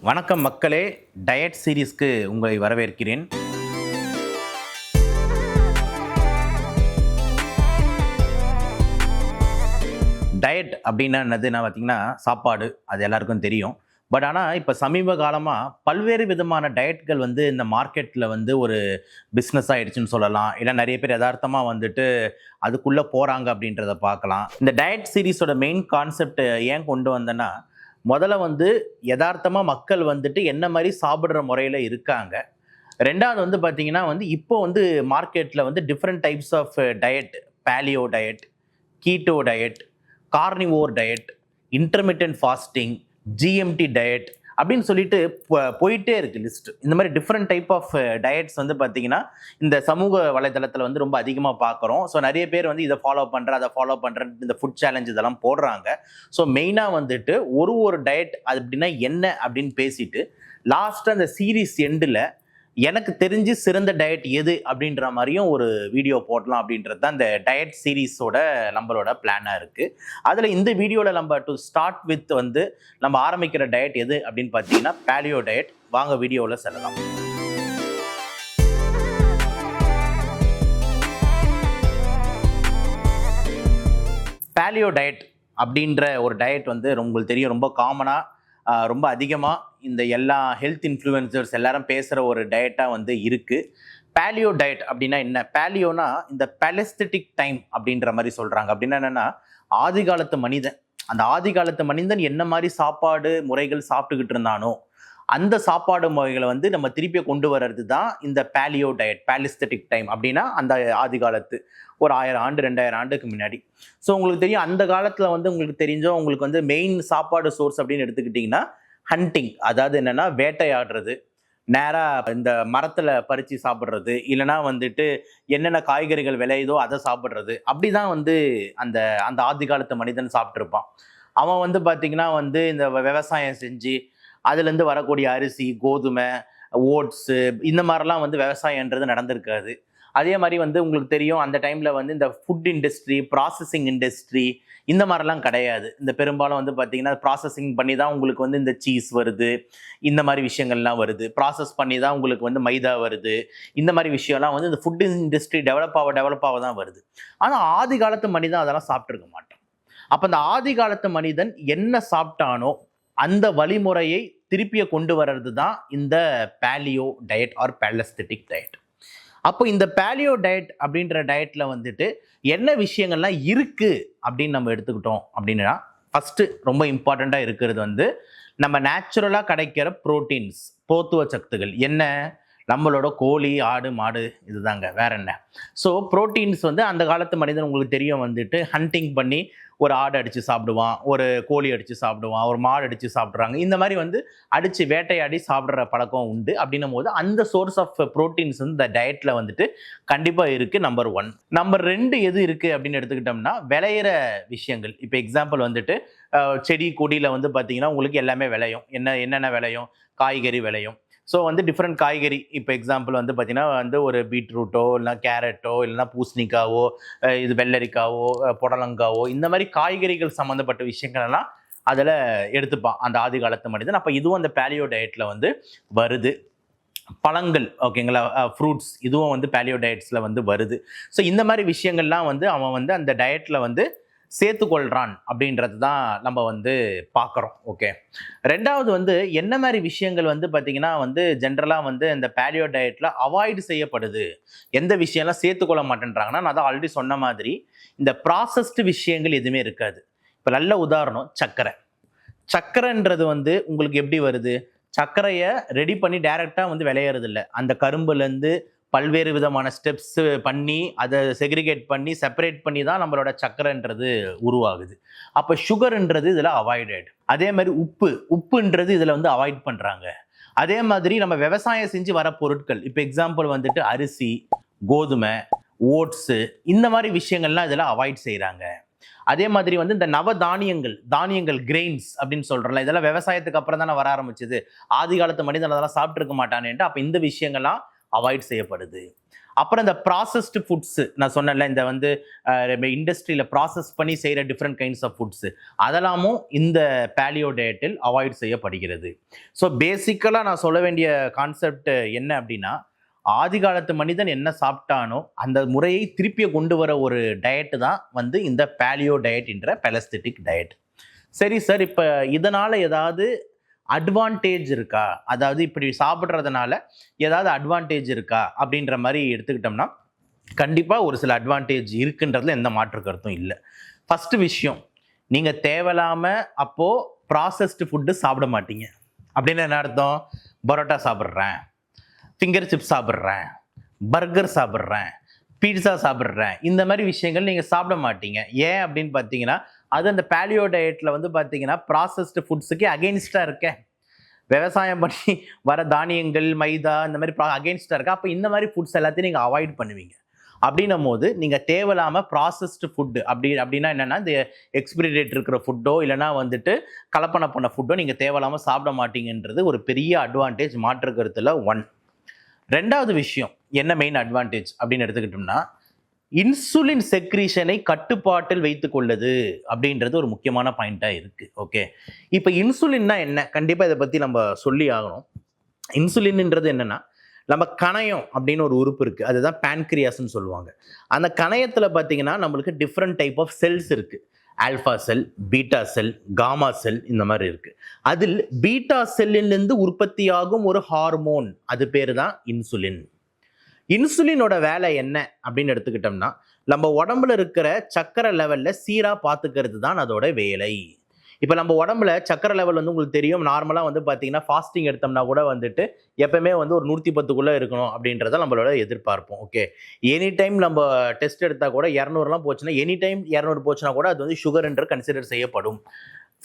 வணக்கம் மக்களே, டயட் சீரீஸ்க்கு உங்களை வரவேற்கிறேன். டயட் அப்படின்னா என்னதுன்னா பார்த்தீங்கன்னா சாப்பாடு, அது எல்லாருக்கும் தெரியும். பட் ஆனால் இப்போ சமீப காலமாக பல்வேறு விதமான டயட்கள் இந்த மார்க்கெட்டில் ஒரு பிஸ்னஸ் ஆகிடுச்சுன்னு சொல்லலாம். இல்லை நிறைய பேர் யதார்த்தமாக அதுக்குள்ளே போகிறாங்க அப்படின்றத பார்க்கலாம். இந்த டயட் சீரீஸோட மெயின் கான்செப்ட் ஏன் கொண்டு வந்தேன்னா, முதல்ல யதார்த்தமாக மக்கள் என்ன மாதிரி சாப்பிட்ற முறையில் இருக்காங்க. ரெண்டாவது பார்த்தீங்கன்னா இப்போ மார்க்கெட்டில் different types of diet, paleo diet, keto diet, carnivore diet, intermittent fasting, GMT diet அப்படின்னு சொல்லிட்டு போயிட்டே இருக்கு லிஸ்ட். இந்த மாதிரி டிஃப்ரெண்ட் டைப் ஆஃப் டயட்ஸ் பார்த்தீங்கன்னா இந்த சமூக வலைதளத்தில் ரொம்ப அதிகமாக பார்க்குறோம். ஸோ நிறைய பேர் இதை ஃபாலோ பண்ணுற, அதை ஃபாலோ பண்ணுற, இந்த ஃபுட் சேலஞ்ச் இதெல்லாம் போடுறாங்க. ஸோ மெயினாக ஒரு டயட் அது அப்படின்னா என்ன அப்படின்னு பேசிட்டு லாஸ்ட்டாக அந்த சீரீஸ் எண்டில் எனக்கு தெரிஞ்சு சிறந்த டயட் எது அப்படின்ற மாதிரியும் ஒரு வீடியோ போடலாம் அப்படின்றது தான் இந்த டயட் சீரீஸோட நம்மளோட பிளானாக இருக்குது. அதில் இந்த வீடியோவில் நம்ம டு ஸ்டார்ட் வித் நம்ம ஆரம்பிக்கிற டயட் எது அப்படின்னு பார்த்தீங்கன்னா பேலியோ டயட். வாங்க வீடியோவில் செல்லலாம். பேலியோ டயட் அப்படின்ற ஒரு டயட் உங்களுக்கு தெரியும், ரொம்ப காமனாக ரொம்ப அதிகமாக இந்த எல்லா ஹெல்த் இன்ஃப்ளூயன்சர்ஸ் எல்லாரும் பேசுகிற ஒரு டயட்டாக இருக்குது. பேலியோ டயட் அப்படின்னா என்ன? பேலியோனா இந்த பேலஸ்தட்டிக் டைம் அப்படின்ற மாதிரி சொல்கிறாங்க. அப்படின்னா என்னென்னா, ஆதி காலத்து மனிதன், அந்த ஆதி காலத்து மனிதன் என்ன மாதிரி சாப்பாடு முறைகள் சாப்பிட்டுக்கிட்டு இருந்தானோ அந்த சாப்பாடு முறைகளை நம்ம திருப்பி கொண்டு வர்றது தான் இந்த பேலியோ டயட், பேலஸ்தட்டிக் டைம். அப்படின்னா அந்த ஆதி காலத்து ஒரு 1000 ஆண்டு 2000 ஆண்டுக்கு முன்னாடி. ஸோ உங்களுக்கு தெரியும், அந்த காலத்தில் உங்களுக்கு தெரிஞ்சோ உங்களுக்கு மெயின் சாப்பாடு சோர்ஸ் அப்படின்னு எடுத்துக்கிட்டிங்கன்னா ஹண்டிங், அதாவது என்னென்னா வேட்டையாடுறது, நேராக இந்த மரத்தில் பறித்து சாப்பிட்றது, இல்லைனா என்னென்ன காய்கறிகள் விளையுதோ அதை சாப்பிட்றது. அப்படி தான் அந்த அந்த ஆதி காலத்து மனிதன் சாப்பிட்ருப்பான். அவன் பார்த்திங்கன்னா இந்த விவசாயம் செஞ்சு அதுலேருந்து வரக்கூடிய அரிசி, கோதுமை, ஓட்ஸு, இந்த மாதிரிலாம் விவசாயன்றது நடந்திருக்காது. அதே மாதிரி உங்களுக்கு தெரியும், அந்த டைமில் இந்த ஃபுட் இண்டஸ்ட்ரி, ப்ராசஸிங் இண்டஸ்ட்ரி இந்த மாதிரிலாம் கிடையாது. இந்த பெரும்பாலும் பார்த்தீங்கன்னா ப்ராசஸிங் பண்ணி தான் உங்களுக்கு இந்த சீஸ் வருது, இந்த மாதிரி விஷயங்கள்லாம் வருது. ப்ராசஸ் பண்ணி தான் உங்களுக்கு மைதா வருது. இந்த மாதிரி விஷயம்லாம் இந்த ஃபுட் இண்டஸ்ட்ரி டெவலப் ஆக தான் வருது. ஆனால் ஆதி காலத்து மனிதன் அதெல்லாம் சாப்பிட்ருக்க மாட்டான். அப்போ அந்த ஆதி காலத்து மனிதன் என்ன சாப்பிட்டானோ அந்த வழிமுறையை திருப்பிய கொண்டு வர்றது தான் இந்த பேலியோ டயட் ஆர் பேலஸ்தட்டிக் டயட். அப்போ இந்த பேலியோ டயட் அப்படின்ற டயட்ல என்ன விஷயங்கள்லாம் இருக்கு அப்படின்னு நம்ம எடுத்துக்கிட்டோம் அப்படின்னா, ஃபர்ஸ்ட் ரொம்ப இம்பார்ட்டண்டா இருக்கிறது நம்ம நேச்சுரலா கிடைக்கிற புரோட்டீன்ஸ், போத்துவ சத்துகள். என்ன? நம்மளோட கோழி, ஆடு, மாடு, இதுதாங்க, வேற என்ன. ஸோ ப்ரோட்டீன்ஸ் அந்த காலத்து மனிதன் உங்களுக்கு தெரியும் ஹண்டிங் பண்ணி ஒரு ஆடு அடித்து சாப்பிடுவான், ஒரு கோழி அடித்து சாப்பிடுவான், ஒரு மாடு அடித்து சாப்பிட்றாங்க. இந்த மாதிரி அடித்து வேட்டையாடி சாப்பிட்ற பழக்கம் உண்டு. அப்படின்னும் போது அந்த சோர்ஸ் ஆஃப் ப்ரோட்டீன்ஸ் இந்த டயட்டில் கண்டிப்பாக இருக்குது. நம்பர் 1. நம்பர் 2 எது இருக்குது அப்படின்னு எடுத்துக்கிட்டோம்னா, விளையிற விஷயங்கள். இப்போ எக்ஸாம்பிள் செடி கொடியில் பார்த்தீங்கன்னா உங்களுக்கு எல்லாமே விளையும். என்னென்ன விளையும்? காய்கறி விளையும். ஸோ டிஃப்ரெண்ட் காய்கறி, இப்போ எக்ஸாம்பிள் பார்த்தீங்கன்னா ஒரு பீட்ரூட்டோ, இல்லைனா கேரட்டோ, இல்லைனா பூசணிக்காவோ, இது வெள்ளரிக்காவோ, புடலங்காவோ, இந்த மாதிரி காய்கறிகள் சம்மந்தப்பட்ட விஷயங்கள்லாம் அதில் எடுத்துப்பான் அந்த ஆதி காலத்து மனிதன். அப்போ இதுவும் அந்த பேலியோ டயட்டில் வருது. பழங்கள், ஓகேங்களா, ஃப்ரூட்ஸ், இதுவும் பேலியோ டயட்ஸில் வருது. ஸோ இந்த மாதிரி விஷயங்கள்லாம் அவன் அந்த டயட்டில் சேர்த்துக்கொள்கிறான் அப்படின்றது தான் நம்ம பார்க்குறோம். ஓகே. ரெண்டாவது என்ன மாதிரி விஷயங்கள் பார்த்தீங்கன்னா ஜென்ரலாக இந்த பேலியோ டயட்டில் அவாய்டு செய்யப்படுது, எந்த விஷயம்லாம் சேர்த்துக்கொள்ள மாட்டேன்றாங்கன்னா, நான் தான் ஆல்ரெடி சொன்ன மாதிரி இந்த ப்ராசஸ்டு விஷயங்கள் எதுவுமே இருக்காது. இப்போ நல்ல உதாரணம் சர்க்கரைன்றது உங்களுக்கு எப்படி வருது? சர்க்கரையை ரெடி பண்ணி டைரெக்டாக விளையிறது இல்லை. அந்த கரும்புலேருந்து பல்வேறு விதமான ஸ்டெப்ஸ் பண்ணி அதை செக்ரிகேட் பண்ணி செப்பரேட் பண்ணி தான் நம்மளோட சர்க்கரைன்றது உருவாகுது. அப்போ சுகர்ன்றது இதில் அவாய்டட். அதே மாதிரி உப்புன்றது இதில் அவாய்ட் பண்ணுறாங்க. அதே மாதிரி நம்ம விவசாயம் செஞ்சு வர பொருட்கள், இப்போ எக்ஸாம்பிள் அரிசி, கோதுமை, ஓட்ஸு, இந்த மாதிரி விஷயங்கள்லாம் இதில் அவாய்ட் செய்கிறாங்க. அதே மாதிரி இந்த தானியங்கள் கிரெயின்ஸ் அப்படின்னு சொல்கிறோம்ல, இதெல்லாம் விவசாயத்துக்கு அப்புறம் தானே வர ஆரம்பிச்சது. ஆதி காலத்து மனிதன் அதெல்லாம் சாப்பிட்ருக்க மாட்டானேன்ட்டு அப்போ இந்த விஷயங்கள்லாம் அவாய்ட் செய்யப்படுது. அப்புறம் இந்த ப்ராசஸ்டு ஃபுட்ஸு நான் சொன்னேன்ல, இந்த வந்து இண்டஸ்ட்ரியில் ப்ராசஸ் பண்ணி செய்கிற டிஃப்ரெண்ட் கைண்ட்ஸ் ஆஃப் ஃபுட்ஸு அதெல்லாமும் இந்த பேலியோ டயட்டில் அவாய்ட் செய்யப்படுகிறது. ஸோ பேசிக்கலாக நான் சொல்ல வேண்டிய கான்செப்ட் என்ன அப்படின்னா, ஆதி காலத்து மனிதன் என்ன சாப்பிட்டானோ அந்த முறையை திருப்பிய கொண்டு வர ஒரு டயட்டு தான் வந்து இந்த பேலியோ டயட் என்ற பெலஸ்தெட்டிக் டயட். சரி சார், இப்போ இதனால் ஏதாவது அட்வான்டேஜ் இருக்கா, அதாவது இப்படி சாப்பிட்றதுனால ஏதாவது அட்வான்டேஜ் இருக்கா அப்படின்ற மாதிரி எடுத்துக்கிட்டோம்னா கண்டிப்பாக ஒரு சில அட்வான்டேஜ் இருக்குன்றதுல எந்த மாற்று கருத்தும் இல்லை. ஃபஸ்ட்டு விஷயம், நீங்கள் தேவையில்லாமல் அப்போது ப்ராசஸ்டு ஃபுட்டு சாப்பிட மாட்டீங்க. அப்படின்னு என்ன அர்த்தம்? பரோட்டா சாப்பிட்றேன், ஃபிங்கர் சிப்ஸ் சாப்பிட்றேன், பர்கர் சாப்பிட்றேன், பீட்சா சாப்பிட்றேன், இந்த மாதிரி விஷயங்கள் நீங்கள் சாப்பிட மாட்டீங்க. ஏன் அப்படின்னு பார்த்தீங்கன்னா, அது அந்த பேலியோ டயட்டில் வந்து பார்த்தீங்கன்னா ப்ராசஸ்டு ஃபுட்ஸுக்கு அகெயின்ஸ்டாக இருக்க, விவசாயம் பண்ணி வர தானியங்கள், மைதா, இந்த மாதிரி அகெயின்ஸ்டாக இருக்கா. அப்போ இந்த மாதிரி ஃபுட்ஸ் எல்லாத்தையும் நீங்கள் அவாய்ட் பண்ணுவீங்க. அப்படின்னும் போது நீங்கள் தேவையில்லாமல் ப்ராசஸ்டு ஃபுட்டு அப்படின்னா என்னென்னா, இந்த எக்ஸ்பிரி டேட் இருக்கிற ஃபுட்டோ இல்லைனா வந்துட்டு கலப்பனை பண்ண ஃபுட்டோ நீங்கள் தேவையில்லாமல் சாப்பிட மாட்டீங்கன்றது ஒரு பெரிய அட்வான்டேஜ், மாற்று கருத்தில் ஒன். ரெண்டாவது விஷயம் என்ன மெயின் அட்வான்டேஜ் அப்படின்னு எடுத்துக்கிட்டோம்னா, இன்சுலின் செக்ரீஷனை கட்டுப்பாட்டில் வைத்துக் கொள்ளுது அப்படின்றது ஒரு முக்கியமான பாயிண்டாக இருக்குது. ஓகே, இப்போ இன்சுலின்னா என்ன, கண்டிப்பாக இதை பற்றி நம்ம சொல்லி ஆகணும். இன்சுலின்ன்றது என்னென்னா, நம்ம கணையம் அப்படின்னு ஒரு உறுப்பு இருக்குது, அதுதான் பேன்கிரியாஸ்ன்னு சொல்லுவாங்க. அந்த கணையத்தில் பார்த்தீங்கன்னா நம்மளுக்கு டிஃப்ரெண்ட் டைப் ஆஃப் செல்ஸ் இருக்குது. Alpha cell, beta cell, gamma cell, இந்த மாதிரி இருக்குது. அதில் பீட்டா செல்லிலிருந்து உற்பத்தியாகும் ஒரு ஹார்மோன், அது பேர் தான் இன்சுலின். இன்சுலினோட வேலை என்ன அப்படின்னு எடுத்துக்கிட்டோம்னா, நம்ம உடம்புல இருக்கிற சக்கரை லெவலில் சீராக பார்த்துக்கிறது தான் அதோட வேலை. இப்போ நம்ம உடம்புல சக்கரை லெவல் வந்து உங்களுக்கு தெரியும், நார்மலாக வந்து பார்த்தீங்கன்னா ஃபாஸ்டிங் எடுத்தோம்னா கூட வந்துட்டு எப்பவுமே வந்து ஒரு 110க்குள்ளே இருக்கணும் அப்படின்றத நம்மளோட எதிர்பார்ப்போம். ஓகே, எனி டைம் நம்ம டெஸ்ட் எடுத்தால் கூட 200லாம் போச்சுன்னா, எனி டைம் 200 போச்சுன்னா கூட அது வந்து சுகர் என்று கன்சிடர் செய்யப்படும்.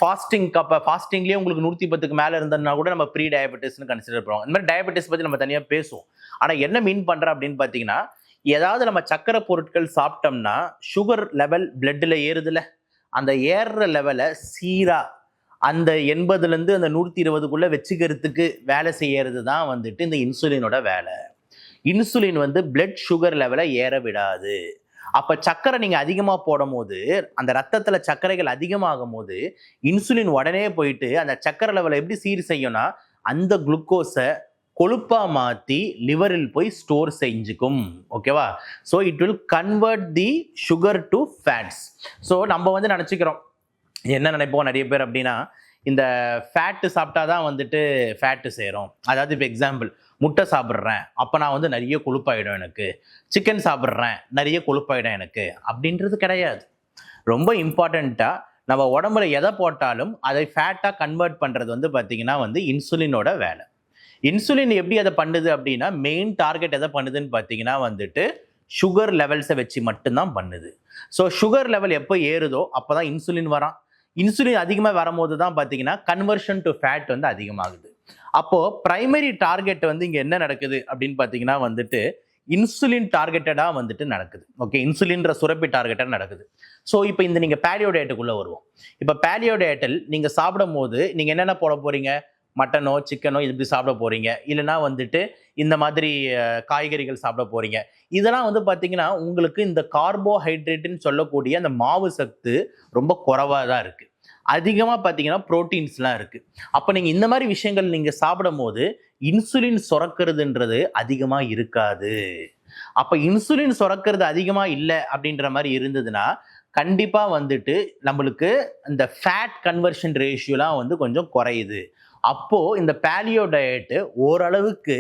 ஃபாஸ்டிங்லேயே உங்களுக்கு 110க்கு மேலே இருந்ததுனா கூட நம்ம ப்ரீ டயபெட்டிஸ்னு கன்சிடர் பண்ணுவோம். இந்த மாதிரி டயபெட்டிஸ் பற்றி நம்ம தனியாக பேசுவோம். ஆனால் என்ன மீன் பண்ணுறேன் அப்படின்னு பார்த்தீங்கன்னா, ஏதாவது நம்ம சக்கரை பொருட்கள் சாப்பிட்டோம்னா சுகர் லெவல் பிளட்டில் ஏறுதுல, அந்த ஏறுற லெவலை சீராக அந்த 80லேருந்து அந்த 120க்குள்ளே வச்சுக்கிறதுக்கு வேலை செய்யறது தான் வந்துட்டு இந்த இன்சுலினோட வேலை. இன்சுலின் வந்து பிளட் சுகர் லெவலை ஏற விடாது. அப்போ சர்க்கரை நீங்கள் அதிகமாக போடும் போது, அந்த ரத்தத்தில் சர்க்கரைகள் அதிகமாகும் போது இன்சுலின் உடனே போயிட்டு அந்த சர்க்கரை லெவலை எப்படி சீர் செய்யும்னா, அந்த குளுக்கோஸை கொழுப்பாக மாற்றி லிவரில் போய் ஸ்டோர் செஞ்சுக்கும். ஓகேவா? So it will convert the sugar to fats. So நம்ம வந்து நினச்சிக்கிறோம், என்ன நினைப்போம் நிறைய பேர் அப்படின்னா, இந்த ஃபேட்டு சாப்பிட்டா தான் வந்துட்டு ஃபேட்டு சேரும். அதாவது இப்போ எக்ஸாம்பிள், முட்டை சாப்பிட்றேன் அப்போ நான் வந்து நிறைய கொழுப்பாயிடும் எனக்கு, சிக்கன் சாப்பிட்றேன் நிறைய கொழுப்பாயிடும் எனக்கு அப்படின்றது கிடையாது. ரொம்ப இம்பார்ட்டண்ட்டாக நம்ம உடம்புல எதை போட்டாலும் அதை ஃபேட்டாக கன்வெர்ட் பண்ணுறது வந்து பார்த்திங்கன்னா வந்து இன்சுலினோட வேலை. இன்சுலின் எப்படி அதை பண்ணுது அப்படின்னா, மெயின் டார்கெட் எதை பண்ணுதுன்னு பார்த்தீங்கன்னா வந்துட்டு சுகர் லெவல்ஸை வச்சு மட்டும்தான் பண்ணுது. ஸோ சுகர் லெவல் எப்போ ஏறுதோ அப்போ தான் இன்சுலின் வரான். இன்சுலின் அதிகமாக வரும்போது தான் பார்த்தீங்கன்னா கன்வர்ஷன் டு ஃபேட் வந்து அதிகமாகுது. அப்போது ப்ரைமரி டார்கெட் வந்து இங்கே என்ன நடக்குது அப்படின்னு பார்த்தீங்கன்னா வந்துட்டு இன்சுலின் டார்கெட்டடாக வந்துட்டு நடக்குது. ஓகே, இன்சுலின்ற சுரப்பி டார்கெட்டாக நடக்குது. ஸோ இப்போ இந்த நீங்கள் பேலியோ டயட்டுக்குள்ளே வருவோம். இப்போ பேலியோ டயட்டில் நீங்கள் சாப்பிடும் போது நீங்கள் என்னென்ன போட போகிறீங்க, மட்டனோ சிக்கனோ இப்படி சாப்பிட போகிறீங்க, இல்லைனா வந்துட்டு இந்த மாதிரி காய்கறிகள் சாப்பிட போகிறீங்க. இதெல்லாம் வந்து பார்த்தீங்கன்னா உங்களுக்கு இந்த கார்போஹைட்ரேட்டுன்னு சொல்லக்கூடிய அந்த மாவு சத்து ரொம்ப குறைவாக தான் இருக்குது. அதிகமாக பார்த்தீங்கன்னா ப்ரோட்டீன்ஸ்லாம் இருக்குது. அப்போ நீங்கள் இந்த மாதிரி விஷயங்கள் நீங்கள் சாப்பிடும் போது இன்சுலின் சுரக்கிறதுன்றது அதிகமாக இருக்காது. அப்போ இன்சுலின் சுரக்கிறது அதிகமாக இல்லை அப்படின்ற மாதிரி இருந்ததுன்னா கண்டிப்பாக வந்துட்டு நம்மளுக்கு இந்த ஃபேட் கன்வர்ஷன் ரேஷியோலாம் வந்து கொஞ்சம் குறையுது. அப்போது இந்த பேலியோ டயட்டு ஓரளவுக்கு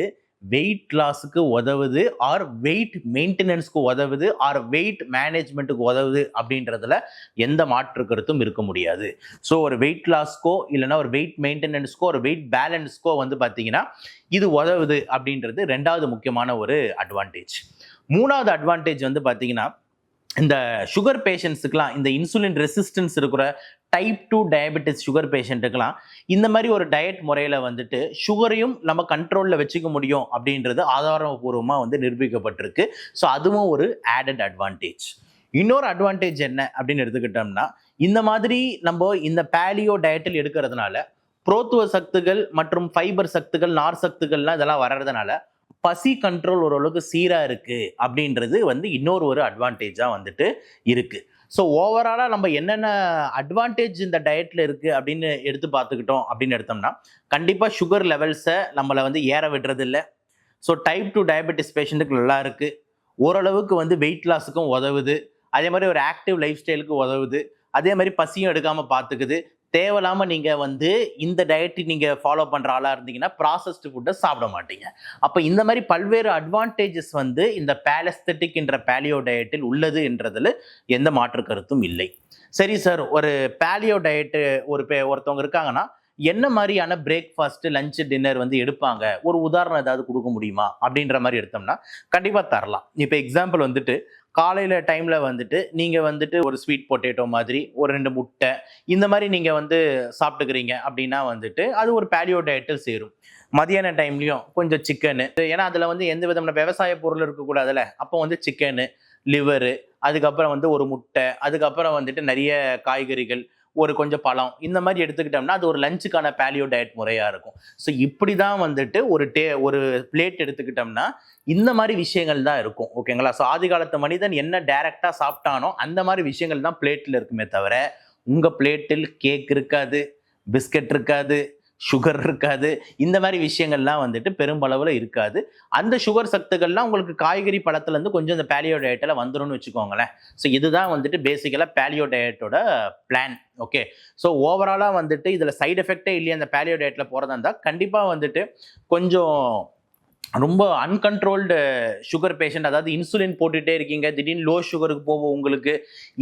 வெயிட் லாஸுக்கு உதவுது, ஆர் வெயிட் மெயின்டெனன்ஸ்க்கு உதவுது, ஆர் வெயிட் மேனேஜ்மெண்ட்டுக்கு உதவுது அப்படின்றதுல எந்த மாற்று கருத்தும் இருக்க முடியாது. ஸோ ஒரு வெயிட் லாஸ்க்கோ இல்லைனா ஒரு வெயிட் மெயின்டெனன்ஸ்க்கோ ஒரு வெயிட் பேலன்ஸ்க்கோ வந்து பார்த்தீங்கன்னா இது உதவுது அப்படின்றது ரெண்டாவது முக்கியமான ஒரு அட்வான்டேஜ். மூணாவது அட்வான்டேஜ் வந்து பார்த்தீங்கன்னா, இந்த சுகர் பேஷண்ட்ஸுக்கெலாம், இந்த இன்சுலின் ரெசிஸ்டன்ஸ் இருக்கிற டைப் 2 டயபெட்டிஸ் சுகர் பேஷண்ட்டுக்கெலாம் இந்த மாதிரி ஒரு டயட் முறையில் வந்துட்டு சுகரையும் நம்ம கண்ட்ரோலில் வச்சுக்க முடியும் அப்படின்றது ஆதாரபூர்வமாக வந்து நிரூபிக்கப்பட்டிருக்கு. ஸோ அதுவும் ஒரு ஆடட் அட்வான்டேஜ். இன்னொரு அட்வான்டேஜ் என்ன அப்படின்னு எடுத்துக்கிட்டோம்னா, இந்த மாதிரி நம்ம இந்த பேலியோ டயட்டில் எடுக்கிறதுனால புரோத்துவ சத்துகள் மற்றும் ஃபைபர் சத்துகள், நார் சத்துக்கள்லாம் இதெல்லாம் வர்றதுனால பசி கண்ட்ரோல் ஓரளவுக்கு சீராக இருக்குது அப்படின்றது வந்து இன்னொரு ஒரு அட்வான்டேஜாக வந்துட்டு இருக்குது. ஸோ ஓவராலாக நம்ம என்னென்ன அட்வான்டேஜ் இந்த டயட்டில் இருக்குது அப்படின்னு எடுத்து பார்த்துக்கிட்டோம் அப்படின்னு எடுத்தோம்னா, கண்டிப்பாக சுகர் லெவல்ஸை நம்மளை வந்து ஏற விடுறது இல்லை. ஸோ டைப் 2 டயபெட்டிஸ் பேஷண்ட்டுக்கு நல்லா இருக்குது. ஓரளவுக்கு வந்து வெயிட் லாஸுக்கும் உதவுது. அதே மாதிரி ஒரு ஆக்டிவ் லைஃப் ஸ்டைலுக்கு உதவுது. அதே மாதிரி பசியும் எடுக்காமல் பார்த்துக்குது. தேவையில்லாமல் நீங்கள் வந்து இந்த டயட்டு நீங்கள் ஃபாலோ பண்ணுற ஆளாக இருந்தீங்கன்னா ப்ராசஸ்டு ஃபுட்டை சாப்பிட மாட்டீங்க. அப்போ இந்த மாதிரி பல்வேறு அட்வான்டேஜஸ் வந்து இந்த பேலஸ்தட்டிக் என்ற பேலியோ டயட்டில் உள்ளது என்றதில் எந்த மாற்று கருத்தும் இல்லை. சரி சார், ஒரு பேலியோ டயட்டு ஒருத்தவங்க இருக்காங்கன்னா என்ன மாதிரியான பிரேக்ஃபாஸ்ட், லஞ்ச், டின்னர் வந்து எடுப்பாங்க, ஒரு உதாரணம் ஏதாவது கொடுக்க முடியுமா அப்படின்ற மாதிரி எடுத்தோம்னா கண்டிப்பாக தரலாம். இப்போ எக்ஸாம்பிள் வந்துட்டு காலையில் டைமில் வந்துட்டு நீங்கள் வந்துட்டு ஒரு ஸ்வீட் பொட்டேட்டோ மாதிரி ஒரு 2 முட்டை இந்த மாதிரி நீங்கள் வந்து சாப்பிட்டுக்கிறீங்க அப்படின்னா வந்துட்டு அது ஒரு பேலியோ டயட்டில் சேரும். மதியான டைம்லையும் கொஞ்சம் சிக்கனு, ஏன்னா அதில் வந்து எந்த விதமான விவசாய பொருள் இருக்கக்கூடாதுல்ல, அப்போ வந்து சிக்கனு, லிவரு, அதுக்கப்புறம் வந்து ஒரு முட்டை, அதுக்கப்புறம் வந்துட்டு நிறைய காய்கறிகள், ஒரு கொஞ்சம் பழம், இந்த மாதிரி எடுத்துக்கிட்டோம்னா அது ஒரு லஞ்சுக்கான பேலியோ டயட் முறையாக இருக்கும். ஸோ இப்படி தான் வந்துட்டு ஒரு பிளேட் எடுத்துக்கிட்டோம்னா இந்த மாதிரி விஷயங்கள் தான் இருக்கும். ஓகேங்களா? ஸோ ஆதி காலத்து மனிதன் என்ன டைரக்டாக சாப்பிட்டானோ அந்த மாதிரி விஷயங்கள் தான் பிளேட்டில் இருக்குமே தவிர உங்கள் பிளேட்டில் கேக் இருக்காது, பிஸ்கட் இருக்காது, சுகர் இருக்காது. இந்த மாதிரி விஷயங்கள்லாம் வந்துட்டு பெரும்பளவில் இருக்காது. அந்த சுகர் சத்துக்கள்லாம் உங்களுக்கு காய்கறி பழத்துலேருந்து கொஞ்சம் இந்த பேலியோ டயட்டில் வந்துடும்னு வச்சுக்கோங்களேன். ஸோ இதுதான் வந்துட்டு பேசிக்கலாக பேலியோ டயட்டோட பிளான். ஓகே, ஸோ ஓவராலாக வந்துட்டு இதில் சைடு எஃபெக்டே இல்லையா அந்த பேலியோ டயட்டில் போகிறதா இருந்தால் கண்டிப்பாக வந்துட்டு கொஞ்சம் ரொம்ப அன்கண்ட்ரோல்டு சுகர் பேஷண்ட், அதாவது இன்சுலின் போட்டுகிட்டே இருக்கீங்க, திடீர்னு லோ சுகருக்கு போவோம் உங்களுக்கு,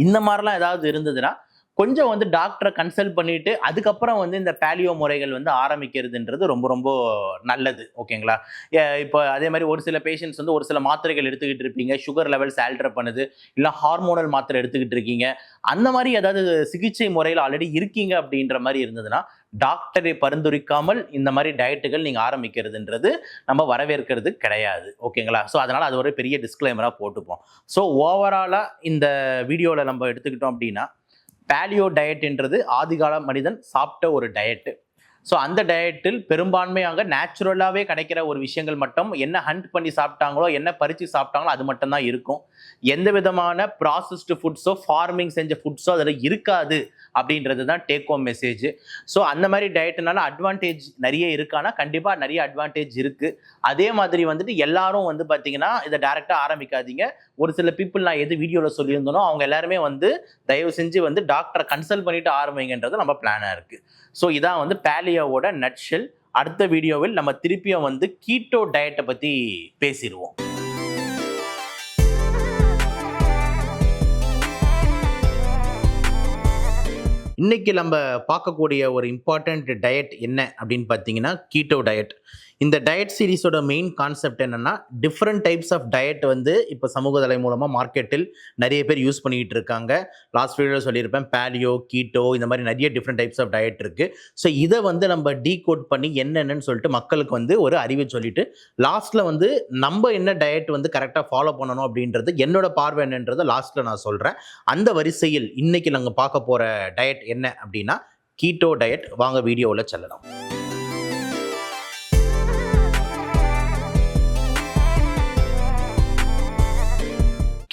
இந்த மாதிரிலாம் ஏதாவது இருந்ததுன்னா கொஞ்சம் வந்து டாக்டரை கன்சல்ட் பண்ணிட்டு அதுக்கப்புறம் வந்து இந்த பேலியோ முறைகள் வந்து ஆரம்பிக்கிறதுன்றது ரொம்ப ரொம்ப நல்லது. ஓகேங்களா? இப்போ அதே மாதிரி ஒரு சில பேஷண்ட்ஸ் வந்து ஒரு சில மாத்திரைகள் எடுத்துக்கிட்டு இருப்பீங்க, சுகர் லெவல்ஸ் ஆல்டர் பண்ணுது, இல்லை ஹார்மோனல் மாத்திரை எடுத்துக்கிட்டு இருக்கீங்க, அந்த மாதிரி ஏதாவது சிகிச்சை முறையில் ஆல்ரெடி இருக்கீங்க அப்படின்ற மாதிரி இருந்ததுன்னா டாக்டரை பரிந்துரைக்காமல் இந்த மாதிரி டயட்டுகள் நீங்கள் ஆரம்பிக்கிறதுன்றது நம்ம வரவேற்கிறது கிடையாது. ஓகேங்களா? ஸோ அதனால் அது ஒரு பெரிய டிஸ்க்ளைமராக போட்டுப்போம். ஸோ ஓவராலாக இந்த வீடியோவில் நம்ம எடுத்துக்கிட்டோம் அப்படின்னா பேலியோ டயட்ன்றது ஆதிகால மனிதன் சாப்பிட்ட ஒரு டயட்டு. ஸோ அந்த டயட்டில் பெரும்பான்மையாக நேச்சுரலாகவே கிடைக்கிற ஒரு விஷயங்கள் மட்டும், என்ன ஹண்ட் பண்ணி சாப்பிட்டாங்களோ, என்ன பறித்து சாப்பிட்டாங்களோ அது மட்டும்தான் இருக்கும். எந்த விதமான ப்ராசஸ்டு ஃபுட்ஸோ ஃபார்மிங் செஞ்ச ஃபுட்ஸோ அதில் இருக்காது அப்படின்றது தான் டேக் ஹோம் மெசேஜ். ஸோ அந்த மாதிரி டயட்னால அட்வான்டேஜ் நிறைய இருக்கானா கண்டிப்பாக நிறைய அட்வான்டேஜ் இருக்குது. அதே மாதிரி வந்துட்டு எல்லாரும் வந்து பார்த்தீங்கன்னா இதை டைரெக்டாக ஆரம்பிக்காதீங்க. ஒரு சில பீப்புள் நான் எது வீடியோவில் சொல்லியிருந்தனோ அவங்க எல்லாருமே வந்து தயவு செஞ்சு வந்து டாக்டரை கன்சல்ட் பண்ணிட்டு ஆரம்பிங்கன்றது நம்ம பிளானாக இருக்குது. ஸோ இதான் வந்து பேலியோவோட நட்ஷெல். அடுத்த வீடியோவில் நம்ம திருப்பியும் வந்து கீட்டோ டயட்டை பற்றி பேசிடுவோம். இன்னைக்கு நம்ம பார்க்கக்கூடிய ஒரு இம்பார்ட்டண்ட் டயட் என்ன அப்படின்னு பார்த்தீங்கன்னா கீட்டோ டயட். இந்த டயட் சீரீஸோட மெயின் கான்செப்ட் என்னன்னா, டிஃப்ரெண்ட் டைப்ஸ் ஆஃப் டயட் வந்து இப்போ சமூக தலை மூலமாக மார்க்கெட்டில் நிறைய பேர் யூஸ் பண்ணிக்கிட்டு இருக்காங்க. லாஸ்ட் வீடியோவில் சொல்லியிருப்பேன், பேலியோ, கீட்டோ, இந்த மாதிரி நிறைய டிஃப்ரெண்ட் டைப்ஸ் ஆஃப் டயட் இருக்குது. ஸோ இதை வந்து நம்ம டீகோட் பண்ணி என்னென்னு சொல்லிட்டு மக்களுக்கு வந்து ஒரு அறிவை சொல்லிட்டு லாஸ்ட்டில் வந்து நம்ம என்ன டயட் வந்து கரெக்டாக ஃபாலோ பண்ணணும் அப்படின்றது என்னோட பார்வை என்னன்றதை லாஸ்ட்டில் நான் சொல்கிறேன். அந்த வரிசையில் இன்னைக்கு நாங்கள் பார்க்க போகிற டயட் என்ன அப்படின்னா கீட்டோ டயட். வாங்க வீடியோவில் செல்லலாம்.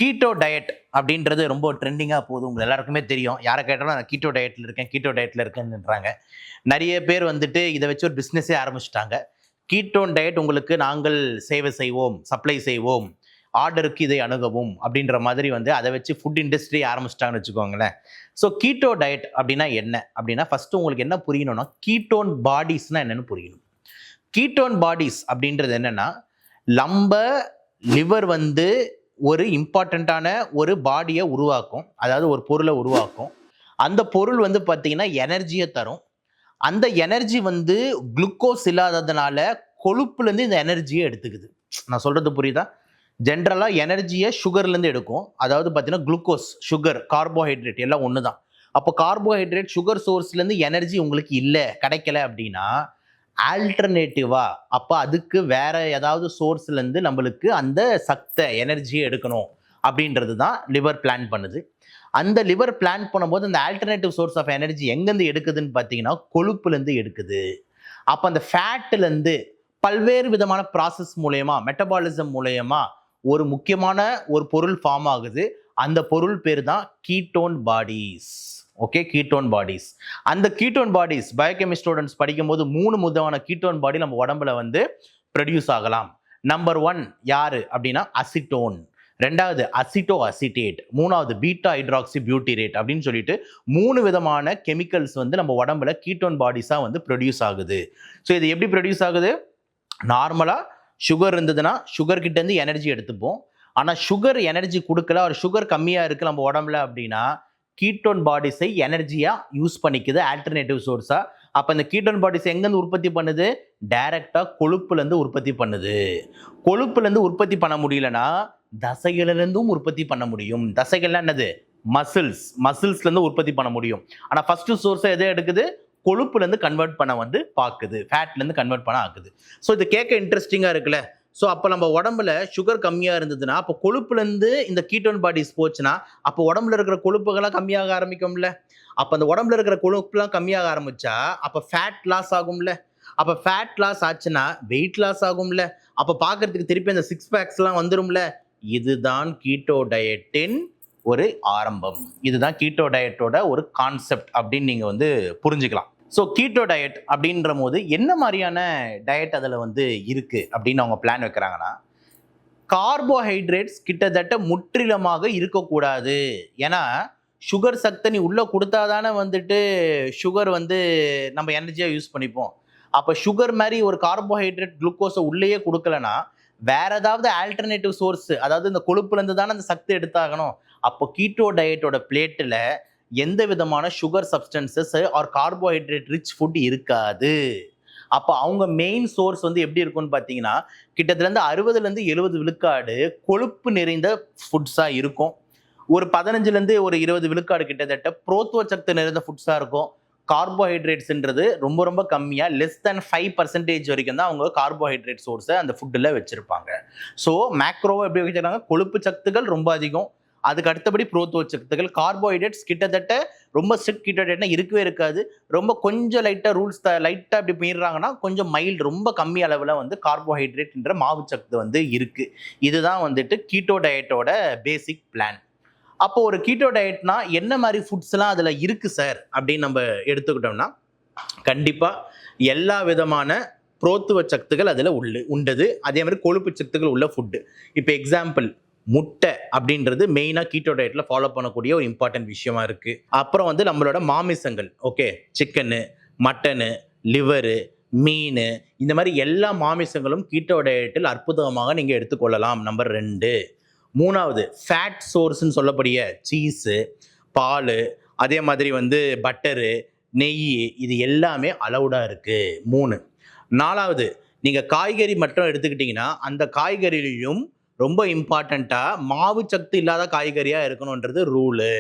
கீட்டோ டயட் அப்படின்றது ரொம்ப ட்ரெண்டிங்காக போகுது, உங்களுக்கு எல்லாருக்குமே தெரியும். யாரை கேட்டாலும் நான் கீட்டோ டயட்டில் இருக்கேன், கீட்டோ டயட்டில் இருக்கேன்னுன்றாங்க. நிறைய பேர் வந்துட்டு இதை வச்சு ஒரு பிஸ்னஸே ஆரம்பிச்சிட்டாங்க. கீட்டோன் டயட் உங்களுக்கு நாங்கள் சேவை செய்வோம், சப்ளை செய்வோம், ஆர்டருக்கு இதை அணுகவும் அப்படின்ற மாதிரி வந்து அதை வச்சு ஃபுட் இண்டஸ்ட்ரி ஆரம்பிச்சிட்டாங்கன்னு வச்சுக்கோங்களேன். ஸோ கீட்டோ டயட் அப்படின்னா என்ன அப்படின்னா, ஃபஸ்ட்டு உங்களுக்கு என்ன புரியணும்னா கீட்டோன் பாடிஸ்னால் என்னென்னு புரியணும். கீட்டோன் பாடிஸ் அப்படின்றது என்னென்னா, நம்ம லிவர் வந்து ஒரு இம்பார்ட்டண்ட்டான ஒரு பாடியை உருவாக்கும், அதாவது ஒரு பொருளை உருவாக்கும். அந்த பொருள் வந்து பார்த்திங்கன்னா எனர்ஜியை தரும். அந்த எனர்ஜி வந்து குளுக்கோஸ் இல்லாததுனால கொழுப்புலேருந்து இந்த எனர்ஜியை எடுத்துக்குது. நான் சொல்கிறது புரியுதா? ஜென்ரலாக எனர்ஜியை சுகர்லேருந்து எடுக்கும். அதாவது பார்த்தீங்கன்னா குளுக்கோஸ், சுகர், கார்போஹைட்ரேட் எல்லாம் ஒன்று தான். அப்போ கார்போஹைட்ரேட் சுகர் சோர்ஸ்லேருந்து எனர்ஜி உங்களுக்கு இல்லை, கிடைக்கல அப்படின்னா ஆல்டர்னேட்டிவா அப்போ அதுக்கு வேற ஏதாவது சோர்ஸ்லேருந்து நம்மளுக்கு அந்த சக்தை எனர்ஜியை எடுக்கணும் அப்படின்றது தான் லிவர் பிளான் பண்ணுது. அந்த லிவர் பிளான் பண்ணும்போது அந்த ஆல்டர்னேட்டிவ் சோர்ஸ் ஆஃப் எனர்ஜி எங்கேருந்து எடுக்குதுன்னு பார்த்தீங்கன்னா கொழுப்புலேருந்து எடுக்குது. அப்போ அந்த ஃபேட்லேருந்து பல்வேறு விதமான ப்ராசஸ் மூலயமா, மெட்டபாலிசம் மூலயமா ஒரு முக்கியமான ஒரு பொருள் ஃபார்ம் ஆகுது. அந்த பொருள் பேர் தான் ketone bodies. Okay, ketone bodies. அந்த கீட்டோன் பாடிஸ் பயோகெமிஸ்ட் ஸ்டூடெண்ட்ஸ் படிக்கும்போது 3 விதமான கீட்டோன் பாடி நம்ம உடம்புல வந்து ப்ரொடியூஸ் ஆகலாம். நம்பர் 1 யாரு அப்படின்னா அசிட்டோன், ரெண்டாவது அசிட்டோ அசிட்டேட், மூணாவது பீட்டா ஹைட்ராக்சி பியூட்டிரேட் அப்படின்னு சொல்லிட்டு 3 விதமான கெமிக்கல்ஸ் வந்து நம்ம உடம்புல கீட்டோன் பாடிஸா வந்து ப்ரொடியூஸ் ஆகுது. ஸோ இது எப்படி ப்ரொடியூஸ் ஆகுது? நார்மலா சுகர் இருந்ததுன்னா சுகர் கிட்ட இருந்து எனர்ஜி எடுத்துப்போம். ஆனா சுகர் எனர்ஜி கொடுக்கல, ஒரு சுகர் கம்மியா இருக்கு நம்ம உடம்புல அப்படின்னா கீட்டோன் பாடிஸை எனர்ஜியா யூஸ் பண்ணிக்குது ஆல்டர்னேட்டிவ் சோர்ஸா. அப்ப இந்த கீட்டோன் பாடிஸ் எங்கேருந்து உற்பத்தி பண்ணுது? டைரக்டா கொழுப்புல இருந்து உற்பத்தி பண்ணுது. கொழுப்புல இருந்து உற்பத்தி பண்ண முடியலன்னா தசைகளிலிருந்தும் உற்பத்தி பண்ண முடியும். தசைகள்லாம் என்னது? மசில்ஸ்ல இருந்து உற்பத்தி பண்ண முடியும். ஆனா ஃபர்ஸ்ட் சோர்ஸை எதை எடுக்குது? கொழுப்புல இருந்து கன்வெர்ட் பண்ண வந்து பாக்குது, ஃபேட்ல இருந்து கன்வெர்ட் பண்ண ஆக்குது. ஸோ இது கேட்க இன்ட்ரெஸ்டிங்கா இருக்குல்ல. ஸோ அப்போ நம்ம உடம்புல சுகர் கம்மியா இருந்ததுன்னா அப்போ கொழுப்புல இருந்து இந்த கீட்டோன் பாடிஸ் போச்சுன்னா அப்போ உடம்புல இருக்கிற கொழுப்புகள்லாம் கம்மியாக ஆரம்பிக்கும்ல. அப்போ அந்த உடம்புல இருக்கிற கொழுப்புலாம் கம்மியாக ஆரம்பிச்சா அப்போ ஃபேட் லாஸ் ஆகும்ல. அப்போ ஃபேட் லாஸ் ஆச்சுன்னா வெயிட் லாஸ் ஆகும்ல. அப்போ பார்க்கறதுக்கு திருப்பி அந்த 6 பேக்ஸ்லாம் வந்துரும்ல. இதுதான் கீட்டோ டயட்டின் ஒரு ஆரம்பம். இதுதான் கீட்டோ டயட்டோட ஒரு கான்செப்ட் அப்படின்னு நீங்க வந்து புரிஞ்சுக்கலாம். ஸோ கீட்டோ டயட் அப்படின்ற போது என்ன மாதிரியான டயட் அதில் வந்து இருக்கு அப்படின்னு அவங்க பிளான் வைக்கிறாங்கன்னா, கார்போஹைட்ரேட்ஸ் கிட்டத்தட்ட முற்றிலுமாக இருக்கக்கூடாது. ஏன்னா சுகர் சக்தி நீ உள்ள கொடுத்தாதானே வந்துட்டு சுகர் வந்து நம்ம எனர்ஜியாக யூஸ் பண்ணிப்போம். அப்போ சுகர் மாதிரி ஒரு கார்போஹைட்ரேட் குளுக்கோஸை உள்ளேயே கொடுக்கலன்னா வேற ஏதாவது ஆல்டர்னேட்டிவ் சோர்ஸ், அதாவது இந்த கொழுப்புல இருந்து தானே அந்த சக்தி எடுத்தாகணும். அப்போ கீட்டோ டயட்டோட பிளேட்டில் எந்த விதமான sugar substances R carbohydrate rich food இருக்காது. அப்போ அவங்க மெயின் சோர்ஸ் வந்து எப்படி இருக்கும்னு பார்த்தீங்கன்னா கிட்டத்தட்ட 60லேருந்து 70 விழுக்காடு கொழுப்பு நிறைந்த ஃபுட்ஸாக இருக்கும். ஒரு 15லேருந்து ஒரு 20 விழுக்காடு கிட்டத்தட்ட புரோத்துவ சக்தி நிறைந்த ஃபுட்ஸாக இருக்கும். கார்போஹைட்ரேட்ஸ்ன்றது ரொம்ப ரொம்ப கம்மியாக லெஸ் தேன் 5% வரைக்கும் தான் அவங்க கார்போஹைட்ரேட் சோர்ஸை அந்த ஃபுட்டில் வச்சுருப்பாங்க. ஸோ மேக்ரோவை எப்படி வச்சுருக்காங்க? கொழுப்பு சத்துக்கள் ரொம்ப அதிகம், அதுக்கு அடுத்தபடி புரோத்துவ சத்துக்கள். கார்போஹைட்ரேட்ஸ் கிட்டத்தட்ட ரொம்ப ஸ்ட்ரிக்ட் கீட்டோ டயட்னா இருக்கவே இருக்காது. ரொம்ப கொஞ்சம் லைட்டாக ரூல்ஸ் லைட்டாக இப்படி மீறாங்கன்னா கொஞ்சம் மைல்டு, ரொம்ப கம்மி அளவில் வந்து கார்போஹைட்ரேட்ன்ற மாவு சத்து வந்து இருக்குது. இதுதான் வந்துட்டு கீட்டோ டயட்டோட பேசிக் பிளான். அப்போ ஒரு கீட்டோ டயட்னா என்ன மாதிரி ஃபுட்ஸ்லாம் அதில் இருக்குது சார் அப்படின்னு நம்ம எடுத்துக்கிட்டோம்னா கண்டிப்பாக எல்லா விதமான புரோத்துவ சத்துக்கள் அதில் உண்டது. அதே மாதிரி கொழுப்பு சத்துக்கள் உள்ள ஃபுட்டு. இப்போ எக்ஸாம்பிள் முட்டை அப்படின்றது மெயினாக கீட்டோ டயட்ல ஃபாலோ பண்ணக்கூடிய ஒரு இம்பார்ட்டன்ட் விஷயமா இருக்கு. அப்புறம் வந்து நம்மளோட மாமிசங்கள், ஓகே, சிக்கனு, மட்டனு, லிவரு, மீன், இந்த மாதிரி எல்லா மாமிசங்களும் கீட்டோ டயட்டில் அற்புதமாக நீங்கள் எடுத்துக்கொள்ளலாம். நம்பர் 2. மூணாவது ஃபேட் சோர்ஸ்ன்னு சொல்லக்கூடிய சீஸு, பால், அதே மாதிரி வந்து பட்டரு, நெய், இது எல்லாமே அலௌடாக இருக்குது. 3. 4வது நீங்கள் காய்கறி மட்டும் எடுத்துக்கிட்டிங்கன்னா அந்த காய்கறிலையும் ரொம்ப இம்பார்ட்டண்ட்டாக மாவு சத்து இல்லாத காய்கறியாக இருக்கணுன்றது ரூலு.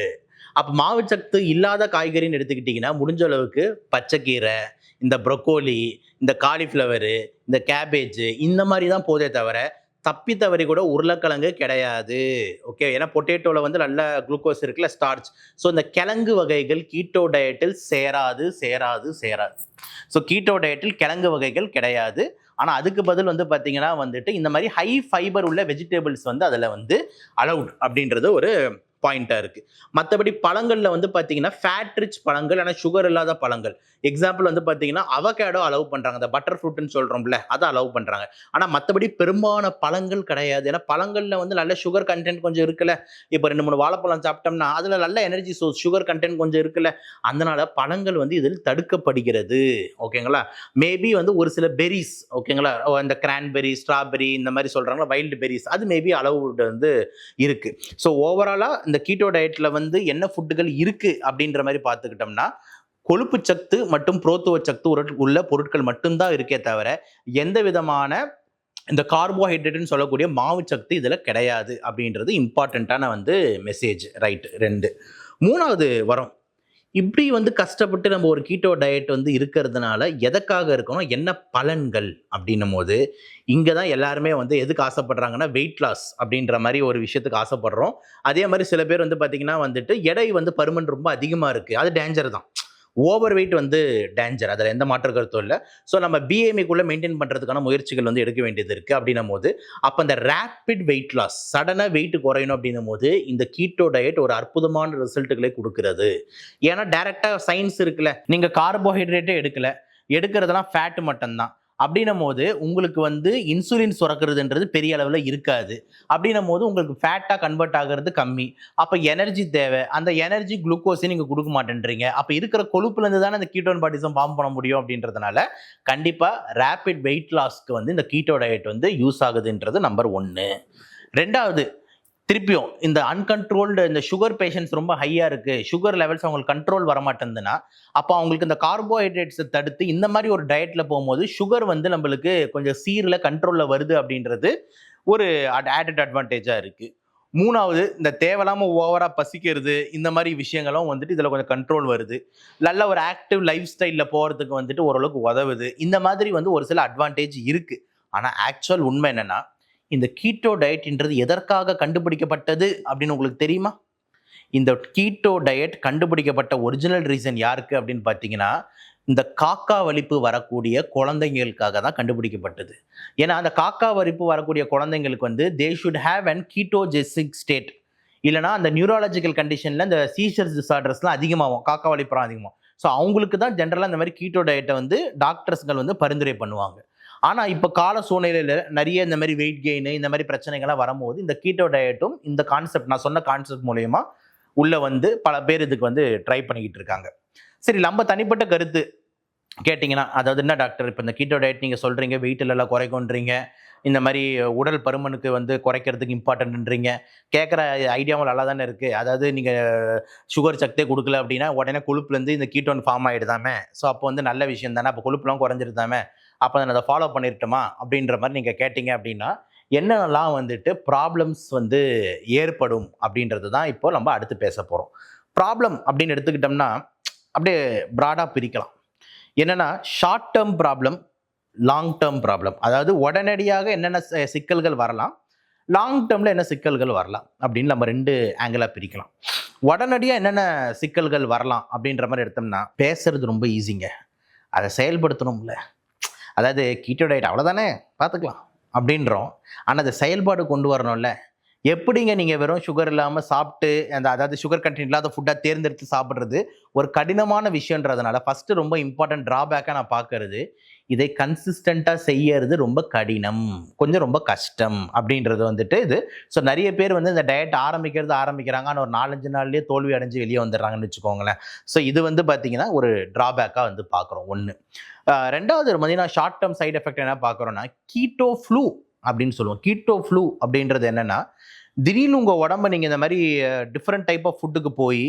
அப்போ மாவு சத்து இல்லாத காய்கறின்னு எடுத்துக்கிட்டிங்கன்னா முடிஞ்ச அளவுக்கு பச்சைக்கீரை, இந்த ப்ரொக்கோலி, இந்த காலிஃப்ளவரு, இந்த கேபேஜ், இந்த மாதிரி தான் போதே தவிர தப்பி தவறி கூட உருளைக்கிழங்கு கிடையாது. ஓகே, ஏன்னா பொட்டேட்டோவில் வந்து நல்ல குளுக்கோஸ் இருக்குல்ல, ஸ்டார்ச். ஸோ இந்த கிழங்கு வகைகள் கீட்டோ டயட்டில் சேராது. ஸோ கீட்டோ டயட்டில் கிழங்கு வகைகள் கிடையாது. ஆனால் அதுக்கு பதில் வந்து பார்த்தீங்கன்னா வந்துட்டு இந்த மாதிரி ஹை ஃபைபர் உள்ள வெஜிடபிள்ஸ் வந்து அதில் வந்து அலவுட் அப்படின்றது ஒரு பாயிண்டாக இருக்குது. மற்றபடி பழங்களில் வந்து பார்த்தீங்கன்னா ஃபேட் ரிச் பழங்கள், ஆனால் சுகர் இல்லாத பழங்கள். எக்ஸாம்பிள் வந்து பார்த்தீங்கன்னா அவகேடோ அலோவ் பண்ணுறாங்க, அந்த பட்டர் ஃப்ரூட்னு சொல்கிறோம்ல, அதை அலோவ் பண்ணுறாங்க. ஆனால் மற்றபடி பெரும்பாலான பழங்கள் கிடையாது. ஏன்னா பழங்களில் வந்து நல்ல சுகர் கண்டென்ட் கொஞ்சம் இருக்குல்ல. இப்போ 2-3 வாழைப்பழம் சாப்பிட்டோம்னா அதில் நல்ல எனர்ஜி சோர்ஸ், சுகர் கண்டென்ட் கொஞ்சம் இருக்குல்ல. அதனால பழங்கள் வந்து இதில் தடுக்கப்படுகிறது. ஓகேங்களா? மேபி வந்து ஒரு சில பெரிஸ், ஓகேங்களா, இந்த கிரான்பெரி, ஸ்ட்ராபெரி, இந்த மாதிரி சொல்கிறாங்களா, வைல்டு பெரிஸ், அது மேபி அலவுட் வந்து இருக்குது. ஸோ ஓவராலாக இந்த கீட்டோ டயட்டில் வந்து என்ன ஃபுட்டுகள் இருக்குது அப்படின்ற மாதிரி பார்த்துக்கிட்டோம்னா கொழுப்பு சத்து மற்றும் புரோத்துவ சத்து உள்ள பொருட்கள் மட்டும்தான் இருக்கே தவிர எந்த விதமான இந்த கார்போஹைட்ரேட்னு சொல்லக்கூடிய மாவு சத்து இதில் கிடையாது அப்படின்றது இம்பார்ட்டண்ட்டான வந்து மெசேஜ். ரைட். 2. 3வது வரோம். இப்படி வந்து கஷ்டப்பட்டு நம்ம ஒரு கீட்டோ டயட் வந்து இருக்கிறதுனால எதற்காக இருக்கணும், என்ன பலன்கள் அப்படின்னும் போது இங்கே தான் எல்லாருமே வந்து எதுக்கு ஆசைப்படுறாங்கன்னா வெயிட் லாஸ் அப்படின்ற மாதிரி ஒரு விஷயத்துக்கு ஆசைப்படுறோம். அதே மாதிரி சில பேர் வந்து பார்த்திங்கன்னா வந்துட்டு எடை வந்து பருமன் ரொம்ப அதிகமாக இருக்குது, அது டேஞ்சர் தான். ஓவர் வெயிட் வந்து டேஞ்சர், அதில் எந்த மாற்று கருத்தும் இல்லை. ஸோ நம்ம பிஎம்ஐக்குள்ளே மெயின்டைன் பண்ணுறதுக்கான முயற்சிகள் வந்து எடுக்க வேண்டியது இருக்குது. அப்படின்னும் போது அப்போ அந்த ரேப்பிட் வெயிட் லாஸ், சடனாக வெயிட் குறையணும் அப்படின்னும் போது இந்த கீட்டோ டயட் ஒரு அற்புதமான ரிசல்ட்டுகளை கொடுக்கிறது. ஏன்னா டைரெக்டாக சயின்ஸ் இருக்குல்ல, நீங்கள் கார்போஹைட்ரேட்டே எடுக்கிறதெல்லாம் ஃபேட்டு மட்டும்தான். அப்படின்னும் போது உங்களுக்கு வந்து இன்சுலின் சுரக்கிறதுன்றது பெரிய அளவில் இருக்காது. அப்படின்னும் போது உங்களுக்கு ஃபேட்டாக கன்வெர்ட் ஆகிறது கம்மி. அப்போ எனர்ஜி தேவை, அந்த எனர்ஜி குளுக்கோஸை நீங்கள் கொடுக்க மாட்டேன்றீங்க. அப்போ இருக்கிற கொழுப்புலேருந்து தானே இந்த கீட்டோன் பாடிஸும் ஃபார்ம் பண்ண முடியும். அப்படின்றதுனால கண்டிப்பாக ரேபிட் வெயிட் லாஸ்க்கு வந்து இந்த கீட்டோ டயட் வந்து யூஸ் ஆகுதுன்றது நம்பர் 1. 2வது, திருப்பியும் இந்த அன்கண்ட்ரோல்டு இந்த சுகர் பேஷண்ட்ஸ் ரொம்ப ஹையாக இருக்குது, சுகர் லெவல்ஸ் அவங்களுக்கு கண்ட்ரோல் வரமாட்டேங்குதுன்னா அப்போ அவங்களுக்கு இந்த கார்போஹைட்ரேட்ஸை தடுத்து இந்த மாதிரி ஒரு டயட்டில் போகும்போது சுகர் வந்து நம்மளுக்கு கொஞ்சம் சீரில் கண்ட்ரோலில் வருது அப்படின்றது ஒரு ஆடட் அட்வான்டேஜாக இருக்குது. 3வது, இந்த தேவையில்லாமல் ஓவராக பசிக்கிறது இந்த மாதிரி விஷயங்களும் வந்துட்டு இதில் கொஞ்சம் கண்ட்ரோல் வருது. நல்ல ஒரு ஆக்டிவ் லைஃப் ஸ்டைலில் போகிறதுக்கு வந்துட்டு ஓரளவுக்கு உதவுது. இந்த மாதிரி வந்து ஒரு சில அட்வான்டேஜ் இருக்குது. ஆனால் ஆக்சுவல் உண்மை என்னென்னா, இந்த கீட்டோ டயட்ன்றது எதற்காக கண்டுபிடிக்கப்பட்டது அப்படின்னு உங்களுக்கு தெரியுமா? இந்த கீட்டோ டயட் கண்டுபிடிக்கப்பட்ட ஒரிஜினல் ரீசன் யாருக்கு அப்படின்னு பார்த்தீங்கன்னா, இந்த காக்கா வலிப்பு வரக்கூடிய குழந்தைங்களுக்காக தான் கண்டுபிடிக்கப்பட்டது. ஏன்னா அந்த காக்கா வலிப்பு வரக்கூடிய குழந்தைங்களுக்கு வந்து they should have an ketogenic state. இல்லைனா அந்த நியூராலஜிக்கல் கண்டிஷனில் இந்த சீஷர்ஸ் டிசார்டர்ஸ்லாம் அதிகமாகும், காக்கா வலிப்புறம் அதிகமாகும். ஸோ அவங்களுக்கு தான் ஜென்ரலாக இந்த மாதிரி கீட்டோ டயட்டை வந்து டாக்டர்ஸ்கள் வந்து பரிந்துரை பண்ணுவாங்க. ஆனால் இப்போ கால சூழ்நிலையில் நிறைய இந்த மாதிரி வெயிட் கெயின் இந்த மாதிரி பிரச்சனைகள்லாம் வரும்போது இந்த கீட்டோ டயட்டும் இந்த கான்செப்ட், நான் சொன்ன கான்செப்ட் மூலயமா உள்ளே வந்து பல பேர் இதுக்கு வந்து ட்ரை பண்ணிக்கிட்டு இருக்காங்க. சரி, நம்ம தனிப்பட்ட கருத்து கேட்டிங்கன்னா, அதாவது என்ன டாக்டர் இப்போ இந்த கீட்டோ டயட் நீங்கள் சொல்கிறீங்க வெயிட் எல்லாம் குறைக்கும்ன்றீங்க, இந்த மாதிரி உடல் பருமனுக்கு வந்து குறைக்கிறதுக்கு இம்பார்ட்டன்ட்ன்றீங்க, கேட்குற ஐடியாவும் நல்லா தானே இருக்குது. அதாவது நீங்கள் சுகர் சக்தியே கொடுக்கல அப்படின்னா உடனே கொழுப்புலேருந்து இந்த கீட்டோன் ஃபார்ம் ஆகிடுதாமே, ஸோ அப்போ வந்து நல்ல விஷயம் தானே, அப்போ கொழுப்புலாம் குறைஞ்சிருந்தாமே, அப்போ நான் அதை ஃபாலோ பண்ணிருட்டுமா அப்படின்ற மாதிரி நீங்கள் கேட்டிங்க அப்படின்னா என்னென்னலாம் வந்துட்டு ப்ராப்ளம்ஸ் வந்து ஏற்படும் அப்படின்றது தான் இப்போ நம்ம அடுத்து பேச போகிறோம். ப்ராப்ளம் அப்படின்னு எடுத்துக்கிட்டோம்னா அப்படியே ப்ராடாக பிரிக்கலாம். என்னென்னா short term problem, long term problem. அதாவது உடனடியாக என்னென்ன சிக்கல்கள் வரலாம், லாங் டேர்மில் என்ன சிக்கல்கள் வரலாம் அப்படின்னு நம்ம 2 ஆங்கிளாக பிரிக்கலாம். உடனடியாக என்னென்ன சிக்கல்கள் வரலாம் அப்படின்ற மாதிரி எடுத்தோம்னா, பேசுறது ரொம்ப ஈஸிங்க, அதை செயல்படுத்தணும்ல. அதாவது கீட்டோ டயட் அவ்வளோதானே பார்த்துக்கலாம் அப்படின்றோம், ஆனால் அதை செயல்பாடு கொண்டு வரணும்ல. எப்படிங்க நீங்கள் வெறும் சுகர் இல்லாமல் சாப்பிட்டு அதாவது சுகர் கண்டென்ட் இல்லாத ஃபுட்டாக தேர்ந்தெடுத்து சாப்பிட்றது ஒரு கடினமான விஷயன்றதுனால ஃபஸ்ட்டு ரொம்ப இம்பார்ட்டன்ட் ட்ராபேக்காக நான் பார்க்கறது, இதை கன்சிஸ்டண்ட்டாக செய்யறது ரொம்ப கடினம், கொஞ்சம் ரொம்ப கஷ்டம் அப்படின்றது வந்துட்டு இது. ஸோ நிறைய பேர் வந்து இந்த டயட் ஆரம்பிக்கிறாங்க, ஆனால் ஒரு 4-5 நாள்லேயே தோல்வி அடைஞ்சு வெளியே வந்துடுறாங்கன்னு வச்சுக்கோங்களேன். ஸோ இது வந்து பார்த்தீங்கன்னா ஒரு ட்ராபேக்காக வந்து பார்க்குறோம். 1. 2வது பார்த்தீங்கன்னா ஷார்ட் டேர்ம் சைட் எஃபெக்ட் என்ன பார்க்குறோன்னா, கீட்டோ ஃப்ளூ அப்படின்னு சொல்லுவோம். கீட்டோ ஃப்ளூ அப்படின்றது என்னென்னா, திடீர்னு உங்கள் உடம்பு நீங்கள் இந்த மாதிரி டிஃப்ரெண்ட் டைப் ஆஃப் ஃபுட்டுக்கு போய்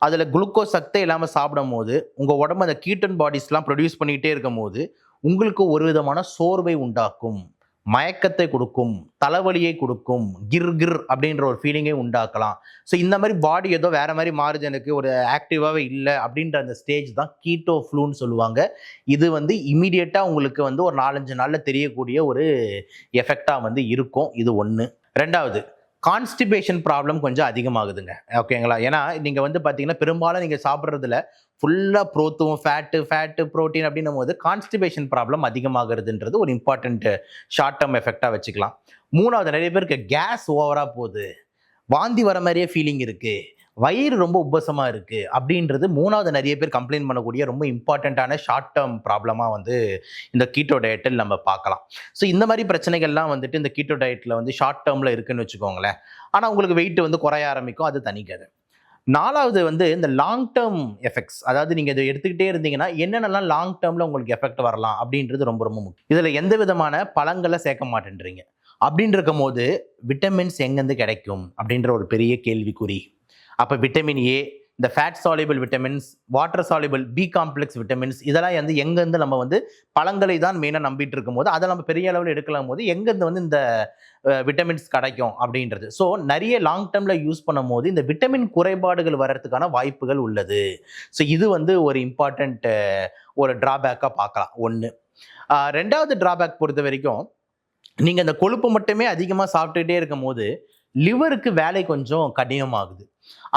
அதில் குளுக்கோஸ் சக்தி இல்லாமல் சாப்பிடும் போது உங்கள் உடம்பு அந்த கீட்டன் பாடிஸ்லாம் ப்ரொடியூஸ் பண்ணிக்கிட்டே இருக்கும் போது உங்களுக்கு ஒரு விதமான சோர்வை உண்டாக்கும், மயக்கத்தை கொடுக்கும், தலைவலியை கொடுக்கும், கிர் அப்படின்ற ஒரு ஃபீலிங்கை உண்டாக்கலாம். ஸோ இந்த மாதிரி பாடி ஏதோ வேறு மாதிரி மாறுது, எனக்கு ஒரு ஆக்டிவாகவே இல்லை அப்படின்ற அந்த ஸ்டேஜ் தான் கீட்டோ ஃப்ளூன்னு சொல்லுவாங்க. இது வந்து இமீடியட்டாக உங்களுக்கு வந்து ஒரு 4-5 நாளில் தெரியக்கூடிய ஒரு எஃபெக்டாக வந்து இருக்கும். இது 1. 2வது, கான்ஸ்டிபேஷன் ப்ராப்ளம் கொஞ்சம் அதிகமாகுதுங்க. ஓகேங்களா? ஏன்னா நீங்கள் வந்து பார்த்தீங்கன்னா பெரும்பாலும் நீங்கள் சாப்பிட்றதுல ஃபுல்லாக ஃபேட்டு ப்ரோட்டீன் அப்படின்னும் போது கான்ஸ்டிபேஷன் ப்ராப்ளம் அதிகமாகிறதுன்றது ஒரு இம்பார்ட்டண்ட் ஷார்ட் டேர்ம் எஃபெக்டாக வச்சுக்கலாம். 3வது, நிறைய பேருக்கு கேஸ் ஓவராக போகுது, வாந்தி வர மாதிரியே ஃபீலிங் இருக்குது, வயிறு ரொம்ப உப்பசமாக இருக்குது அப்படின்றது 3வது நிறைய பேர் கம்ப்ளைண்ட் பண்ணக்கூடிய ரொம்ப இம்பார்ட்டண்ட்டான ஷார்ட் டேர்ம் ப்ராப்ளமாக வந்து இந்த கீட்டோ டயட்டில் நம்ம பார்க்கலாம். ஸோ இந்த மாதிரி பிரச்சனைகள்லாம் வந்துட்டு இந்த கீட்டோ டயட்டில் வந்து ஷார்ட் டேர்மில் இருக்குன்னு வச்சுக்கோங்களேன். ஆனால் உங்களுக்கு வெயிட் வந்து குறைய ஆரம்பிக்கும், அது தனிக்கது. 4வது வந்து இந்த லாங் டேர்ம் எஃபெக்ட்ஸ். அதாவது நீங்கள் இதை எடுத்துக்கிட்டே இருந்தீங்கன்னா என்னென்னலாம் லாங் டேர்மில் உங்களுக்கு எஃபெக்ட் வரலாம் அப்படின்றது ரொம்ப ரொம்ப முக்கியம். இதில் எந்த விதமான பழங்களை சேர்க்க மாட்டேன்றீங்க அப்படின்னு இருக்கும் போது விட்டமின்ஸ் எங்கேருந்து கிடைக்கும் அப்படின்ற ஒரு பெரிய கேள்விக்குறி. அப்போ விட்டமின் ஏ, இந்த fat soluble vitamins, water soluble B complex vitamins, இதெல்லாம் வந்து எங்கேருந்து நம்ம வந்து பழங்களை தான் மெயினாக நம்பிட்டு இருக்கும் போது அதை நம்ம பெரிய அளவில் எடுக்கலாம் போது எங்கேருந்து வந்து இந்த விட்டமின்ஸ் கிடைக்கும் அப்படின்றது. ஸோ நிறைய லாங் டேர்மில் யூஸ் பண்ணும் போது இந்த விட்டமின் குறைபாடுகள் வர்றதுக்கான வாய்ப்புகள் உள்ளது. ஸோ இது வந்து ஒரு இம்பார்ட்டண்ட் ஒரு ட்ராபேக்காக பார்க்கலாம். 1. 2வது ட்ராபேக் பொறுத்த வரைக்கும், நீங்கள் இந்த கொழுப்பு மட்டுமே அதிகமாக சாப்பிட்டுக்கிட்டே இருக்கும் போது லிவருக்கு வேலை கொஞ்சம் கடினமாகுது.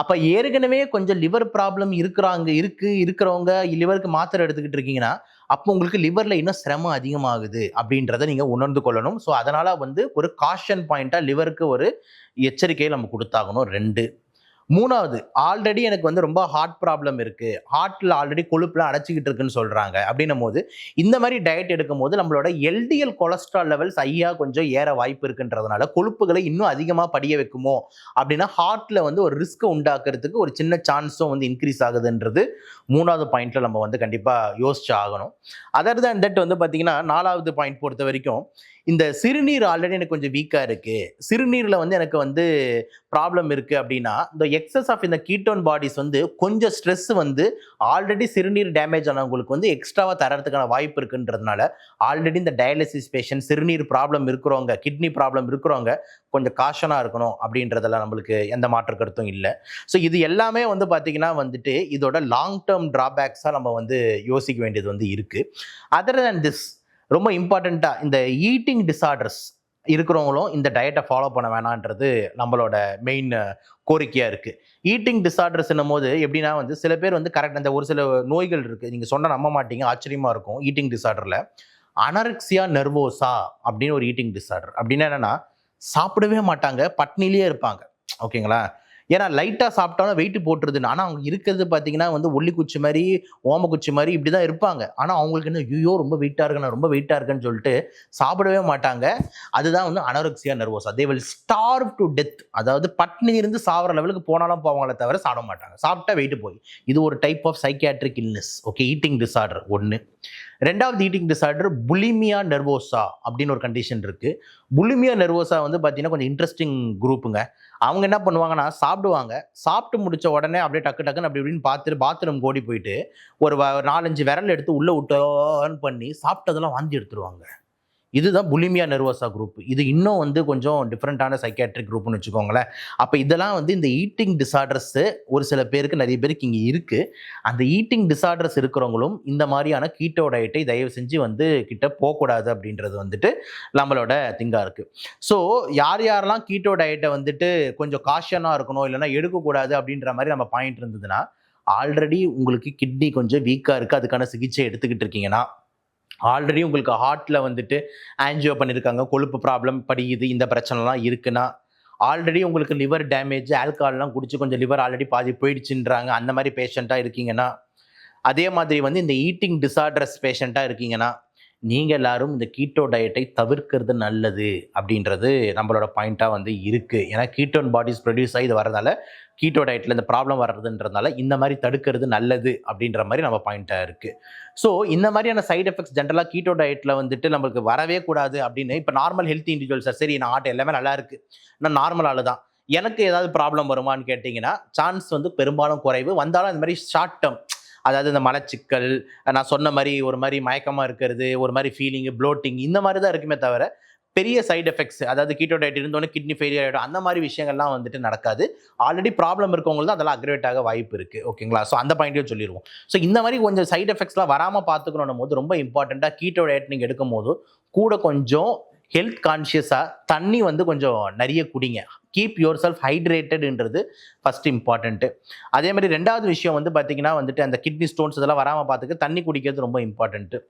அப்ப ஏற்கனவே கொஞ்சம் லிவர் ப்ராப்ளம் இருக்கிறவங்க லிவருக்கு மாத்திரை எடுத்துக்கிட்டு இருக்கீங்கன்னா, அப்போ உங்களுக்கு லிவர்ல இன்னும் சிரமம் அதிகமாகுது அப்படின்றத நீங்க உணர்ந்து கொள்ளணும். ஸோ அதனால வந்து ஒரு காஷன் பாயிண்டா லிவருக்கு ஒரு எச்சரிக்கையை நம்ம குடுத்தாகணும் 2. 3வது, ஆல்ரெடி எனக்கு வந்து ரொம்ப ஹார்ட் ப்ராப்ளம் இருக்கு. ஹார்ட்ல ஆல்ரெடி கொழுப்புலாம் அடைச்சுக்கிட்டு இருக்குன்னு சொல்றாங்க. அப்படின்னும்போது, இந்த மாரி டயட் எடுக்கும்போது நம்மளோட எல்டிஎல் கொலஸ்ட்ரால் லெவல்ஸ் ஹையா கொஞ்சம் ஏற வாய்ப்பு இருக்குன்றதுனால, கொழுப்புகளை இன்னும் அதிகமா படிய வைக்குமோ அப்படின்னா, ஹார்ட்ல வந்து ஒரு ரிஸ்க் உண்டாக்குறதுக்கு ஒரு சின்ன சான்ஸும் வந்து இன்க்ரீஸ் ஆகுதுன்றது 3வது பாயிண்ட்ல நம்ம வந்து கண்டிப்பா யோசிச்சு ஆகணும். அதர் தேன் தட் வந்து பார்த்தீங்கன்னா, 4வது பாயிண்ட் பொறுத்தவரைக்கும், இந்த சிறுநீர் ஆல்ரெடி எனக்கு கொஞ்சம் வீக்கா இருக்கு. சிறுநீர்ல வந்து எனக்கு வந்து ப்ராப்ளம் இருக்கு அப்படின்னா, இந்த எக்ஸஸ் ஆஃப் இந்த கீட்டோன் பாடிஸ் வந்து கொஞ்சம் ஸ்ட்ரெஸ் வந்து ஆல்ரெடி சிறுநீர் டேமேஜ் ஆனவங்களுக்கு வந்து எக்ஸ்ட்ராவா தரதுக்கான வாய்ப்பு இருக்குன்றதுனால, ஆல்ரெடி இந்த டயாலிசிஸ் பேஷண்ட், சிறுநீர் ப்ராப்ளம் இருக்கிறவங்க, கிட்னி ப்ராப்ளம் இருக்கிறவங்க கொஞ்சம் காஷனா இருக்கணும் அப்படின்றதெல்லாம் நம்மளுக்கு எந்த மாற்று கருத்தும் இல்ல. ஸோ இது எல்லாமே வந்து பார்த்தீங்கன்னா வந்துட்டு, இதோட லாங் டெர்ம் டிராபேக்ஸா நம்ம வந்து யோசிக்க வேண்டியது வந்து இருக்கு. அதர் தேன் திஸ், ரொம்ப இம்பார்ட்டண்ட்டா இந்த ஈட்டிங் டிஸார்டர்ஸ் இருக்கிறவங்களும் இந்த டயட்டை ஃபாலோ பண்ண வேணான்றது நம்மளோட மெயின் கோரிக்கையா இருக்கு. ஈட்டிங் டிஸார்டர்ஸ்ன்னும் போது எப்படின்னா வந்து சில பேர் வந்து கரெக்ட் அந்த ஒரு சில நோய்கள் இருக்கு. நீங்க சொன்னா நம்ப மாட்டீங்க, ஆச்சரியமா இருக்கும். ஈட்டிங் டிஸார்டர்ல அனரெக்சியா நெர்வோசா அப்படின்னு ஒரு ஈட்டிங் டிஸார்டர். அப்படின்னா என்னன்னா, சாப்பிடவே மாட்டாங்க, பட்னிலேயே இருப்பாங்க. ஓகேங்களா? ஏன்னா லைட்டா சாப்பிட்டாலும் வெயிட் போட்டுருதுன்னு. ஆனா அவங்க இருக்கிறது பார்த்தீங்கன்னா வந்து ஒல்லிக்குச்சி மாரி, ஓமக்குச்சி மாரி இப்படிதான் இருப்பாங்க. ஆனா அவங்களுக்கு என்ன, ஐயோ ரொம்ப வெயிட்டா இருக்கேன், நான் ரொம்ப வெயிட்டா இருக்கேன்னு சொல்லிட்டு சாப்பிடவே மாட்டாங்க. அதுதான் வந்து anorexia nervosa. They will starve to death. அதாவது பட்னி இருந்து சாவற லெவலுக்கு போனாலும் போவாங்களே தவிர சாப்பிட மாட்டாங்க. சாப்பிட்டா வெயிட் போய். இது ஒரு type of psychiatric illness. Okay, eating disorder 1. 2வது ஈட்டிங் டிஸார்டர் புலிமியா நெர்வோசா அப்படின்னு ஒரு கண்டிஷன் இருக்கு. புலிமியா நெர்வோசா வந்து பார்த்தீங்கன்னா கொஞ்சம் இன்ட்ரெஸ்டிங் குரூப்புங்க. அவங்க என்ன பண்ணுவாங்கன்னா, சாப்பிடுவாங்க. சாப்பிட்டு முடிச்ச உடனே அப்படியே டக்கு டக்குன்னு அப்படி இப்படின்னு பார்த்துட்டு பாத்ரூம் ஓடி போயிட்டு, ஒரு 4, 5 விரல் எடுத்து உள்ள விட்டு பண்ணி சாப்பிட்டதெல்லாம் வாந்தி எடுத்துருவாங்க. இதுதான் புலிமியா நெர்வோசா குரூப். இது இன்னும் வந்து கொஞ்சம் டிஃப்ரெண்டான சைக்கியாட்ரிக் குரூப்னு வச்சுக்கோங்களேன். அப்போ இதெல்லாம் வந்து இந்த ஈட்டிங் டிஸார்டர்ஸ் ஒரு சில பேருக்கு, நிறைய பேருக்கு இங்கே இருக்கு. அந்த ஈட்டிங் டிஸார்டர்ஸ் இருக்கிறவங்களும் இந்த மாதிரியான கீட்டோ டயட்டை தயவு செஞ்சு வந்து கிட்ட போகக்கூடாது அப்படின்றது வந்துட்டு நம்மளோட திங்கா இருக்கு. ஸோ யார் யாரெல்லாம் கீட்டோ டயட்டை வந்துட்டு கொஞ்சம் காஷனாக இருக்கணும், இல்லைன்னா எடுக்கக்கூடாது அப்படின்ற மாதிரி நம்ம பாயிண்ட் இருந்ததுன்னா, ஆல்ரெடி உங்களுக்கு கிட்னி கொஞ்சம் வீக்காக இருக்குது, அதுக்கான சிகிச்சை எடுத்துக்கிட்டு இருக்கீங்கன்னா, ஆல்ரெடி உங்களுக்கு ஹார்ட்ல வந்துட்டு ஆன்ஜியோ பண்ணியிருக்காங்க, கொழுப்பு ப்ராப்ளம் படியுது, இந்த பிரச்சனைலாம் இருக்குன்னா, ஆல்ரெடி உங்களுக்கு லிவர் டேமேஜ், ஆல்கஹால்லாம் குடிச்சு கொஞ்சம் லிவர் ஆல்ரெடி பாதி போயிடுச்சுன்றாங்க, அந்த மாதிரி பேஷண்ட்டாக இருக்கீங்கன்னா, அதே மாதிரி வந்து இந்த ஈட்டிங் டிஸார்டர்ஸ் பேஷண்ட்டாக இருக்கீங்கன்னா, நீங்க எல்லாரும் இந்த கீட்டோ டயட்டை தவிர்க்கிறது நல்லது அப்படின்றது நம்மளோட பாயிண்டா வந்து இருக்கு. ஏன்னா கீட்டோன் பாடிஸ் ப்ரொடியூஸ் ஆகி இது வரதுனால, கீட்டோ டயட்ல இந்த ப்ராப்ளம் வர்றதுன்றதுனால இந்த மாதிரி தடுக்கிறது நல்லது அப்படின்ற மாதிரி நம்ம பாயிண்டா இருக்கு. ஸோ இந்த மாதிரியான சைடு எஃபெக்ட்ஸ் ஜென்ரலாக கீட்டோ டயட்ல வந்துட்டு நம்மளுக்கு வரவே கூடாது அப்படின்னு இப்போ நார்மல் ஹெல்த் இண்டிவிஜுவல் சார், சரி நான் ஆட்டை எல்லாமே நல்லா இருக்கு, நான் நார்மல் ஆளு தான், எனக்கு ஏதாவது ப்ராப்ளம் வருமானு கேட்டிங்கன்னா சான்ஸ் வந்து பெரும்பாலும் குறைவு. வந்தாலும் இந்த மாதிரி ஷார்ட் டேர்ம், அதாவது இந்த மலச்சிக்கல், நான் சொன்ன மாதிரி ஒரு மாதிரி மயக்கமாக இருக்கிறது, ஒரு மாதிரி ஃபீலிங்கு, ப்ளோட்டிங், இந்த மாதிரி தான் இருக்குமே தவிர பெரிய சைடு எஃபெக்ட்ஸ், அதாவது கீட்டோ டயட் இருந்தோன்னே கிட்னி ஃபெயிலியர் ஆகிடும், அந்த மாதிரி விஷயங்கள்லாம் வந்துட்டு நடக்காது. ஆல்ரெடி ப்ராப்ளம் இருக்கவங்களுக்கு தான் அதெல்லாம் அக்ரவேட் ஆக வாய்ப்பு இருக்குது. ஓகேங்களா? ஸோ அந்த பாயிண்ட்டையும் சொல்லிடுவோம். ஸோ இந்த மாதிரி கொஞ்சம் சைடு எஃபெக்ட்ஸ்லாம் வராமல் பார்த்துக்கணும் போது ரொம்ப இம்பார்ட்டண்ட்டாக கீட்டோ டயட் நீங்கள் எடுக்கும் போது கூட கொஞ்சம் ஹெல்த் கான்ஷியஸாக தண்ணி வந்து கொஞ்சம் நிறைய குடிங்க. கீப் யுவர் செல்ஃப் ஹைட்ரேட்டட்ன்றது ஃபர்ஸ்ட் இம்பார்ட்டன்ட்டு. அதே மாதிரி 2வது விஷயம் வந்து பார்த்தீங்கன்னா வந்துட்டு அந்த கிட்னி ஸ்டோன்ஸ் இதெல்லாம் வராமல் பார்த்துக்க தண்ணி குடிக்கிறது ரொம்ப இம்பார்ட்டன்ட்டு.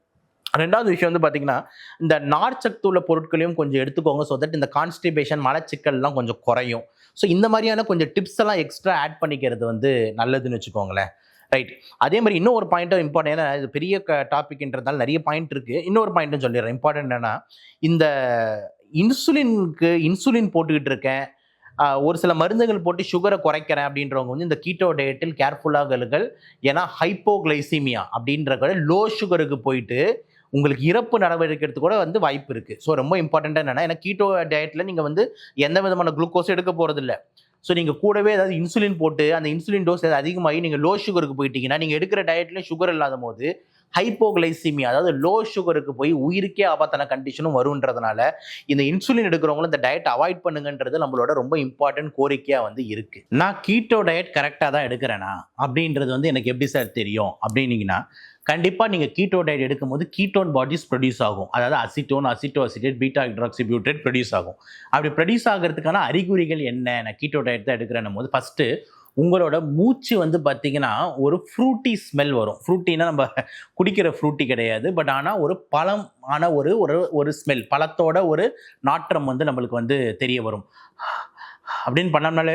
2வது விஷயம் வந்து பார்த்தீங்கன்னா, இந்த நார்ச்சத்து உள்ள பொருட்களையும் கொஞ்சம் எடுத்துக்கோங்க. ஸோ தட் இந்த கான்ஸ்டிபேஷன், மலச்சிக்கல்லாம் கொஞ்சம் குறையும். ஸோ இந்த மாதிரியான கொஞ்சம் டிப்ஸ் எல்லாம் எக்ஸ்ட்ரா ஆட் பண்ணிக்கிறது வந்து நல்லதுன்னு வச்சுக்கோங்களேன். ரைட். அதே மாதிரி இன்னும் ஒரு பாயிண்ட்டும் இம்பார்ட்டன், ஏன்னா இது பெரிய டாபிக்ன்றதால நிறைய பாயிண்ட் இருக்கு. இன்னொரு பாயிண்ட்டும் சொல்லிடுறேன். இம்பார்ட்டன்ட் என்னன்னா, இந்த இன்சுலின் போட்டுக்கிட்டு இருக்கேன், ஒரு சில மருந்துகள் போட்டு சுகரை குறைக்கிறேன் அப்படின்றவங்க வந்து இந்த கீட்டோ டயட்டில் கேர்ஃபுல்லாக இருங்கள். ஏன்னா ஹைப்போகிளைசிமியா அப்படின்ற லோ சுகருக்கு போயிட்டு உங்களுக்கு இறப்பு நடவடிக்கைக்கு கூட வந்து வாய்ப்பு இருக்குது. ஸோ ரொம்ப இம்பார்ட்டண்ட்டாக என்னன்னா, ஏன்னா கீட்டோ டயட்டில் நீங்கள் வந்து எந்த விதமான குளுக்கோஸும் எடுக்க போகிறதில்ல. ஸோ நீங்கள் கூடவே ஏதாவது இன்சுலின் போட்டு அந்த இன்சுலின் டோஸ் ஏதாவது அதிகமாகி நீங்கள் லோ சுகருக்கு போயிட்டீங்கன்னா, நீங்கள் எடுக்கிற டயட்லேயும் சுகர் இல்லாத போது ஹைப்போகிளைசிமியா, அதாவது லோ சுகருக்கு போய் உயிருக்கே ஆபத்தான கண்டிஷனும் வருன்றதுனால இந்த இன்சுலின் எடுக்கிறவங்களும் இந்த டயட் அவாய்ட் பண்ணுங்கன்றது நம்மளோட ரொம்ப இம்பார்ட்டன்ட் கோரிக்கையாக வந்து இருக்கு. நான் கீட்டோ டயட் கரெக்டாக தான் எடுக்கிறேனா அப்படின்றது வந்து எனக்கு எப்படி சார் தெரியும் அப்படின்னீங்கன்னா, கண்டிப்பாக நீங்கள் கீட்டோ டயட் எடுக்கும்போது கீட்டோன் பாடிஸ் ப்ரொடியூஸ் ஆகும். அதாவது அசிட்டோன், அசிட்டோசிட்டேட், பீட்டா ஹைட்ராக்சிபியூட்டேட் ப்ரொடியூஸ் ஆகும். அப்படி ப்ரொடியூஸ் ஆகிறதுக்கான அறிகுறிகள் என்ன? நான் கீட்டோ டயட் தான் எடுக்கிறேன்னும் போது ஃபஸ்ட்டு உங்களோட மூச்சு வந்து பார்த்தீங்கன்னா ஒரு ஃப்ரூட்டி ஸ்மெல் வரும். ஃப்ரூட்டினா நம்ம குடிக்கிற ஃப்ரூட்டி கிடையாது, பட் ஆனால் ஒரு பழம் ஆன ஒரு ஒரு ஒரு ஸ்மெல், பழத்தோட ஒரு நாற்றம் வந்து நம்மளுக்கு வந்து தெரிய வரும். அப்படின்னு பண்ணோம்னாலே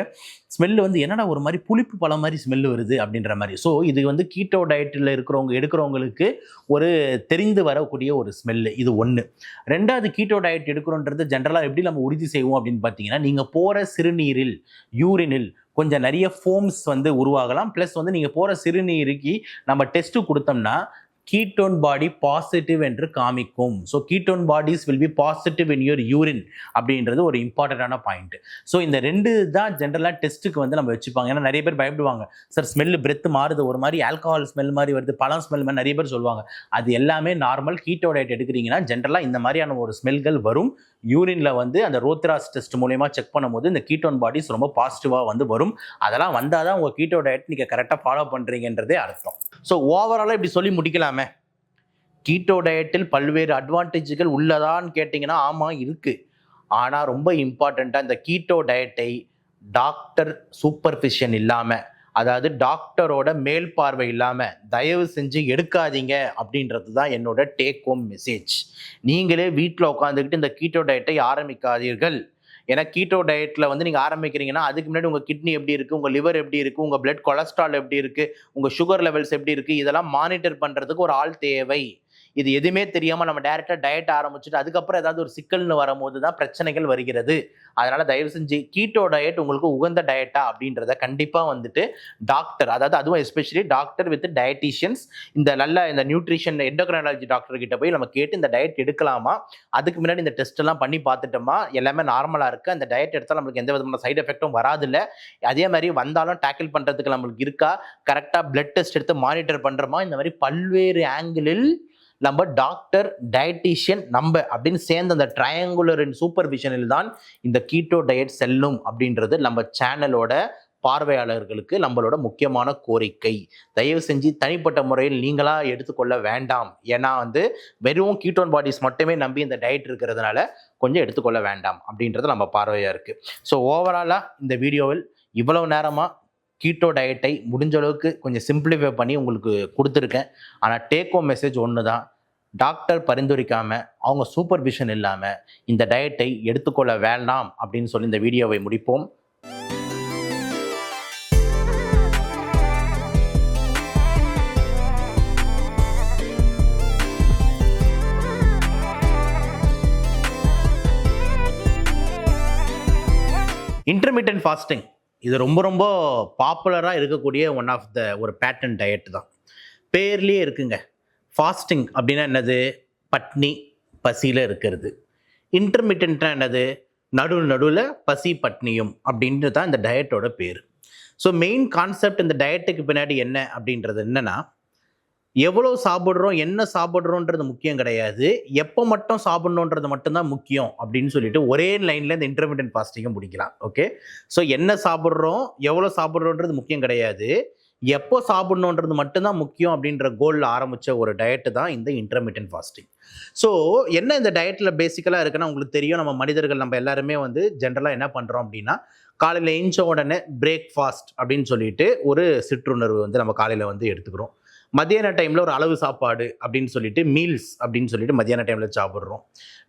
ஸ்மெல்லு வந்து என்னடா ஒரு மாதிரி புளிப்பு பழம் மாதிரி ஸ்மெல்லு வருது அப்படின்ற மாதிரி. ஸோ இது வந்து கீட்டோ டயட்டில் எடுக்கிறவங்களுக்கு ஒரு தெரிந்து வரக்கூடிய ஒரு ஸ்மெல்லு. இது ஒன்று. ரெண்டாவது, கீட்டோ டயட் எடுக்கிறோன்றது ஜென்ரலாக எப்படி நம்ம உறுதி செய்வோம் அப்படின்னு பார்த்தீங்கன்னா, நீங்கள் போகிற சிறுநீரில், யூரினில் கொஞ்சம் நிறைய ஃபோம்ஸ் வந்து உருவாகலாம். ப்ளஸ் வந்து நீங்கள் போகிற சிறுநீருக்கு நம்ம டெஸ்ட்டு கொடுத்தோம்னா கீட்டோன் பாடி பாசிட்டிவ் என்று காமிக்கும். So ketone bodies will be positive in your urine அப்படின்றது ஒரு இம்பார்ட்டண்டான பாயிண்ட். ஸோ இந்த ரெண்டு தான் ஜென்ரலாக டெஸ்ட்டுக்கு வந்து நம்ம வச்சுப்பாங்க. ஏன்னா நிறைய பேர் பயப்படுவாங்க, சார் ஸ்மெல்லு பிரெத் மாறுது, ஒரு மாதிரி ஆல்கஹால் ஸ்மெல் மாதிரி வருது, பழம் ஸ்மெல் மாதிரி நிறைய பேர் சொல்லுவாங்க. அது எல்லாமே நார்மல். கீட்டோ டயட் எடுக்கிறீங்கன்னா ஜென்ரலாக இந்த மாதிரியான ஒரு ஸ்மெல்கள் வரும். யூரின்ல வந்து அந்த ரோத்ராஸ் டெஸ்ட் மூலயமா செக் பண்ணும்போது இந்த கீட்டோன் பாடிஸ் ரொம்ப பாசிட்டிவாக வந்து வரும். அதெல்லாம் வந்தால் தான் உங்கள் கீட்டோ டயட் நீங்கள் கரெக்டாக ஃபாலோ பண்ணுறீங்கன்றதே அர்த்தம். ஸோ ஓவராலாக இப்படி சொல்லி முடிக்கலாமே, கீட்டோ டயட்டில் பல்வேறு அட்வான்டேஜ்கள் உள்ளதான்னு கேட்டிங்கன்னா ஆமாம் இருக்குது. ஆனால் ரொம்ப இம்பார்ட்டண்ட்டாக இந்த கீட்டோ டயட்டை டாக்டர் சூப்பர்விஷன் இல்லாமல், அதாவது டாக்டரோட மேல் பார்வை இல்லாமல் தயவு செஞ்சு எடுக்காதீங்க அப்படின்றது தான் என்னோட டேக் ஹோம் மெசேஜ். நீங்களே வீட்டில் உட்காந்துக்கிட்டு இந்த கீட்டோ டயட்டை ஆரம்பிக்காதீர்கள். ஏன்னா கீட்டோ டயட்டில் வந்து நீங்கள் ஆரம்பிக்கிறீங்கன்னா அதுக்கு முன்னாடி உங்கள் கிட்னி எப்படி இருக்குது, உங்கள் லிவர் எப்படி இருக்குது, உங்கள் பிளட் கொலஸ்ட்ரால் எப்படி இருக்குது, உங்கள் சுகர் லெவல்ஸ் எப்படி இருக்குது, இதெல்லாம் மானிட்டர் பண்ணுறதுக்கு ஒரு ஆள் தேவை. இது எதுவுமே தெரியாமல் நம்ம டைரெக்டாக டயட் ஆரம்பிச்சுட்டு அதுக்கப்புறம் ஏதாவது ஒரு சிக்கல்னு வரும்போது தான் பிரச்சனைகள் வருகிறது. அதனால் தயவு செஞ்சு கீட்டோ டயட் உங்களுக்கு உகந்த டயட்டா அப்படின்றத கண்டிப்பாக வந்துட்டு டாக்டர், அதாவது அதுவும் எஸ்பெஷலி டாக்டர் வித் டயட்டீஷியன்ஸ், இந்த நியூட்ரிஷன் எண்டோக்ரைனாலஜி டாக்டர் கிட்ட போய் நம்ம கேட்டு இந்த டயட் எடுக்கலாமா, அதுக்கு முன்னாடி இந்த டெஸ்ட் எல்லாம் பண்ணி பார்த்துட்டோமா, எல்லாமே நார்மலாக இருக்குது, அந்த டயட் எடுத்தால் நம்மளுக்கு எந்த விதமான சைடு எஃபெக்டும் வராதில்ல, அதே மாதிரி வந்தாலும் டேக்கிள் பண்ணுறதுக்கு நம்மளுக்கு இருக்கா, கரெக்டாக பிளட் டெஸ்ட் எடுத்து மானிட்டர் பண்ணுறோமா, இந்த மாதிரி பல்வேறு ஆங்கிளில் நம்ம டாக்டர், டயட்டீஷியன், நம்ம அப்படின்னு சேர்ந்த அந்த ட்ரையாங்குலர் அண்ட் சூப்பர்விஷனில் தான் இந்த கீட்டோ டயட் செல்லும் அப்படின்றது நம்ம சேனலோட பார்வையாளர்களுக்கு நம்மளோட முக்கியமான கோரிக்கை. தயவு செஞ்சு தனிப்பட்ட முறையில் நீங்களாக எடுத்துக்கொள்ள வேண்டாம். ஏன்னா வந்து வெறும் கீட்டோன் பாடிஸ் மட்டுமே நம்பி இந்த டயட் இருக்கிறதுனால கொஞ்சம் எடுத்துக்கொள்ள வேண்டாம் அப்படின்றது நம்ம பார்வையாக இருக்குது. ஸோ ஓவராலாக இந்த வீடியோவில் இவ்வளவு நேரமாக கீட்டோ டயட்டை முடிஞ்ச அளவுக்கு கொஞ்சம் சிம்பிளிஃபை பண்ணி உங்களுக்கு கொடுத்துருக்கேன். ஆனால் டேக் ஹோம் மெசேஜ் ஒன்று தான், டாக்டர் பரிந்துரைக்காமல், அவங்க சூப்பர்விஷன் இல்லாமல் இந்த டயட்டை எடுத்துக்கொள்ள வேண்டாம் அப்படின்னு சொல்லி இந்த வீடியோவை முடிப்போம். இன்டர்மிட்டன்ட் ஃபாஸ்டிங் இது ரொம்ப ரொம்ப பாப்புலராக இருக்கக்கூடிய ஒன் ஆஃப் த ஒரு பேட்டர்ன் டயட் தான். பேர்லேயே இருக்குங்க. ஃபாஸ்டிங் அப்படின்னா என்னது? பட்னி, பசியில் இருக்கிறது. இன்டர்மிட்டன்ட்னா என்னது? நடுவில் பசி பட்னியும் அப்படின்றது தான் இந்த டயட்டோட பேர். ஸோ மெயின் கான்செப்ட் இந்த டயட்டுக்கு பின்னாடி என்ன அப்படின்றது என்னென்னா, எவ்வளோ சாப்பிட்றோம், என்ன சாப்பிட்றோன்றது முக்கியம் கிடையாது, எப்போ மட்டும் சாப்பிட்ணுன்றது மட்டும்தான் முக்கியம் அப்படின்னு சொல்லிட்டு ஒரே லைனில் இந்த இன்டர்மிட்டன்ட் ஃபாஸ்டிங்கை முடிக்கலாம். ஓகே, ஸோ என்ன சாப்பிட்றோம், எவ்வளோ சாப்பிட்றோன்றது முக்கியம் கிடையாது, எப்போ சாப்பிட்ணுன்றது மட்டும்தான் முக்கியம் அப்படின்ற கோலில் ஆரம்பித்த ஒரு டயட்டு தான் இந்த இன்டர்மிட்டன்ட் ஃபாஸ்டிங். ஸோ என்ன இந்த டயட்டில் பேசிக்கலாக இருக்குன்னா, உங்களுக்கு தெரியும், நம்ம மனிதர்கள் நம்ம எல்லாருமே வந்து ஜென்ரலாக என்ன பண்ணுறோம் அப்படின்னா, காலையில் எழுந்த உடனே பிரேக்ஃபாஸ்ட் அப்படின்னு சொல்லிட்டு ஒரு சிற்றுணர்வு வந்து நம்ம காலையில் வந்து எடுத்துக்கிறோம். மத்தியான டைமில் ஒரு அளவு சாப்பாடு அப்படின்னு சொல்லிட்டு மீல்ஸ் அப்படின்னு சொல்லிட்டு மத்தியான டைமில் சாப்பிட்றோம்.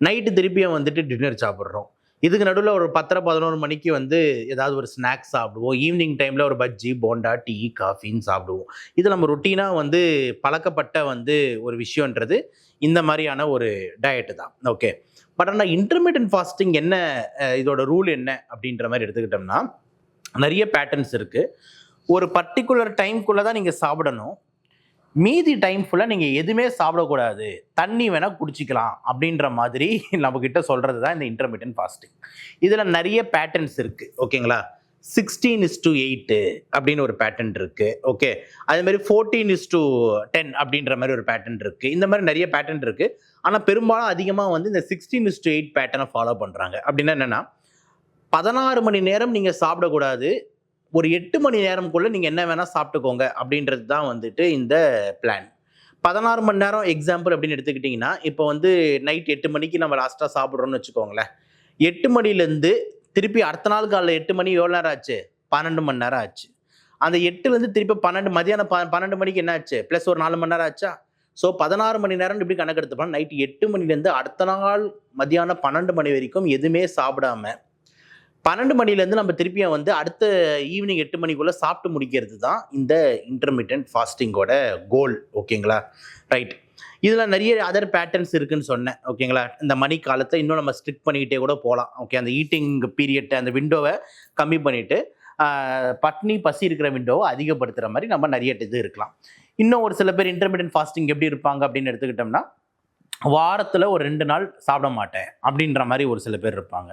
நைட்டு திருப்பியும் வந்துட்டு டின்னர் சாப்பிட்றோம். இதுக்கு நடுவில் ஒரு 10-11 மணிக்கு வந்து ஏதாவது ஒரு ஸ்நாக்ஸ் சாப்பிடுவோம். ஈவினிங் டைமில் ஒரு பஜ்ஜி, போண்டா, டீ, காஃபின்னு சாப்பிடுவோம். இது நம்ம ரொட்டீனாக வந்து பழக்கப்பட்ட வந்து ஒரு விஷயன்றது இந்த மாதிரியான ஒரு டயட்டு தான். ஓகே, பட் ஆனால் இன்டர்மிட்டன்ட் ஃபாஸ்டிங் என்ன, இதோட ரூல் என்ன அப்படின்ற மாதிரி எடுத்துக்கிட்டோம்னா, நிறைய பேட்டர்ன்ஸ் இருக்குது. ஒரு பர்டிகுலர் டைம்குள்ளே தான் நீங்கள் சாப்பிடணும், மீதி டைம் ஃபுல்லாக நீங்கள் எதுவுமே சாப்பிடக்கூடாது, தண்ணி வேணால் குடிச்சிக்கலாம் அப்படின்ற மாதிரி நம்மக்கிட்ட சொல்கிறது தான் இந்த இன்டர்மிட்டன்ட் ஃபாஸ்டிங். இதில் நிறைய பேட்டர்ன்ஸ் இருக்குது. ஓகேங்களா, 16:8 அப்படின்னு ஒரு பேட்டர்ன் இருக்குது. ஓகே, அதேமாதிரி 14:10 அப்படின்ற மாதிரி ஒரு பேட்டர்ன் இருக்குது. இந்த மாதிரி நிறைய பேட்டர்ன் இருக்குது. ஆனால் பெரும்பாலும் அதிகமாக வந்து இந்த 16:8 பேட்டர்னை ஃபாலோ பண்ணுறாங்க. அப்படின்னா என்னென்னா, 16 மணி நேரம் நீங்கள் சாப்பிடக்கூடாது, ஒரு 8 மணி நேரம்குள்ளே நீங்கள் என்ன வேணால் சாப்பிட்டுக்கோங்க அப்படின்றது தான் வந்துட்டு இந்த பிளான். 16 மணி நேரம் எக்ஸாம்பிள் அப்படின்னு எடுத்துக்கிட்டிங்கன்னா, இப்போ வந்து நைட் 8 மணிக்கு நம்ம லாஸ்ட்டாக சாப்பிட்றோம்னு வச்சுக்கோங்களேன். 8 மணிலேருந்து திருப்பி அடுத்த நாள் காலைல 8 மணி எவ்வளோ நேரம் ஆச்சு? 12 மணி நேரம் ஆச்சு. அந்த 8லேருந்து திருப்பி 12 மதியானம் 12 மணிக்கு என்ன ஆச்சு? ப்ளஸ் ஒரு 4 மணி நேரம் ஆச்சா? ஸோ 16 மணி நேரம் இப்படி கணக்கெடுத்துப்போம். நைட் 8 மணிலேருந்து அடுத்த நாள் மதியானம் 12 மணி வரைக்கும் எதுவுமே சாப்பிடாம 12 மணிலேருந்து நம்ம திருப்பியும் வந்து அடுத்த ஈவினிங் 8 மணிக்குள்ளே சாப்பிட்டு முடிக்கிறது தான் இந்த இன்டர்மிட்டன்ட் ஃபாஸ்டிங்கோட கோல். ஓகேங்களா? ரைட். இதில் நிறைய அதர் பேட்டர்ன்ஸ் இருக்குன்னு சொன்னேன். ஓகேங்களா? இந்த மணி காலத்தை இன்னும் நம்ம ஸ்ட்ரிக்ட் பண்ணிக்கிட்டே கூட போகலாம். ஓகே, அந்த ஈட்டிங் பீரியட் அந்த விண்டோவை கம்மி பண்ணிவிட்டு பட்னி பசி இருக்கிற விண்டோவை அதிகப்படுத்துகிற மாதிரி நம்ம நிறைய இது இருக்கலாம். இன்னும் ஒரு சில பேர் இன்டர்மிட்டன்ட் ஃபாஸ்டிங் எப்படி இருப்பாங்க அப்படின்னு எடுத்துக்கிட்டோம்னா, வாரத்தில் ஒரு 2 நாள் சாப்பிட மாட்டேன் அப்படின்ற மாதிரி ஒரு சில பேர் இருப்பாங்க.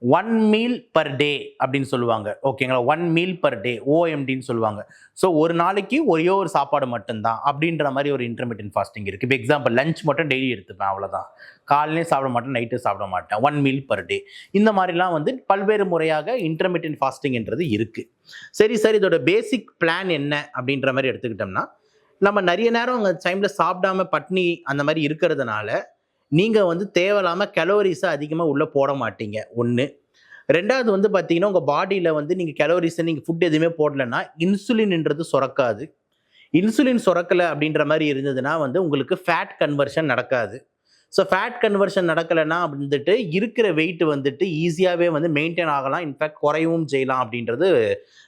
1 மீல் பர் டே அப்படின்னு சொல்லுவாங்க. ஓகேங்களா? 1 மீல் பர் டே, ஓஎம்டின்னு சொல்லுவாங்க. ஸோ ஒரு நாளைக்கு ஒரே ஒரு சாப்பாடு மட்டும்தான் அப்படின்ற மாதிரி ஒரு இன்டர்மிட்டன்ட் ஃபாஸ்டிங் இருக்குது. இப்போ எக்ஸாம்பிள் லஞ்ச் மட்டும் டெய்லி எடுத்துப்பேன், அவ்வளோதான். காலையிலையும் சாப்பிட மாட்டேன், நைட்டு சாப்பிட மாட்டேன். 1 மீல் பர் டே. இந்த மாதிரிலாம் வந்து பல்வேறு முறையாக இன்டர்மிட்டன்ட் ஃபாஸ்டிங்ன்றது இருக்குது. சரி சார், இதோட பேசிக் பிளான் என்ன அப்படின்ற மாதிரி எடுத்துக்கிட்டோம்னா, நம்ம நிறைய நேரம் அந்த டைமில் சாப்பிடாம பட்னி அந்த மாதிரி இருக்கிறதுனால நீங்கள் வந்து தேவையில்லாமல் கலோரிஸை அதிகமாக உள்ளே போட மாட்டீங்க. 1. 2வது வந்து பார்த்தீங்கன்னா, உங்கள் பாடியில் வந்து நீங்கள் கலோரிஸை நீங்கள் ஃபுட் எதுவுமே போடலைன்னா இன்சுலின்ன்றது சுரக்காது. இன்சுலின் சுரக்கலை அப்படின்ற மாதிரி இருந்ததுன்னா வந்து உங்களுக்கு ஃபேட் கன்வர்ஷன் நடக்காது. ஸோ ஃபேட் கன்வர்ஷன் நடக்கலைன்னா வந்துட்டு இருக்கிற வெயிட் வந்துட்டு ஈஸியாகவே வந்து மெயின்டைன் ஆகலாம், இன்ஃபேக்ட் குறையவும் செய்யலாம் அப்படின்றது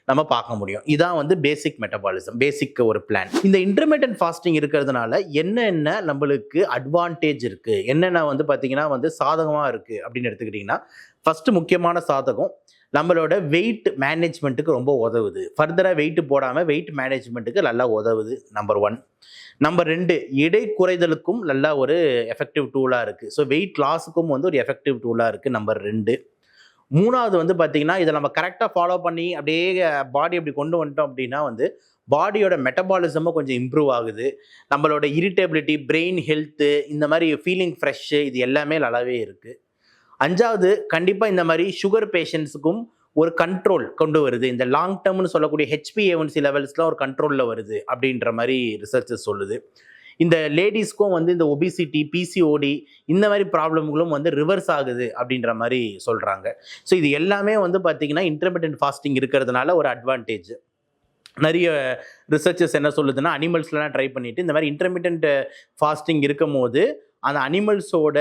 நம்ம பார்க்க முடியும். இதான் வந்து பேசிக் மெட்டபாலிசம், பேசிக் ஒரு பிளான். இந்த இன்டர்மிட்டன்ட் ஃபாஸ்டிங் இருக்கிறதுனால என்னென்ன நம்மளுக்கு அட்வான்டேஜ் இருக்குது, என்னென்ன வந்து பார்த்தீங்கன்னா வந்து சாதகமாக இருக்குது அப்படின்னு எடுத்துக்கிட்டிங்கன்னா, ஃபஸ்ட்டு முக்கியமான சாதகம் நம்மளோட வெயிட் மேனேஜ்மெண்ட்டுக்கு ரொம்ப உதவுது. ஃபர்தராக வெயிட் போடாமல் வெயிட் மேனேஜ்மெண்ட்டுக்கு நல்லா உதவுது. நம்பர் 1. நம்பர் 2, எடை குறைதலுக்கும் நல்லா ஒரு எஃபெக்டிவ் டூலாக இருக்குது. ஸோ வெயிட் லாஸுக்கும் வந்து ஒரு எஃபெக்டிவ் டூலாக இருக்குது. நம்பர் 2. 3வது வந்து பார்த்தீங்கன்னா, இதை நம்ம கரெக்டாக ஃபாலோ பண்ணி அப்படியே பாடி அப்படி கொண்டு வந்துட்டோம் அப்படின்னா வந்து பாடியோட மெட்டபாலிசமும் கொஞ்சம் இம்ப்ரூவ் ஆகுது. நம்மளோட இரிட்டபிலிட்டி, பிரெயின் ஹெல்த்து, இந்த மாதிரி ஃபீலிங் ஃப்ரெஷ்ஷு, இது எல்லாமே நல்லாவே இருக்குது. 5வது, கண்டிப்பாக இந்த மாதிரி சுகர் பேஷண்ட்ஸுக்கும் ஒரு கண்ட்ரோல் கொண்டு வருது. இந்த லாங் டேர்ம்னு சொல்லக்கூடிய HbA1c லெவல்ஸ்லாம் ஒரு கண்ட்ரோலில் வருது அப்படின்ற மாதிரி ரிசர்ச்சஸ் சொல்லுது. இந்த லேடிஸ்க்கும் வந்து இந்த ஒபிசிட்டி, பிசிஓடி இந்த மாதிரி ப்ராப்ளம்களும் வந்து ரிவர்ஸ் ஆகுது அப்படின்ற மாதிரி சொல்கிறாங்க. ஸோ இது எல்லாமே வந்து பார்த்திங்கன்னா இன்டர்மிட்டன்ட் ஃபாஸ்டிங் இருக்கிறதுனால ஒரு அட்வான்டேஜ். நிறைய ரிசர்ச்சஸ் என்ன சொல்லுதுன்னா, அனிமல்ஸ்லாம் ட்ரை பண்ணிவிட்டு இந்த மாதிரி இன்டர்மிட்டன்ட் ஃபாஸ்டிங் இருக்கும் போது அந்த அனிமல்ஸோட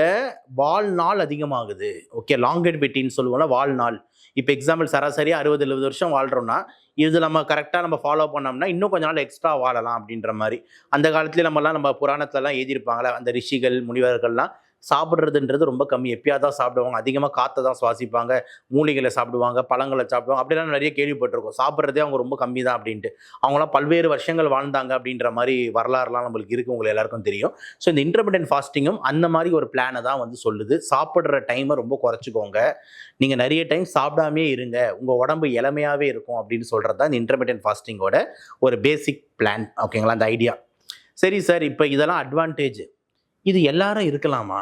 வாழ்நாள் அதிகமாகுது. ஓகே, லாங்கெட்விட்டின்னு சொல்லுவோம்ல, வாழ்நாள். இப்போ எக்ஸாம்பிள் சராசரியாக 60-70 வருஷம் வாழ்கிறோம்னா, இது நம்ம கரெக்டாக நம்ம ஃபாலோ பண்ணோம்னா இன்னும் கொஞ்ச நாள் எக்ஸ்ட்ரா வாழலாம் அப்படின்ற மாதிரி. அந்த காலத்துலேயே நம்ம புராணத்துலலாம் எழுதியிருப்பாங்களே, அந்த ரிஷிகள் முனிவர்கள்லாம் சாப்பிட்றதுன்றது ரொம்ப கம்மி, எப்பயாவது தான் சாப்பிடுவாங்க, அதிகமாக காற்றை தான் சுவாசிப்பாங்க, மூலிகளை சாப்பிடுவாங்க, பழங்களை சாப்பிடுவாங்க, அப்படிலாம் நிறைய கேள்விப்பட்டிருக்கோம். சாப்பிட்றதே அவங்க ரொம்ப கம்மி தான் அப்படின்ட்டு. அவங்களாம் பல்வேறு வருஷங்கள் வாழ்ந்தாங்க அப்படின்ற மாதிரி வரலாறுலாம் நம்மளுக்கு இருக்குது, உங்களுக்கு எல்லாருக்கும் தெரியும். ஸோ இந்த இன்டர்மிட்டன்ட் ஃபாஸ்டிங்கும் அந்த மாதிரி ஒரு பிளானை தான் வந்து சொல்லுது. சாப்பிட்ற டைமை ரொம்ப குறைச்சிக்கோங்க, நீங்கள் நிறைய டைம் சாப்பிடாமே இருங்க, உங்கள் உடம்பு இளமையாகவே இருக்கும் அப்படின்னு சொல்கிறது தான் இந்த இன்டர்மிட்டன்ட் ஃபாஸ்டிங்கோட ஒரு பேசிக் பிளான். ஓகேங்களா, அந்த ஐடியா. சரி சார், இப்போ இதெல்லாம் அட்வான்டேஜ், இது எல்லாரும் இருக்கலாமா?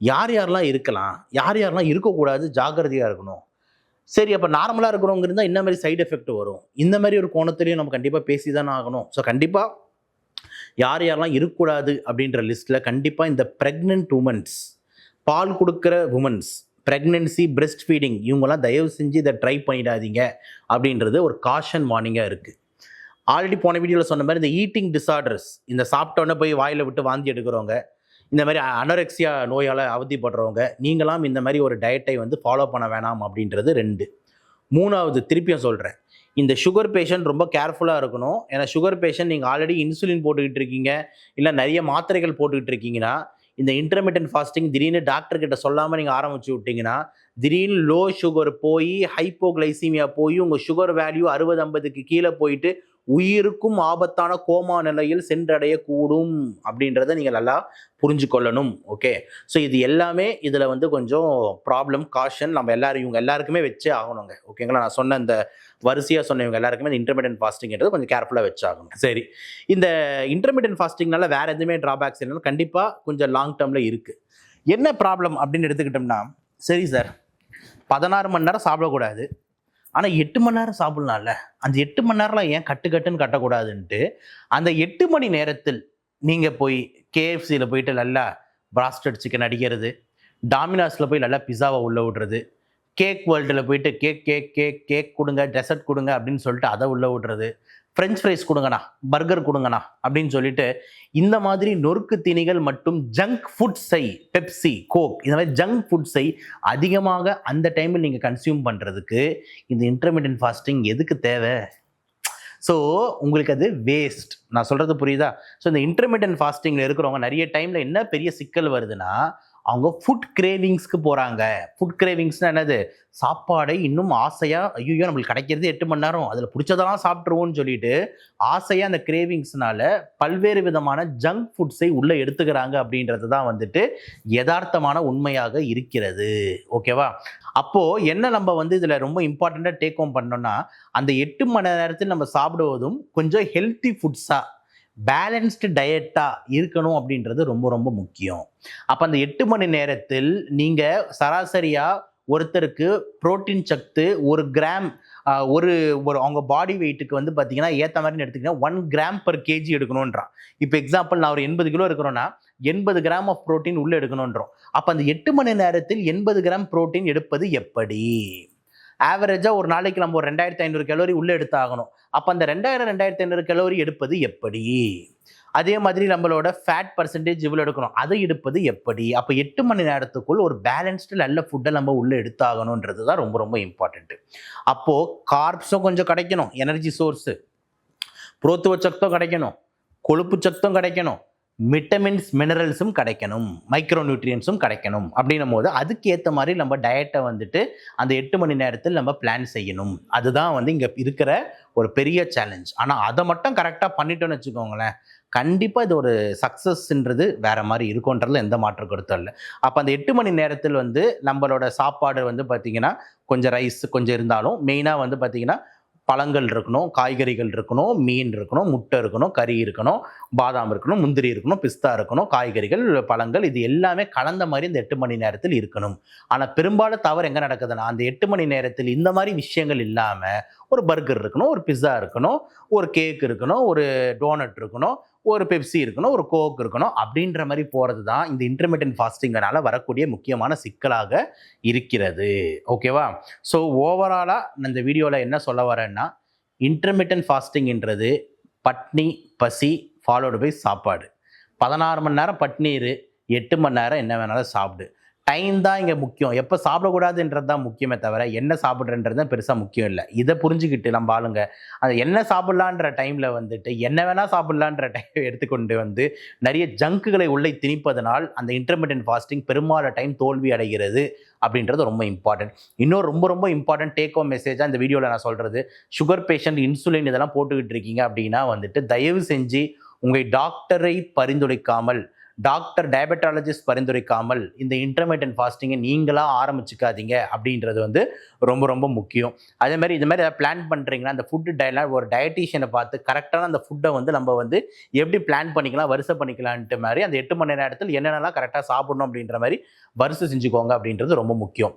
யார் யாரெல்லாம் இருக்கலாம், யார் யாரெல்லாம் இருக்கக்கூடாது, ஜாக்கிரதையாக இருக்கணும். சரி, அப்போ நார்மலாக இருக்கிறவங்க இருந்தால் என்ன மாதிரி சைடு எஃபெக்ட் வரும், இந்த மாதிரி ஒரு கோணத்துலையும் நம்ம கண்டிப்பாக பேசி தானே ஆகணும். ஸோ கண்டிப்பாக யார் யாரெல்லாம் இருக்கக்கூடாது அப்படின்ற லிஸ்ட்டில் கண்டிப்பாக இந்த ப்ரெக்னென்ட் உமன்ஸ், பால் கொடுக்குற உமன்ஸ், ப்ரெக்னென்சி, பிரெஸ்ட் ஃபீடிங், இவங்கெல்லாம் தயவு செஞ்சு இதை ட்ரை பண்ணிடாதீங்க அப்படின்றது ஒரு காஷன் வார்னிங்காக இருக்குது. ஆல்ரெடி போன வீடியோவில் சொன்ன மாதிரி இந்த ஈட்டிங் டிஸார்டர்ஸ், இந்த சாப்பிட்டோன்னே போய் வாயில் விட்டு வாந்தி எடுக்கிறவங்க, இந்த மாதிரி அனரெக்சியா நோயால் அவதிப்படுறவங்க, நீங்களாம் இந்த மாதிரி ஒரு டயட்டை வந்து ஃபாலோ பண்ண வேணாம் அப்படின்றது 2. 3வது, திருப்பியும் சொல்கிறேன், இந்த சுகர் பேஷண்ட் ரொம்ப கேர்ஃபுல்லாக இருக்கணும். ஏன்னா சுகர் பேஷண்ட் நீங்கள் ஆல்ரெடி இன்சுலின் போட்டுக்கிட்டு இருக்கீங்க, இல்லை நிறைய மாத்திரைகள் போட்டுக்கிட்டு இருக்கீங்கன்னா, இந்த இன்டர்மிட்டன்ட் ஃபாஸ்டிங் திடீர்னு டாக்டர்கிட்ட சொல்லாமல் நீங்கள் ஆரம்பிச்சு விட்டிங்கன்னா, திடீர்னு லோ சுகர் போய் ஹைப்போகிளைசீமியா போய் உங்கள் சுகர் வேல்யூ 60-50க்கு கீழே போயிட்டு உயிருக்கும் ஆபத்தான கோமா நிலையில் சென்றடையக்கூடும் அப்படின்றத நீங்கள் நல்லா புரிஞ்சுக்கொள்ளணும். ஓகே, ஸோ இது எல்லாமே இதில் வந்து கொஞ்சம் ப்ராப்ளம், காஷன் நம்ம எல்லாரும் இவங்க எல்லாருக்குமே வச்சே ஆகணுங்க. ஓகேங்களா, நான் சொன்ன இந்த வரிசையாக சொன்ன இவங்க எல்லாருக்குமே இந்த இன்டர்மிட்டன்ட் ஃபாஸ்டிங்கிறது கொஞ்சம் கேர்ஃபுல்லாக வச்சாகணும். சரி, இந்த இன்டர்மிட்டன்ட் ஃபாஸ்டிங்னால வேறு எதுவுமே ட்ராபேக்ஸ் இல்லைனாலும் கண்டிப்பாக கொஞ்சம் லாங் டேர்மில் இருக்குது. என்ன ப்ராப்ளம் அப்படின்னு எடுத்துக்கிட்டோம்னா, சரி சார் 16 மணி நேரம் சாப்பிடக்கூடாது, ஆனால் 8 மணி நேரம் சாப்பிட்லாம்ல, அந்த 8 மணி நேரம்லாம் ஏன் கட்டுன்னு கட்டக்கூடாதுன்ட்டு அந்த 8 மணி நேரத்தில் நீங்கள் போய் கேஎஃப்சியில் போயிட்டு நல்லா பிராஸ்டட் சிக்கன் அடிக்கிறது, டாமினாஸில் போய் நல்லா பிஸாவை உள்ளே விடுறது, கேக் வேர்ல்டில் போயிட்டு கேக் கேக் கேக் கேக் கொடுங்க, டெசர்ட் கொடுங்க அப்படின்னு சொல்லிட்டு அதை உள்ளே விடுறது, ஃப்ரெஞ்ச் ஃப்ரைஸ் கொடுங்கண்ணா, பர்கர் கொடுங்கண்ணா அப்படின்னு சொல்லிட்டு இந்த மாதிரி நொறுக்கு தீனிகள் மற்றும் ஜங்க் ஃபுட்ஸை, பெப்சி, கோக் இந்த மாதிரி ஜங்க் ஃபுட்ஸை அதிகமாக அந்த டைமில் நீங்கள் கன்சியூம் பண்ணுறதுக்கு இந்த இன்டர்மீடியன்ட் ஃபாஸ்டிங் எதுக்கு தேவை? ஸோ உங்களுக்கு அது வேஸ்ட். நான் சொல்கிறது புரியுதா? ஸோ இந்த இன்டர்மீடியன்ட் ஃபாஸ்டிங்கில் இருக்கிறவங்க நிறைய டைமில் என்ன பெரிய சிக்கல் வருதுன்னா, அவங்க ஃபுட் கிரேவிங்ஸ்க்கு போகிறாங்க. ஃபுட் கிரேவிங்ஸ்னால் என்னது? சாப்பாடை இன்னும் ஆசையாக, ஐயோ நம்மளுக்கு கிடைக்கிறது 8 மணி நேரம், அதில் பிடிச்சதெல்லாம் சாப்பிட்ருவோன்னு சொல்லிட்டு ஆசையாக அந்த கிரேவிங்ஸ்னால பல்வேறு விதமான ஜங்க் ஃபுட்ஸை உள்ளே எடுத்துக்கிறாங்க அப்படின்றது தான் வந்துட்டு யதார்த்தமான உண்மையாக இருக்கிறது. ஓகேவா? அப்போது என்ன நம்ம வந்து இதில் ரொம்ப இம்பார்ட்டண்ட்டாக டேக் ஹோம் பண்ணோன்னா, அந்த 8 மணி நேரத்தில் நம்ம சாப்பிடுவதும் கொஞ்சம் ஹெல்த்தி ஃபுட்ஸாக பேலன்ஸ்டு டயட்டாக இருக்கணும் அப்படின்றது ரொம்ப ரொம்ப முக்கியம். அப்போ அந்த 8 மணி நேரத்தில் நீங்கள் சராசரியாக ஒருத்தருக்கு புரோட்டீன் சத்து 1 கிராம் ஒரு அவங்க பாடி வெயிட்டுக்கு வந்து பார்த்தீங்கன்னா ஏற்ற மாதிரி எடுத்துக்கிட்டீங்கன்னா 1 கிராம் per kg எடுக்கணுன்றான். இப்போ எக்ஸாம்பிள் நான் ஒரு 80 கிலோ இருக்கிறோன்னா 80 கிராம் ஆஃப் புரோட்டீன் உள்ளே எடுக்கணுன்றோம். அப்போ அந்த 8 மணி நேரத்தில் 80 கிராம் புரோட்டீன் எடுப்பது எப்படி? ஆவரேஜாக ஒரு நாளைக்கு நம்ம ஒரு 2500 கலோரி உள்ளே எடுத்தாகணும். அப்போ அந்த 2500 கலோரி எடுப்பது எப்படி? அதே மாதிரி நம்மளோட ஃபேட் பர்சன்டேஜ் இவ்வளோ எடுக்கணும், அதை எடுப்பது எப்படி? அப்போ 8 மணி நேரத்துக்குள் ஒரு பேலன்ஸ்டு நல்ல ஃபுட்டை நம்ம உள்ளே எடுத்தாகணுன்றது தான் ரொம்ப ரொம்ப இம்பார்ட்டண்ட்டு. அப்போது கார்ப்ஸும் கொஞ்சம் கிடைக்கணும், எனர்ஜி சோர்ஸு, புரோத்துவ சத்தும் கிடைக்கணும், கொழுப்பு சத்தும் கிடைக்கணும், விட்டமின்ஸ் மினரல்ஸும் கிடைக்கணும், மைக்ரோ நியூட்ரியன்ஸும் கிடைக்கணும். அப்படின்னும் போது அதுக்கேற்ற மாதிரி நம்ம டயட்டை வந்துட்டு அந்த 8 மணி நேரத்தில் நம்ம பிளான் செய்யணும். அதுதான் வந்து இங்கே இருக்கிற ஒரு பெரிய சேலஞ்ச். ஆனால் அதை மட்டும் கரெக்டாக பண்ணிட்டோன்னு வச்சுக்கோங்களேன், கண்டிப்பாக இது ஒரு சக்ஸஸ்ன்றது வேறு மாதிரி இருக்கும்ன்றதுல எந்த மாற்று கருத்தும் இல்லை. அப்போ அந்த 8 மணி நேரத்தில் வந்து நம்மளோட சாப்பாடு வந்து பார்த்திங்கன்னா கொஞ்சம் ரைஸ் கொஞ்சம் இருந்தாலும் மெயினாக வந்து பார்த்திங்கன்னா பழங்கள் இருக்கணும், காய்கறிகள் இருக்கணும், மீன் இருக்கணும், முட்டை இருக்கணும், கறி இருக்கணும், பாதாம் இருக்கணும், முந்திரி இருக்கணும், பிஸ்தா இருக்கணும், காய்கறிகள், பழங்கள், இது எல்லாமே கலந்த மாதிரி இந்த 8 மணி நேரத்தில் இருக்கணும். ஆனால் பெரும்பாலும் தவறு எங்கே நடக்குதுன்னா, அந்த 8 மணி நேரத்தில் இந்த மாதிரி விஷயங்கள் இல்லாமல் ஒரு பர்கர் இருக்கணும், ஒரு பிஸ்ஸா இருக்கணும், ஒரு கேக் இருக்கணும், ஒரு டோனட் இருக்கணும், ஒரு பெப்சி இருக்கணும், ஒரு கோக் இருக்கணும் அப்படின்ற மாதிரி போகிறது தான் இந்த இன்டர்மீடியன்ட் ஃபாஸ்டிங்கனால வரக்கூடிய முக்கியமான சிக்கலாக இருக்கிறது. ஓகேவா? ஸோ ஓவராலாக இந்த வீடியோவில் என்ன சொல்ல வரேன்னா, இன்டர்மீடியன்ட் ஃபாஸ்டிங்ன்றது பட்னி, பசி ஃபாலோடு பை சாப்பாடு. 16 மணி நேரம் பட்னி இரு, 8 மணி நேரம் என்ன வேணாலும் சாப்பிடு. டைம் தான் இங்கே முக்கியம். எப்போ சாப்பிடக்கூடாதுன்றது தான் முக்கியமே தவிர என்ன சாப்பிட்றன்றது தான் பெருசாக முக்கியம் இல்லை. இதை புரிஞ்சுக்கிட்டு நம்ம ஆளுங்க அது என்ன சாப்பிட்லான்ற டைமில் வந்துட்டு என்ன வேணால் சாப்பிட்லான்ற டைம் எடுத்துக்கொண்டு வந்து நிறைய ஜங்குகளை உள்ளே திணிப்பதனால் அந்த இன்டர்மீடியன்ட் ஃபாஸ்டிங் பெரும்பாலான டைம் தோல்வி அடைகிறது அப்படின்றது ரொம்ப இம்பார்ட்டன்ட். இன்னும் ரொம்ப ரொம்ப இம்பார்ட்டன்ட் டேக் ஹோம் மெசேஜாக இந்த வீடியோவில் நான் சொல்கிறது, சுகர் பேஷண்ட், இன்சுலின் இதெல்லாம் போட்டுக்கிட்டு இருக்கீங்க அப்படின்னா வந்துட்டு தயவு செஞ்சு உங்கள் டாக்டரை பரிந்துரைக்காமல், டாக்டர் டயபெட்டாலஜிஸ்ட் பரிந்துரைக்காமல் இந்த இன்டர்மீடியன்ட் ஃபாஸ்டிங்கை நீங்களாக ஆரம்பிச்சுக்காதீங்க அப்படின்றது வந்து ரொம்ப ரொம்ப முக்கியம். அதே மாதிரி இது மாதிரி ஏதாவது பிளான் பண்ணுறீங்கன்னா அந்த ஃபுட்டு ஒரு டயட்டீஷியனை பார்த்து கரெக்டான அந்த ஃபுட்டை வந்து நம்ம வந்து எப்படி பிளான் பண்ணிக்கலாம், வரிசை பண்ணிக்கலான்ட்டு மாதிரி அந்த 8 மணி நேரத்தில் என்னென்னலாம் கரெக்டாக சாப்பிடணும் அப்படின்ற மாதிரி வரிசை செஞ்சுக்கோங்க அப்படின்றது ரொம்ப முக்கியம்.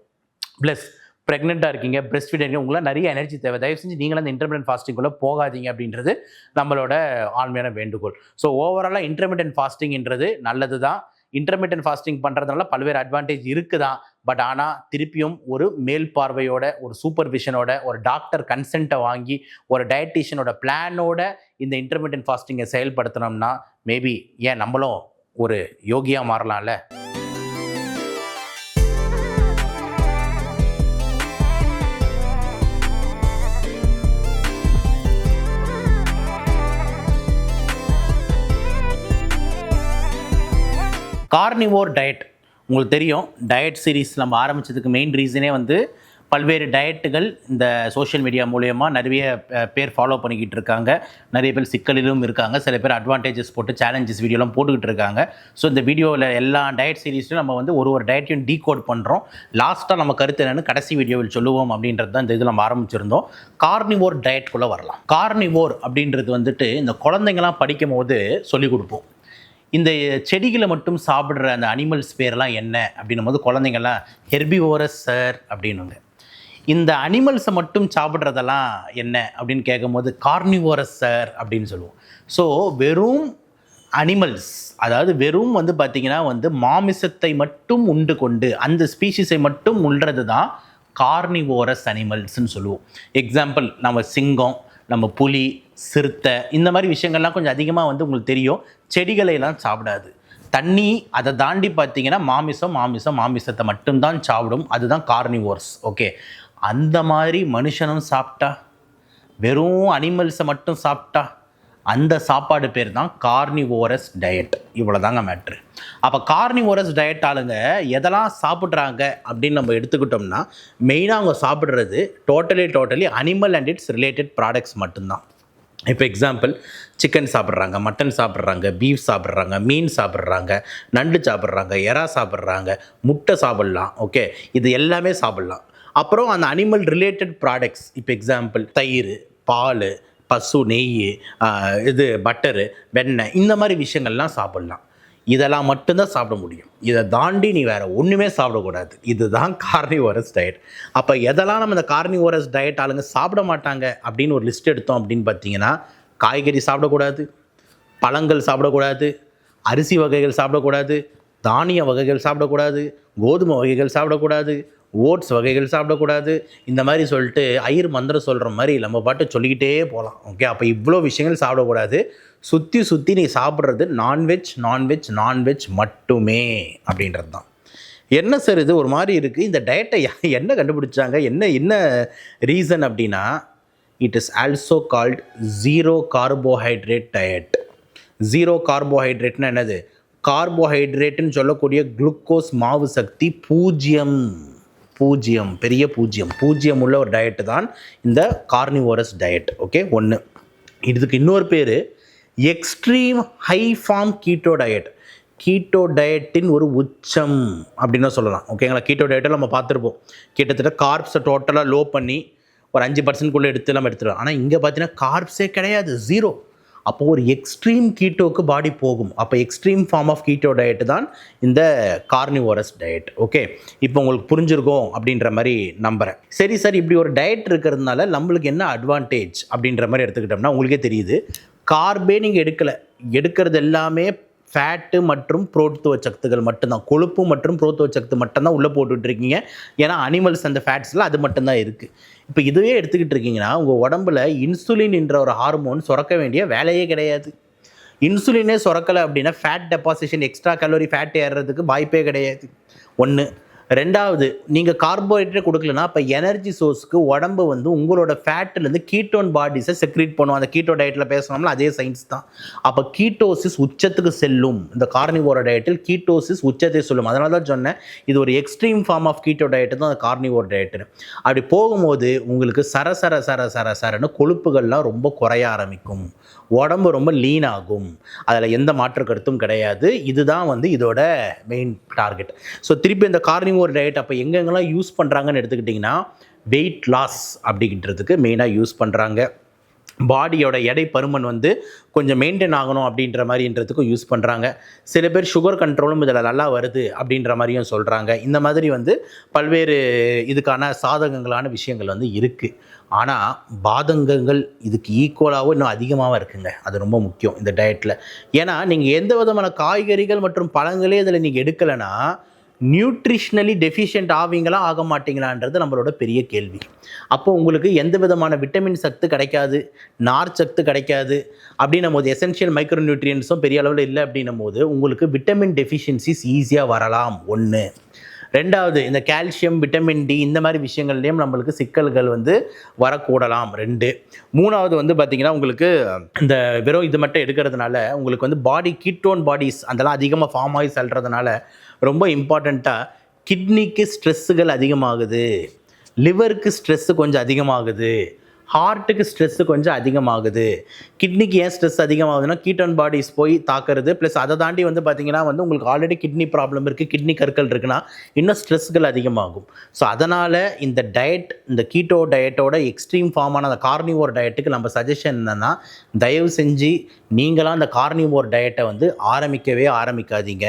ப்ளஸ் ப்ரெக்னெண்ட்டாக இருக்கீங்க, பிரெஸ்ட் ஃபீட் இருக்கீங்க, உங்களால் நிறைய எனர்ஜி தேவை, தயவு செஞ்சு நீங்களும் அந்த இன்டர்மீடியன்ட் ஃபாஸ்டிங்குள்ளே போகாதீங்க அப்படின்றது நம்மளோட ஆழ்மையான வேண்டுகோள். ஸோ ஓவராலாக இன்டர்மீடியன்ட் ஃபாஸ்டிங்ன்றது நல்லது தான். இன்டர்மீடியன்ட் ஃபாஸ்டிங் பண்ணுறதுனால பல்வேறு அட்வான்டேஜ் இருக்குதான். பட் ஆனால் திருப்பியும் ஒரு மேல் பார்வையோட, ஒரு சூப்பர்விஷனோட, ஒரு டாக்டர் கன்சென்ட்டை வாங்கி, ஒரு டயட்டீஷியனோட பிளானோட இந்த இன்டர்மீடியன்ட் ஃபாஸ்டிங்கை செயல்படுத்தினோம்னா மேபி ஏன் நம்மளும் ஒரு யோகியாக மாறலாம்ல. கார்னிவோர் டயட் உங்களுக்கு தெரியும். டயட் சீரீஸ் நம்ம ஆரம்பித்ததுக்கு மெயின் ரீசனே வந்து பல்வேறு டயட்டுகள் இந்த சோஷியல் மீடியா மூலயமா நிறைய பேர் ஃபாலோ பண்ணிக்கிட்டு இருக்காங்க. நிறைய பேர் சிக்கலிலும் இருக்காங்க, சில பேர் அட்வான்டேஜஸ் போட்டு சேலஞ்சஸ் வீடியோலாம் போட்டுக்கிட்டு இருக்காங்க. ஸோ இந்த வீடியோவில் எல்லா டயட் சீரீஸ்லையும் நம்ம வந்து ஒரு டயட்டையும் டீகோட் பண்ணுறோம். லாஸ்ட்டாக நம்ம கருத்து என்னென்னு கடைசி வீடியோவில் சொல்லுவோம் அப்படின்றது தான் இந்த இது நம்ம ஆரம்பிச்சிருந்தோம். கார்னிவோர் டயட்குள்ளே வரலாம். கார்னிவோர் அப்படின்றது வந்துட்டு இந்த குழந்தைங்களாம் படிக்கும் போது சொல்லிக் கொடுப்போம். இந்த செடிகளை மட்டும் சாப்பிட்ற அந்த அனிமல்ஸ் பேர்லாம் என்ன அப்படின்னும் போது குழந்தைங்கள்லாம் ஹெர்பிவோரஸ் சார் அப்படின்னுங்க. இந்த அனிமல்ஸை மட்டும் சாப்பிட்றதெல்லாம் என்ன அப்படின்னு கேட்கும்போது கார்னிவோரஸ் சார் அப்படின்னு சொல்லுவோம். ஸோ வெறும் அனிமல்ஸ், அதாவது வெறும் வந்து பார்த்தீங்கன்னா வந்து மாமிசத்தை மட்டும் உண்டு கொண்டு அந்த ஸ்பீஷிஸை மட்டும் உண்றது தான் கார்னிவோரஸ் அனிமல்ஸ்ன்னு சொல்லுவோம். எக்ஸாம்பிள் நம்ம சிங்கம், நம்ம புலி, சிறுத்தை, இந்த மாதிரி விஷயங்கள்லாம் கொஞ்சம் அதிகமாக வந்து உங்களுக்கு தெரியும். செடிகளை எல்லாம் சாப்பிடாது. தண்ணி அதை தாண்டி பார்த்தீங்கன்னா மாமிசத்தை மட்டும்தான் சாப்பிடும். அதுதான் கார்னிவோர்ஸ். ஓகே, அந்த மாதிரி மனுஷனும் சாப்பிட்டா, வெறும் அனிமல்ஸை மட்டும் சாப்பிட்டா, அந்த சாப்பாடு பேர் தான் கார்னிவோரஸ் டயட். இவ்வளோதாங்க மேட்ரு. அப்போ கார்னிவோரஸ் டயட் ஆளுங்க எதெல்லாம் சாப்பிட்றாங்க அப்படின்னு நம்ம எடுத்துக்கிட்டோம்னா, மெயினாக அவங்க சாப்பிட்றது totally animal and it's related products மட்டும்தான். இப்போ எக்ஸாம்பிள், சிக்கன் சாப்பிட்றாங்க, மட்டன் சாப்பிட்றாங்க, பீஃப் சாப்பிட்றாங்க, மீன் சாப்பிட்றாங்க, நண்டு சாப்பிட்றாங்க, எறா சாப்பிட்றாங்க, முட்டை சாப்பிட்லாம். ஓகே, இது எல்லாமே சாப்பிட்லாம். அப்புறம் அந்த அனிமல் ரிலேட்டட் ப்ராடக்ட்ஸ், இப்போ எக்ஸாம்பிள் தயிர், பால், பசு நெய், இது பட்டரு, வெண்ணெய், இந்த மாதிரி விஷயங்கள்லாம் சாப்பிட்லாம். இதெல்லாம் மட்டும்தான் சாப்பிட முடியும். இதை தாண்டி நீ வேறு ஒன்றுமே சாப்பிடக்கூடாது. இதுதான் கார்னிவோரஸ் டயட். அப்போ எதெல்லாம் நம்ம இந்த கார்னிவோரஸ் டயட் ஆளுங்க சாப்பிட மாட்டாங்க அப்படின்னு ஒரு லிஸ்ட் எடுத்தோம் அப்படின்னு பார்த்தீங்கன்னா, காய்கறி சாப்பிடக்கூடாது, பழங்கள் சாப்பிடக்கூடாது, அரிசி வகைகள் சாப்பிடக்கூடாது, தானிய வகைகள் சாப்பிடக்கூடாது, கோதுமை வகைகள் சாப்பிடக்கூடாது, ஓட்ஸ் வகைகள் சாப்பிடக்கூடாது. இந்த மாதிரி சொல்லிட்டு ஐயர் மந்திரம் சொல்கிற மாதிரி நம்ம பாட்டு சொல்லிக்கிட்டே போகலாம். ஓகே, அப்போ இவ்வளோ விஷயங்கள் சாப்பிடக்கூடாது. சுற்றி நீ சாப்பிட்றது நான்வெஜ் மட்டுமே அப்படின்றது தான். என்ன சார் இது ஒரு மாதிரி இருக்குது, இந்த டயட்டை என்ன கண்டுபிடிச்சாங்க, என்ன ரீசன் அப்படின்னா, it is also called zero carbohydrate diet. Zero கார்போஹைட்ரேட்னா என்னது? கார்போஹைட்ரேட்டுன்னு சொல்லக்கூடிய குளுக்கோஸ் மாவு சக்தி பெரிய பூஜ்ஜியம் உள்ள ஒரு டயட்டு தான் இந்த கார்னிவோரஸ் டயட். ஓகே, ஒன்று. இதுக்கு இன்னொரு பேர் extreme high form keto diet. Keto டயட்டின் ஒரு உச்சம் அப்படின்னு சொல்லலாம். ஓகேங்களா, கீட்டோ டயட்டில் நம்ம பார்த்துருப்போம், கிட்டத்தட்ட கார்ப்ஸை டோட்டலாக லோ பண்ணி ஒரு 5% எடுத்து நம்ம எடுத்துருவோம். ஆனால் இங்கே பார்த்தீங்கன்னா கார்ப்ஸே கிடையாது, 0. அப்போது ஒரு எக்ஸ்ட்ரீம் கீட்டோக்கு பாடி போகும். அப்போ extreme form of keto diet தான் இந்த கார்னிவோரஸ் டயட். ஓகே, இப்போ உங்களுக்கு புரிஞ்சிருக்கும் அப்படின்ற மாதிரி நம்புகிறேன். சரி சார், இப்படி ஒரு டயட் இருக்கிறதுனால நம்மளுக்கு என்ன அட்வான்டேஜ் அப்படின்ற மாதிரி எடுத்துக்கிட்டோம்னா, உங்களுக்கே தெரியுது, கார்பே நீங்கள் எடுக்கிறது எல்லாமே ஃபேட்டு மற்றும் புரோத்துவ சத்துகள் மட்டும்தான், கொழுப்பு மற்றும் புரோத்துவ சத்து மட்டும்தான் உள்ளே போட்டுட்ருக்கீங்க. ஏன்னா அனிமல்ஸ் அந்த ஃபேட்ஸில் அது மட்டும்தான் இருக்குது. இப்போ இதுவே எடுத்துக்கிட்டு இருக்கீங்கன்னா, உங்கள் உடம்புல இன்சுலின் என்ற ஒரு ஹார்மோன் சுரக்க வேண்டிய வேலையே கிடையாது. இன்சுலினே சுரக்கலை அப்படின்னா fat deposition, extra calorie fat ஏறுறதுக்கு வாய்ப்பே கிடையாது. ஒன்று. ரெண்டாவது, நீங்கள் கார்போஹைட்ரேட் கொடுக்கலன்னா அப்போ எனர்ஜி சோர்ஸுக்கு உடம்பு வந்து உங்களோட ஃபேட்டிலேருந்து கீட்டோன் பாடிஸை செக்ரீட் பண்ணும். அந்த கீட்டோ டயட்டில் பேசணும்னா அதே சயின்ஸ் தான். அப்போ கீட்டோசிஸ் உச்சத்துக்கு செல்லும். இந்த கார்னிவோர டயட்டில் கீட்டோசிஸ் உச்சத்தை சொல்லும். அதனால தான் சொன்னேன், இது ஒரு extreme form of keto diet தான் அந்த கார்னிவோர் டயட்டு. அப்படி போகும்போது உங்களுக்கு சரன்னு கொழுப்புகள்லாம் ரொம்ப குறைய ஆரம்பிக்கும், உடம்பு ரொம்ப லீன் ஆகும். அதில் எந்த மாற்று கருத்தும் கிடையாது. இதுதான் வந்து இதோட மெயின் டார்கெட். ஸோ திருப்பி இந்த கார்னிவோர் டயட் அப்போ எங்கெங்கெல்லாம் யூஸ் பண்ணுறாங்கன்னு எடுத்துக்கிட்டிங்கன்னா, வெயிட் லாஸ் அப்படின்றதுக்கு மெயினாக யூஸ் பண்ணுறாங்க. பாடியோட எடை பருமன் வந்து கொஞ்சம் மெயின்டைன் ஆகணும் அப்படின்ற மாதிரின்றதுக்கும் யூஸ் பண்ணுறாங்க. சில பேர் சுகர் கண்ட்ரோலும் இதில் நல்லா வருது அப்படின்ற மாதிரியும் சொல்கிறாங்க. இந்த மாதிரி வந்து பல்வேறு இதுக்கான சாதகங்களான விஷயங்கள் வந்து இருக்குது. ஆனால் பாதகங்கள் இதுக்கு ஈக்குவலாகவும் இன்னும் அதிகமாகவும் இருக்குங்க. அது ரொம்ப முக்கியம் இந்த டயட்டில். ஏன்னா நீங்கள் எந்த விதமான காய்கறிகள் மற்றும் பழங்களே இதில் நீங்கள் எடுக்கலைன்னா நியூட்ரிஷ்னலி டெஃபிஷியன்ட் ஆவீங்களா ஆக மாட்டீங்களான்றது நம்மளோட பெரிய கேள்வி. அப்போ உங்களுக்கு எந்த விதமான விட்டமின் சத்து கிடைக்காது, நார் சத்து கிடைக்காது அப்படின்னும் போது, எசென்ஷியல் மைக்ரோ நியூட்ரியன்ஸும் பெரிய அளவில் இல்லை அப்படின்னும் போது உங்களுக்கு விட்டமின் டெஃபிஷியன்சிஸ் ஈஸியாக வரலாம். ஒன்று. ரெண்டாவது, இந்த கால்சியம், விட்டமின் டி இந்த மாதிரி விஷயங்கள்லேயும் நம்மளுக்கு சிக்கல்கள் வந்து வரக்கூடலாம். 2. மூணாவது வந்து பார்த்திங்கன்னா, உங்களுக்கு இந்த வெறும் இது மட்டும் எடுக்கிறதுனால உங்களுக்கு வந்து பாடி கீட்டோன் பாடிஸ் அதெல்லாம் அதிகமாக ஃபார்ம் ஆகி செல்றதுனால ரொம்ப இம்பார்ட்டண்ட்டாக கிட்னிக்கு ஸ்ட்ரெஸ்ஸுகள் அதிகமாகுது, லிவருக்கு ஸ்ட்ரெஸ்ஸு கொஞ்சம் அதிகமாகுது, ஹார்ட்டுக்கு ஸ்ட்ரெஸ்ஸு கொஞ்சம் அதிகமாகுது. கிட்னிக்கு ஏன் ஸ்ட்ரெஸ் அதிகமாகுதுன்னா கீட்டோன் பாடிஸ் போய் தாக்குறது, ப்ளஸ் அதை தாண்டி வந்து பார்த்திங்கன்னா வந்து உங்களுக்கு ஆல்ரெடி கிட்னி ப்ராப்ளம் இருக்குது, கிட்னி கற்கள் இருக்குன்னா இன்னும் ஸ்ட்ரெஸ்கள் அதிகமாகும். ஸோ அதனால் இந்த டயட் இந்த கீட்டோ டயட்டோட எக்ஸ்ட்ரீம் ஃபார்மான அந்த கார்னிவோர் டயட்டுக்கு நம்ம சஜஷன் என்னென்னா, தயவு செஞ்சு நீங்களாம் அந்த கார்னிவோர் டயட்டை வந்து ஆரம்பிக்கவே ஆரம்பிக்காதீங்க.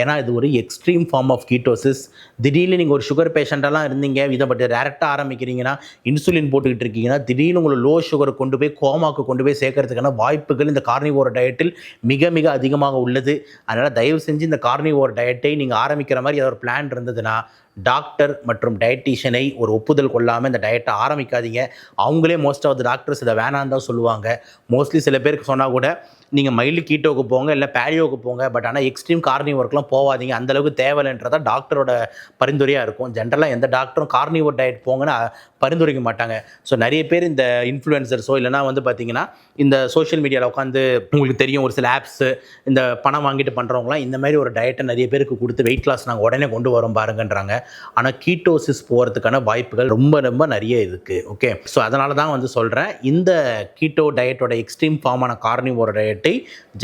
ஏன்னா இது ஒரு எக்ஸ்ட்ரீம் ஃபார்ம் ஆஃப் கீட்டோசிஸ். திடீர்னு நீங்கள் ஒரு சுகர் பேஷண்ட்டெல்லாம் இருந்தீங்க, இதை பட் டேரெக்டாக ஆரம்பிக்கிறீங்கன்னா, இன்சுலின் போட்டுக்கிட்டு இருக்கீங்கன்னா, திடீர்னு உங்களை லோ சுகரை கொண்டு போய் கோமாக்கு கொண்டு போய் சேர்க்கறதுக்கான வாய்ப்புகள் இந்த கார்னிவோர் டயட்டில் மிக மிக அதிகமாக உள்ளது. அதனால் தயவு செஞ்சு இந்த கார்னிவோர் டயட்டை நீங்கள் ஆரம்பிக்கிற மாதிரி ஏதாவது ஒரு பிளான் இருந்ததுன்னா, டாக்டர் மற்றும் டயட்டீஷியனை ஒரு ஒப்புதல் கொள்ளாமல் இந்த டயட்டை ஆரம்பிக்காதீங்க. அவங்களே மோஸ்ட் ஆஃப் த டாக்டர்ஸ் இதை வேணான்னு தான் சொல்லுவாங்க. மோஸ்ட்லி சில பேருக்கு சொன்னால் கூட நீங்கள் மைல்டு கீட்டோவுக்கு போங்க, இல்லை பேலியோவுக்கு போங்க, பட் ஆனால் எக்ஸ்ட்ரீம் கார்னிவோர்க்கெலாம் போகாதீங்க, அந்தளவுக்கு தேவையில்லைன்றதான் டாக்டரோட பரிந்துரையாக இருக்கும். ஜென்ரலாக எந்த டாக்டரும் கார்னிவோர் டயட் போங்கன்னு பரிந்துரைக்க மாட்டாங்க. ஸோ நிறைய பேர் இந்த இன்ஃப்ளூயன்சர்ஸோ இல்லைனா வந்து பார்த்திங்கன்னா இந்த சோஷியல் மீடியாவில் உட்காந்து உங்களுக்கு தெரியும் ஒரு சில ஆப்ஸு இந்த பணம் வாங்கிட்டு பண்ணுறவங்களாம் இந்த மாதிரி ஒரு டயட்டை நிறைய பேருக்கு கொடுத்து வெயிட் லாஸ் நாங்கள் உடனே கொண்டு வரோம் பாருங்கன்றாங்க. ஆனால் கீட்டோசிஸ் போகிறதுக்கான வாய்ப்புகள் ரொம்ப ரொம்ப நிறைய இருக்குது. ஓகே, ஸோ அதனால தான் வந்து சொல்கிறேன், இந்த கீட்டோ டயட்டோட எக்ஸ்ட்ரீம் ஃபார்மான கார்னிவோர் டயட்டை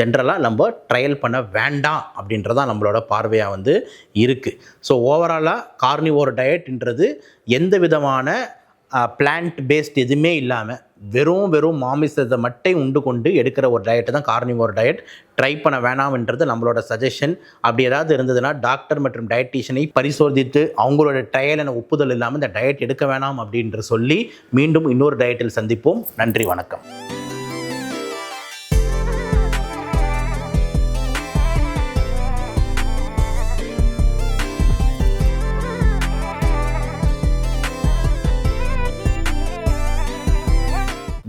ஜென்ரலாக நம்ம ட்ரையல் பண்ண வேண்டாம் அப்படின்றதான் நம்மளோட பார்வையாக வந்து இருக்குது. ஸோ ஓவராலாக கார்னிவோர் டயட்ன்றது எந்த விதமான பிளான்ட் பேஸ்ட் எதுவுமே இல்லாமல் வெறும் மாமிசத்தை மட்டும் உண்டு கொண்டு எடுக்கிற ஒரு டயட்டு தான் கார்னிவோர் டயட். ட்ரை பண்ண வேணாம்ன்றது நம்மளோட சஜஷன். அப்படி ஏதாவது இருந்ததுன்னா டாக்டர் மற்றும் டயட்டீஷியனை பரிசோதித்து அவங்களோட ட்ரையல் ஒப்புதல் இல்லாமல் இந்த டயட் எடுக்க வேணாம் அப்படின்ற சொல்லி மீண்டும் இன்னொரு டயட்டில் சந்திப்போம். நன்றி, வணக்கம்.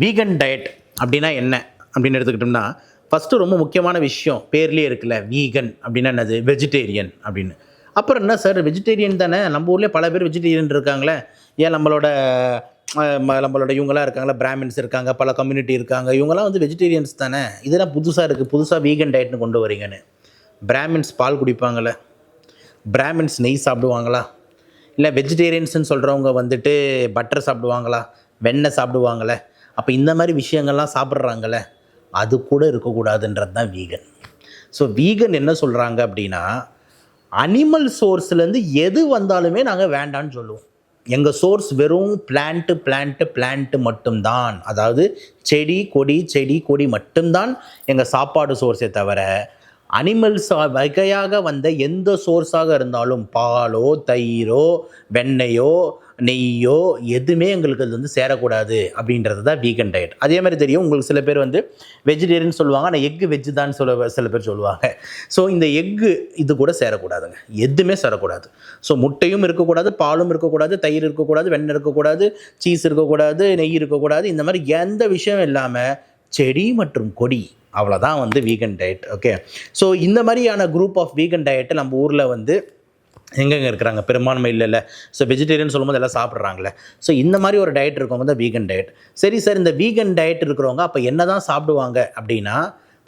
வீகன் டயட் அப்படின்னா என்ன அப்படின்னு எடுத்துக்கிட்டோம்னா, ஃபஸ்ட்டு ரொம்ப முக்கியமான விஷயம் பேர்லேயே இருக்குல்ல, வீகன் அப்படின்னா என்னது, வெஜிடேரியன் அப்படின்னு. அப்புறம் என்ன சார் வெஜிடேரியன் தானே, நம்ம ஊர்லேயே பல பேர் வெஜிடேரியன் இருக்காங்களே, ஏன் நம்மளோட இவங்களாம் இருக்காங்களா, பிராமின்ஸ் இருக்காங்க, பல கம்யூனிட்டி இருக்காங்க, இவங்களாம் வந்து வெஜிடேரியன்ஸ் தானே, இதெல்லாம் புதுசாக இருக்குது, புதுசாக வீகன் டயட்னு கொண்டு வரீங்கன்னு. பிராமின்ஸ் பால் குடிப்பாங்களே, பிராமின்ஸ் நெய் சாப்பிடுவாங்களா, இல்லை வெஜிடேரியன்ஸ்னு சொல்கிறவங்க வந்துட்டு பட்டர் சாப்பிடுவாங்களா, வெண்ணெய் சாப்பிடுவாங்களே, அப்போ இந்த மாதிரி விஷயங்கள்லாம் சாப்பிட்றாங்களே, அது கூட இருக்கக்கூடாதுன்றது தான் வீகன். ஸோ வீகன் என்ன சொல்கிறாங்க அப்படின்னா, அனிமல் சோர்ஸ்லேருந்து எது வந்தாலுமே நாங்கள் வேண்டான்னு சொல்லுவோம். எங்கள் சோர்ஸ் வெறும் பிளான்ட்டு மட்டும்தான், அதாவது செடி கொடி மட்டும்தான் எங்கள் சாப்பாடு சோர்ஸே தவிர அனிமல்ஸ் வகையாக வந்த எந்த சோர்ஸாக இருந்தாலும் பாலோ தயிரோ வெண்ணெயோ நெய்யோ எதுவுமே எங்களுக்கு அது வந்து சேரக்கூடாது அப்படின்றது தான் வீகன் டயட். அதே மாதிரி தெரியும் உங்களுக்கு, சில பேர் வந்து வெஜிடேரியன் சொல்லுவாங்க, ஆனால் எக்கு வெஜ்ஜு தான் சில பேர் சொல்லுவாங்க. ஸோ இந்த எக்கு இது கூட சேரக்கூடாதுங்க, எதுவுமே சேரக்கூடாது. ஸோ முட்டையும் இருக்கக்கூடாது, பாலும் இருக்கக்கூடாது, தயிர் இருக்கக்கூடாது, வெண்ணெய் இருக்கக்கூடாது, சீஸ் இருக்கக்கூடாது, நெய் இருக்கக்கூடாது, இந்த மாதிரி எந்த விஷயம் இல்லாமல் செடி மற்றும் கொடி, அவ்வளோதான் வந்து வீகன் டயட். ஓகே, ஸோ இந்த மாதிரியான குரூப் ஆஃப் வீகன் டயட்டை நம்ம ஊரில் வந்து எங்கெங்கே இருக்கிறாங்க, பெரும்பான்மை இல்லைல்ல. ஸோ வெஜிடேரியன் சொல்லும்போது எல்லாம் சாப்பிட்றாங்களே. ஸோ இந்த மாதிரி ஒரு டயட் இருக்கவங்க தான் வீகன் டயட். சரி சார், இந்த வீகன் டயட் இருக்கிறவங்க அப்போ என்ன தான் சாப்பிடுவாங்க அப்படின்னா,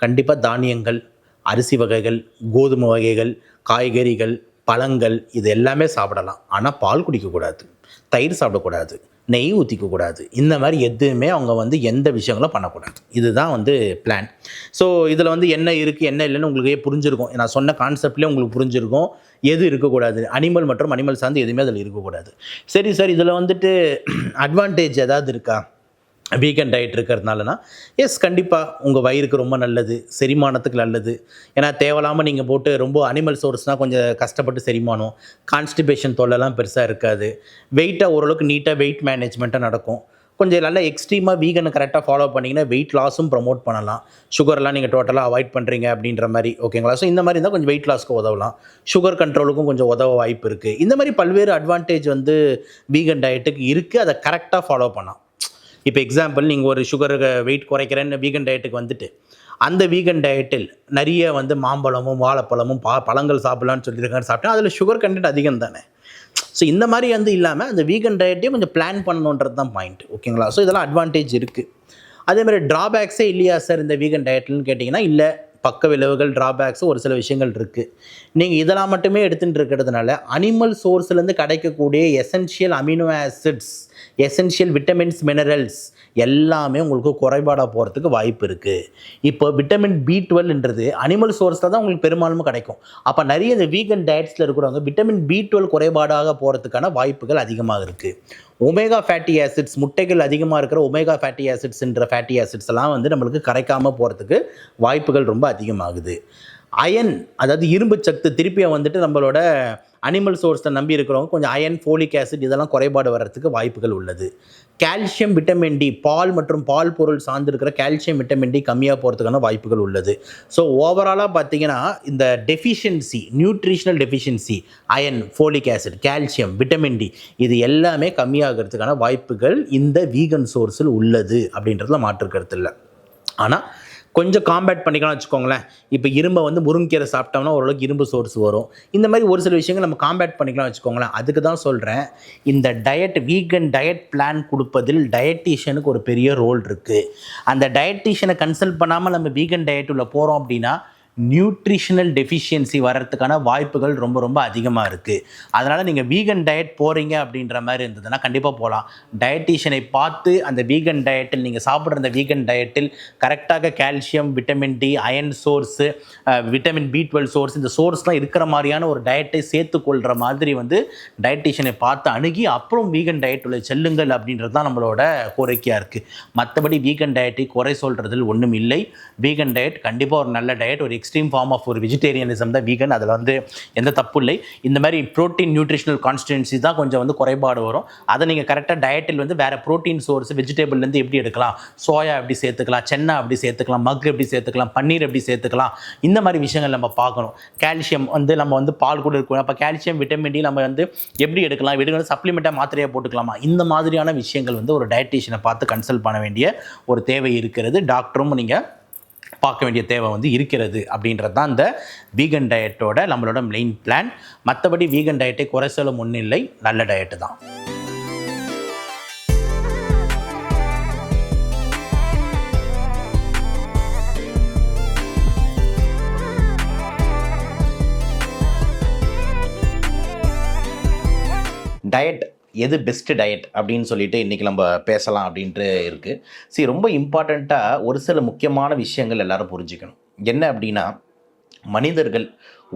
கண்டிப்பாக தானியங்கள், அரிசி வகைகள், கோதுமை வகைகள், காய்கறிகள், பழங்கள், இது எல்லாமே சாப்பிடலாம். ஆனால் பால் குடிக்கக்கூடாது, தயிர் சாப்பிடக்கூடாது, நெய் ஊற்றிக்கக்கூடாது, இந்த மாதிரி எதுவுமே அவங்க வந்து எந்த விஷயங்களும் பண்ணக்கூடாது. இதுதான் வந்து பிளான். ஸோ இதில் வந்து என்ன இருக்குது என்ன இல்லைன்னு உங்களுக்கே புரிஞ்சிருக்கும். நான் சொன்ன கான்செப்ட்லேயே உங்களுக்கு புரிஞ்சிருக்கும் எது இருக்கக்கூடாது, அனிமல் மற்றும் அனிமல் சார்ந்து எதுவுமே அதில் இருக்கக்கூடாது. சரி சார், இதில் வந்துட்டு அட்வான்டேஜ் ஏதாவது இருக்கா வீகன் டயட் இருக்கிறதுனாலனா? எஸ், கண்டிப்பாக உங்கள் வயிறுக்கு ரொம்ப நல்லது, செரிமானத்துக்கு நல்லது. ஏன்னா தேவையில்லாமல் நீங்கள் போட்டு ரொம்ப அனிமல் சோர்ஸ்னால் கொஞ்சம் கஷ்டப்பட்டு செரிமானம், கான்ஸ்டிபேஷன் தொல்லைலாம் பெருசாக இருக்காது, வெயிட்டாக ஓரளவுக்கு நீட்டாக வெயிட் மேனேஜ்மெண்ட்டாக நடக்கும். கொஞ்சம் நல்லா எக்ஸ்ட்ரீமாக வீகனை கரெக்டாக ஃபாலோ பண்ணிங்கன்னா வெயிட் லாஸும் ப்ரமோட் பண்ணலாம். சுகர்லாம் நீங்கள் டோட்டலாக அவாய்ட் பண்ணுறீங்க அப்படின்ற மாதிரி, ஓகேங்களா? ஸோ இந்த மாதிரி இருந்தால் கொஞ்சம் வெயிட் லாஸ்க்கு உதவலாம், சுகர் கண்ட்ரோலுக்கும் கொஞ்சம் உதவ வாய்ப்பு இருக்குது. இந்த மாதிரி பல்வேறு அட்வான்டேஜ் வந்து வீகன் டயட்டுக்கு இருக்குது, அதை கரெக்டாக ஃபாலோ பண்ணலாம். இப்போ எக்ஸாம்பிள், நீங்கள் ஒரு சுகர் வெயிட் குறைக்கிறேன்னு வீகன் டயட்டுக்கு வந்துட்டு அந்த வீகன் டயட்டில் நிறைய வந்து மாம்பழமும் வாழைப்பழமும் பழங்கள் சாப்பிட்லான்னு சொல்லியிருக்காங்க, சாப்பிட்டா அதில் சுகர் கண்டென்ட் அதிகம் தானே. ஸோ இந்த மாதிரி வந்து இல்லாமல் அந்த வீகன் டயட்டையும் கொஞ்சம் பிளான் பண்ணணுன்றது தான் பாயிண்ட், ஓகேங்களா? ஸோ இதெல்லாம் அட்வான்டேஜ் இருக்குது. அதே மாதிரி ட்ராபேக்ஸே இல்லையா சார் இந்த வீகன் டயட்லன்னு கேட்டிங்கன்னா, இல்லை, பக்க விளைவுகள் ட்ராபேக்ஸ் ஒரு சில விஷயங்கள் இருக்குது. நீங்கள் இதெல்லாம் மட்டுமே எடுத்துகிட்டு இருக்கிறதுனால அனிமல் சோர்ஸ்லேருந்து கிடைக்கக்கூடிய essential amino acids essential vitamins, minerals எல்லாமே உங்களுக்கு குறைபாடாக போகிறதுக்கு வாய்ப்பு இருக்குது. இப்போ விட்டமின் B12ன்றது அனிமல் சோர்ஸில் தான் உங்களுக்கு பெரும்பாலும் கிடைக்கும். அப்போ நிறைய இந்த வீகன் டயட்ஸில் இருக்கிறவங்க விட்டமின் B12 குறைபாடாக போகிறதுக்கான வாய்ப்புகள் அதிகமாக இருக்குது. ஒமேகா ஃபேட்டி ஆசிட்ஸ், முட்டைகள் அதிகமாக இருக்கிற ஒமேகா ஃபேட்டி ஆசிட்ஸ்ன்ற ஃபேட்டி ஆசிட்ஸ் எல்லாம் வந்து நம்மளுக்கு கரைக்காமல் போகிறதுக்கு வாய்ப்புகள் ரொம்ப அதிகமாகுது. அயன், அதாவது இரும்பு சத்து திருப்பியும் வந்துட்டு நம்மளோட அனிமல் சோர்ஸை நம்பி இருக்கிறவங்க கொஞ்சம் அயன், ஃபோலிக் ஆசிட் இதெல்லாம் குறைபாடு வர்றதுக்கு வாய்ப்புகள் உள்ளது. கால்சியம், விட்டமின் டி, பால் மற்றும் பால் பொருள் சார்ந்திருக்கிற கால்சியம், விட்டமின் டி கம்மியாக போகிறதுக்கான வாய்ப்புகள் உள்ளது. ஸோ ஓவராலாக பார்த்தீங்கன்னா இந்த deficiency, nutritional deficiency, iron, folic acid, calcium, vitamin D இது எல்லாமே கம்மியாகிறதுக்கான வாய்ப்புகள் இந்த வீகன் சோர்ஸில் உள்ளது அப்படின்றதுல மாற்று கருத்து இல்லை. ஆனால் கொஞ்சம் காம்பேட் பண்ணிக்கலாம் வச்சுக்கோங்களேன். இப்போ இரும்பை வந்து முருங்கீரை சாப்பிட்டோம்னா ஓரளவுக்கு இரும்பு சோர்ஸ் வரும். இந்த மாதிரி ஒரு சில விஷயங்கள் நம்ம காம்பேட் பண்ணிக்கலாம் வச்சுக்கோங்களேன். அதுக்கு தான் சொல்கிறேன், இந்த டயட், வீகன் டயட் பிளான் கொடுப்பதில் டயட்டீஷியனுக்கு ஒரு பெரிய ரோல் இருக்குது. அந்த டயட்டீஷியனை கன்சல்ட் பண்ணாமல் நம்ம வீகன் டயட் உள்ள போகிறோம் அப்படின்னா நியூட்ரிஷனல் டெஃபிஷியன்சி வர்றதுக்கான வாய்ப்புகள் ரொம்ப ரொம்ப அதிகமாக இருக்குது. அதனால் நீங்கள் வீகன் டயட் போகிறீங்க அப்படின்ற மாதிரி இருந்ததுன்னா கண்டிப்பாக போகலாம். டயட்டீஷியனை பார்த்து அந்த வீகன் டயட்டில் நீங்கள் சாப்பிட்ற அந்த வீகன் டயட்டில் கரெக்டாக calcium, vitamin D, iron source, vitamin B12 source, இந்த சோர்ஸ்லாம் இருக்கிற மாதிரியான ஒரு டயட்டை சேர்த்துக்கொள்கிற மாதிரி வந்து டயட்டீஷியனை பார்த்து அணுகி அப்புறம் வீகன் டயட் உள்ள செல்லுங்கள் அப்படின்றது தான் நம்மளோட கோரிக்கையாக இருக்குது. மற்றபடி வீகன் டயட்டை குறை சொல்கிறதில் ஒன்றும் இல்லை. வீகன் டயட் கண்டிப்பாக ஒரு நல்ல டயட், ஒரு எக்ஸ்ட்ரீம் ஃபார்ம் ஆஃப் ஒரு வெஜிடேரியனிசம் தான் வீகன். அதில் வந்து எந்த தப்பு இல்லை. இந்த மாதிரி ப்ரோட்டீன், நியூட்ரிஷனல் கான்ஸ்டிடென்சி தான் கொஞ்சம் வந்து குறைபாடு வரும். அதை நீங்கள் கரெக்டாக டயட்டில் வந்து வேறு ப்ரோட்டீன் சோர்ஸ் வெஜிடேபிள்லேருந்து எப்படி எடுக்கலாம், சோயா எப்படி சேர்த்துக்கலாம், சென்னா எப்படி சேர்த்துக்கலாம், மக் எப்படி சேர்த்துக்கலாம், பன்னீர் எப்படி சேர்த்துக்கலாம், இந்த மாதிரி விஷயங்கள் நம்ம பார்க்கணும். கால்சியம் வந்து நம்ம வந்து பால் கூட இருக்கணும். அப்போ கால்சியம், விட்டமின் டி நம்ம வந்து எப்படி எடுக்கலாம், எடுக்கணும், சப்ளிமெண்ட்டாக மாத்திரையாக போட்டுக்கலாமா, இந்த மாதிரியான விஷயங்கள் வந்து ஒரு டயட்டீஷியனை பார்த்து கன்சல்ட் பண்ண வேண்டிய ஒரு தேவை இருக்கிறது. டாக்டரும் நீங்கள் பார்க்க வேண்டிய தேவை வந்து இருக்கிறது அப்படின்றது தான் இந்த வீகன் டயட்டோட நம்மளோட மெயின் பிளான். மற்றபடி வீகன் டயட்டை குறை சொல்ல ஒன்றும் இல்லை, நல்ல டயட்டு தான். டயட் எது பெஸ்ட் டயட் அப்படின்னு சொல்லிட்டு இன்றைக்கி நம்ம பேசலாம் அப்படின்ட்டு இருக்குது. ரொம்ப இம்பார்ட்டண்ட்டாக ஒரு சில முக்கியமான விஷயங்கள் எல்லாரும் புரிஞ்சுக்கணும். என்ன அப்படின்னா, மனிதர்கள்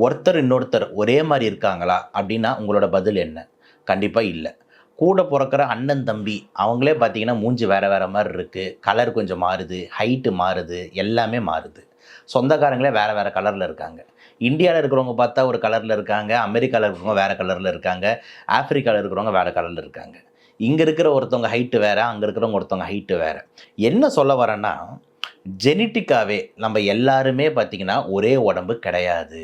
ஒருத்தர் இன்னொருத்தர் ஒரே மாதிரி இருக்காங்களா அப்படின்னா உங்களோட பதில் என்ன? கண்டிப்பாக இல்லை. கூட பிறக்கிற அண்ணன் தம்பி அவங்களே பார்த்தீங்கன்னா மூஞ்சி வேறு வேறு மாதிரி இருக்குது, கலர் கொஞ்சம் மாறுது, ஹைட்டு மாறுது, எல்லாமே மாறுது. சொந்தக்காரங்களே வேறு வேறு கலரில் இருக்காங்க. இந்தியாவில் இருக்கிறவங்க பார்த்தா ஒரு கலரில் இருக்காங்க, அமெரிக்காவில் இருக்கிறவங்க வேறு கலரில் இருக்காங்க, ஆப்பிரிக்காவில் இருக்கிறவங்க வேறு கலரில் இருக்காங்க. இங்கே இருக்கிற ஒருத்தவங்க ஹைட்டு வேறு, அங்கே இருக்கிறவங்க ஒருத்தவங்க ஹைட்டு வேறு. என்ன சொல்ல வரேன்னா, ஜெனட்டிக்காகவே நம்ம எல்லாருமே பார்த்திங்கன்னா ஒரே உடம்பு கிடையாது.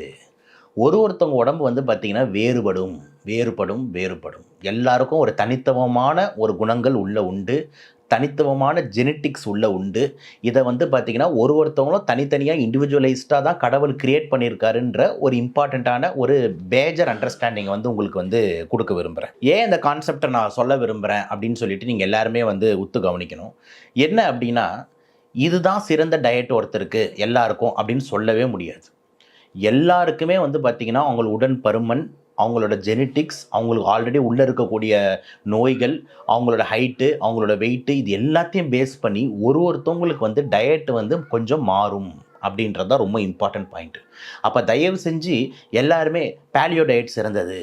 ஒருத்தவங்க உடம்பு வந்து பார்த்திங்கன்னா வேறுபடும். எல்லாருக்கும் ஒரு தனித்துவமான ஒரு குணங்கள் உண்டு, தனித்துவமான ஜெனட்டிக்ஸ் உண்டு. இதை வந்து பார்த்திங்கன்னா ஒருத்தவங்களும் தனித்தனியாக இண்டிவிஜுவலைஸ்டாக தான் கடவுள் கிரியேட் பண்ணியிருக்காருன்ற ஒரு இம்பார்ட்டண்ட்டான ஒரு பேஜர் அண்டர்ஸ்டாண்டிங் வந்து உங்களுக்கு வந்து கொடுக்க விரும்புகிறேன். ஏன் இந்த கான்செப்டை நான் சொல்ல விரும்புகிறேன் அப்படின்னு சொல்லிட்டு நீங்கள் எல்லாருமே வந்து உத்து கவனிக்கணும். என்ன அப்படின்னா, இதுதான் சிறந்த டயட் ஒருத்தருக்கு எல்லாருக்கும் அப்படின்னு சொல்லவே முடியாது. எல்லாருக்குமே வந்து பார்த்திங்கன்னா அவங்களோட உடன் பருமன், அவங்களோட ஜெனட்டிக்ஸ், அவங்களுக்கு ஆல்ரெடி உள்ளே இருக்கக்கூடிய நோய்கள், அவங்களோட ஹைட்டு, அவங்களோட வெயிட்டு, இது எல்லாத்தையும் பேஸ் பண்ணி ஒருத்தவங்களுக்கு வந்து டயட் வந்து கொஞ்சம் மாறும் அப்படின்றது தான் ரொம்ப இம்பார்ட்டன்ட் பாயிண்ட்டு. அப்போ தயவு செஞ்சு எல்லாருமே பேலியோ டயட் சிறந்தது,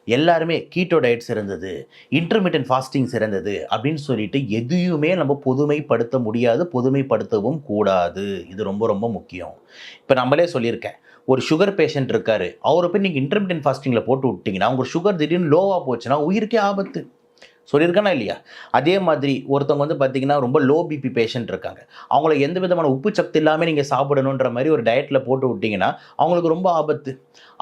எல்லாருமே கீட்டோ டயட் சிறந்தது, இன்டர்மீடியன்ட் ஃபாஸ்டிங் சிறந்தது அப்படின்னு சொல்லிட்டு எதையுமே நம்ம பொதுமைப்படுத்த முடியாது, பொதுமைப்படுத்தவும் கூடாது. இது ரொம்ப ரொம்ப முக்கியம். இப்போ நம்மளே சொல்லியிருக்கேன், ஒரு சுகர் பேஷண்ட் இருக்காரு, அவரை போய் நீங்கள் இன்டர்மீடியன்ட் ஃபாஸ்டிங்கில் போட்டு விட்டிங்கன்னா உங்கள் சுகர் திடீர்னு லோவாக போச்சுன்னா உயிருக்கே ஆபத்து. சொல்லியிருக்கானா இல்லையா? அதே மாதிரி ஒருத்தவங்க வந்து பார்த்திங்கன்னா ரொம்ப லோ பிபி பேஷண்ட் இருக்காங்க, அவங்கள எந்த விதமான உப்பு சக்தி இல்லாமல் நீங்கள் சாப்பிடணுன்ற மாதிரி ஒரு டயட்டில் போட்டு விட்டிங்கன்னா அவங்களுக்கு ரொம்ப ஆபத்து.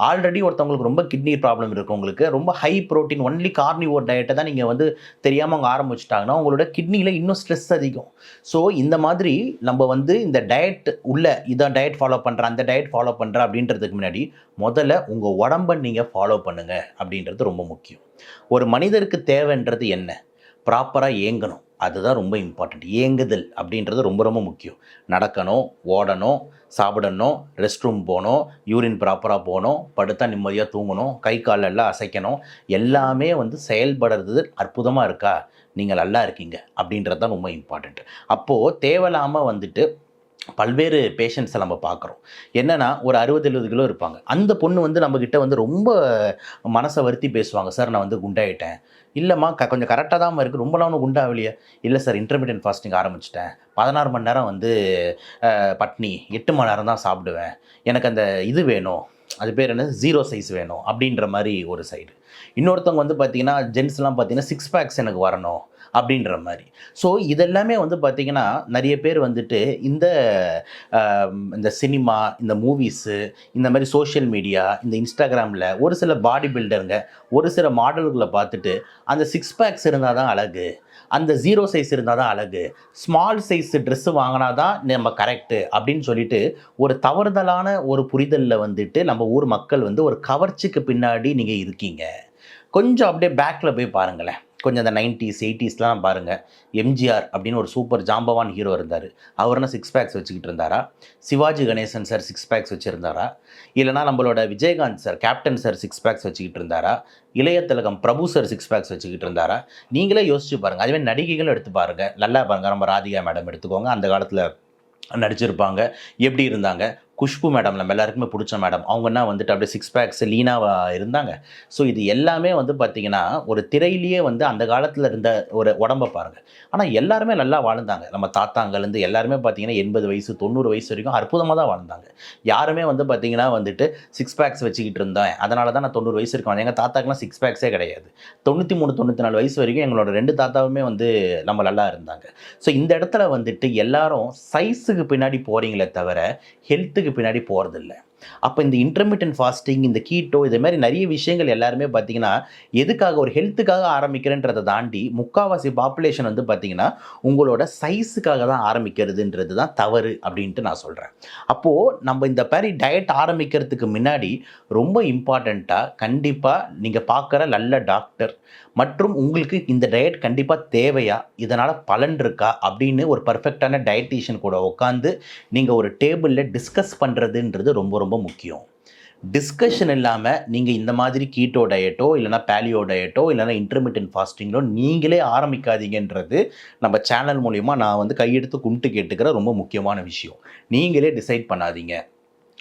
ஆல்ரெடி ஒருத்தவங்களுக்கு ரொம்ப கிட்னி ப்ராப்ளம் இருக்கவங்களுக்கு ரொம்ப ஹை ப்ரோட்டீன் ஒன்லி கார்னிவோர் டயட்டை தான் நீங்கள் வந்து தெரியாமல் அவங்க ஆரம்பிச்சிட்டாங்கன்னா உங்களோட கிட்னியில் இன்னும் ஸ்ட்ரெஸ் அதிகம். ஸோ இந்த மாதிரி நம்ம வந்து இந்த டயட் இதான் டயட் ஃபாலோ பண்ணுறேன், அந்த டயட் ஃபாலோ பண்ணுறேன் அப்படின்றதுக்கு முன்னாடி முதல்ல உங்கள் உடம்பை நீங்கள் ஃபாலோ பண்ணுங்கள் அப்படின்றது ரொம்ப முக்கியம். ஒரு மனிதருக்கு தேவைன்றது என்ன? ப்ராப்பராக இயங்கணும். அதுதான் ரொம்ப இம்பார்ட்டண்ட். இயங்குதல் அப்படின்றது ரொம்ப ரொம்ப முக்கியம். நடக்கணும், ஓடணும், சாப்பிடணும், ரெஸ்ட் ரூம் போகணும், யூரின் ப்ராப்பராக போகணும், படுத்தா நிம்மதியாக தூங்கணும், கை கால் எல்லாம் அசைக்கணும். எல்லாமே வந்து செயல்படுறது அற்புதமாக இருக்கா, நீங்கள் நல்லா இருக்கீங்க அப்படின்றது தான் ரொம்ப இம்பார்ட்டண்ட். அப்போது தேவையில்லாமல் வந்துட்டு பல்வேறு பேஷண்ட்ஸை நம்ம பார்க்குறோம். என்னென்னா ஒரு 60-70 கிலோ இருப்பாங்க. அந்த பொண்ணு வந்து நம்மக்கிட்ட வந்து ரொம்ப மனசை வருத்தி பேசுவாங்க. சார் நான் வந்து குண்டாயிட்டேன். இல்லைம்மா கொஞ்சம் கரெக்டாக தான் இருக்குது, ரொம்பலாம் ஒன்றும் குண்டாகலையே. இல்லை சார் இன்டர்மீடியன்ட் ஃபாஸ்டிங் ஆரம்பிச்சிட்டேன், 16 மணி நேரம் வந்து பட்னி, 8 மணி நேரம் தான் சாப்பிடுவேன், எனக்கு அந்த இது வேணும், அது பேர் என்ன, 0 சைஸ் வேணும் அப்படின்ற மாதிரி ஒரு சைடு. இன்னொருத்தவங்க வந்து பார்த்திங்கன்னா ஜென்ஸ்லாம் பார்த்திங்கன்னா 6 பேக்ஸ் எனக்கு வரணும் அப்படின்ற மாதிரி. ஸோ இதெல்லாமே வந்து பார்த்திங்கன்னா நிறைய பேர் வந்துட்டு இந்த சினிமா, இந்த மூவிஸு, இந்த மாதிரி சோஷியல் மீடியா, இந்த இன்ஸ்டாகிராமில் ஒரு சில பாடி பில்டருங்க, ஒரு சில மாடல்களை பார்த்துட்டு அந்த 6 பேக்ஸ் இருந்தால் தான் அழகு, அந்த 0 சைஸ் இருந்தால் தான் அழகு, ஸ்மால் சைஸ் ட்ரெஸ்ஸு வாங்கினா தான் நம்ம கரெக்டு அப்படின்னு சொல்லிட்டு ஒரு தவறுதலான ஒரு புரிதலில் வந்துட்டு நம்ம ஊர் மக்கள் வந்து ஒரு கவர்ச்சிக்கு பின்னாடி நீங்கள் இருக்கீங்க. கொஞ்சம் அப்படியே பேக்கில் போய் பாருங்களேன். கொஞ்சம் அந்த 90s 80ஸ்லாம் பாருங்கள். எம்ஜிஆர் அப்படின்னு ஒரு சூப்பர் ஜாம்பவான் ஹீரோ இருந்தார். அவர்னா 6 பேக்ஸ் வச்சுக்கிட்டு இருந்தாரா? சிவாஜி கணேசன் சார் 6 பேக்ஸ் வச்சுருந்தாரா? இல்லைனா நம்மளோட Vijayakanth sir, captain sir 6 packs வச்சுக்கிட்டு இருந்தாரா? இளைய திலகம் பிரபு சார் 6 பேக்ஸ் வச்சுக்கிட்டு இருந்தாரா? நீங்களே யோசிச்சு பாருங்கள். அதுவே நடிகைகள் எடுத்து பாருங்கள், நல்லா பாருங்கள். நம்ம ராதிகா மேடம் எடுத்துக்கோங்க, அந்த காலத்தில் நடிச்சிருப்பாங்க, எப்படி இருந்தாங்க. குஷ்பு மேடம் நம்ம எல்லாருக்குமே பிடிச்ச மேடம், அவங்கன்னா வந்துட்டு அப்படியே 6 பேக்ஸ் லீனாவாக இருந்தாங்க. ஸோ இது எல்லாமே வந்து பார்த்திங்கன்னா ஒரு திரையிலேயே வந்து அந்த காலத்தில் இருந்த ஒரு உடம்பை பாருங்கள். ஆனால் எல்லாருமே நல்லா வாழ்ந்தாங்க. நம்ம தாத்தாங்கலேருந்து எல்லாருமே பார்த்திங்கன்னா 80 வயசு 90 வயசு வரைக்கும் அற்புதமாக தான் வாழ்ந்தாங்க. யாருமே வந்து பார்த்திங்கன்னா வந்துட்டு 6 பேக்ஸ் வச்சுக்கிட்டு இருந்தேன், அதனால தான் நான் 90 வயசு இருக்கேன். எங்கள் தாத்தாக்கெலாம் 6 பேக்ஸே கிடையாது. 93 94 வயசு வரைக்கும் எங்களோட 2 தாத்தாவுமே வந்து நம்ம நல்லா இருந்தாங்க. ஸோ இந்த இடத்துல வந்துட்டு எல்லாரும் சைஸுக்கு பின்னாடி போகிறீங்களே தவிர ஹெல்த்துக்கு பின்னாடி போகிறதில்ல. அப்போ இந்த இன்டர்மீடியன்ட் ஃபாஸ்டிங், இந்த கீட்டோ, இதே மாதிரி நிறைய விஷயங்கள் எல்லாருமே பார்த்தீங்கன்னா எதுக்காக, ஒரு ஹெல்த்துக்காக ஆரம்பிக்கிறேன்றதை தாண்டி முக்கால்வாசி பாப்புலேஷன் வந்து பார்த்தீங்கன்னா உங்களோட சைஸுக்காக தான் ஆரம்பிக்கிறதுன்றது தான் தவறு அப்படின்ட்டு நான் சொல்கிறேன். அப்போது நம்ம இந்த மாதிரி டயட் ஆரம்பிக்கிறதுக்கு முன்னாடி ரொம்ப இம்பார்ட்டண்ட்டாக கண்டிப்பாக நீங்கள் பார்க்குற நல்ல டாக்டர் மற்றும் உங்களுக்கு இந்த டயட் கண்டிப்பாக தேவையா, இதனால் பலன் இருக்கா அப்படின்னு ஒரு பர்ஃபெக்டான டயட்டீஷியன் கூட உட்காந்து நீங்கள் ஒரு டேபிளில் டிஸ்கஸ் பண்ணுறதுன்றது ரொம்ப ரொம்ப முக்கியம். டிஸ்கஷன் இல்லாமல் நீங்கள் இந்த மாதிரி கீட்டோ டயட்டோ இல்லைனா பேலியோ டயட்டோ இல்லைனா இன்டர்மீடியன்ட் ஃபாஸ்டிங்கோ நீங்களே ஆரம்பிக்காதீங்கன்றது நம்ம சேனல் மூலிமா நான் வந்து கையெடுத்து கும்பிட்டு கேட்டுக்கிற ரொம்ப முக்கியமான விஷயம். நீங்களே டிசைட் பண்ணாதீங்க.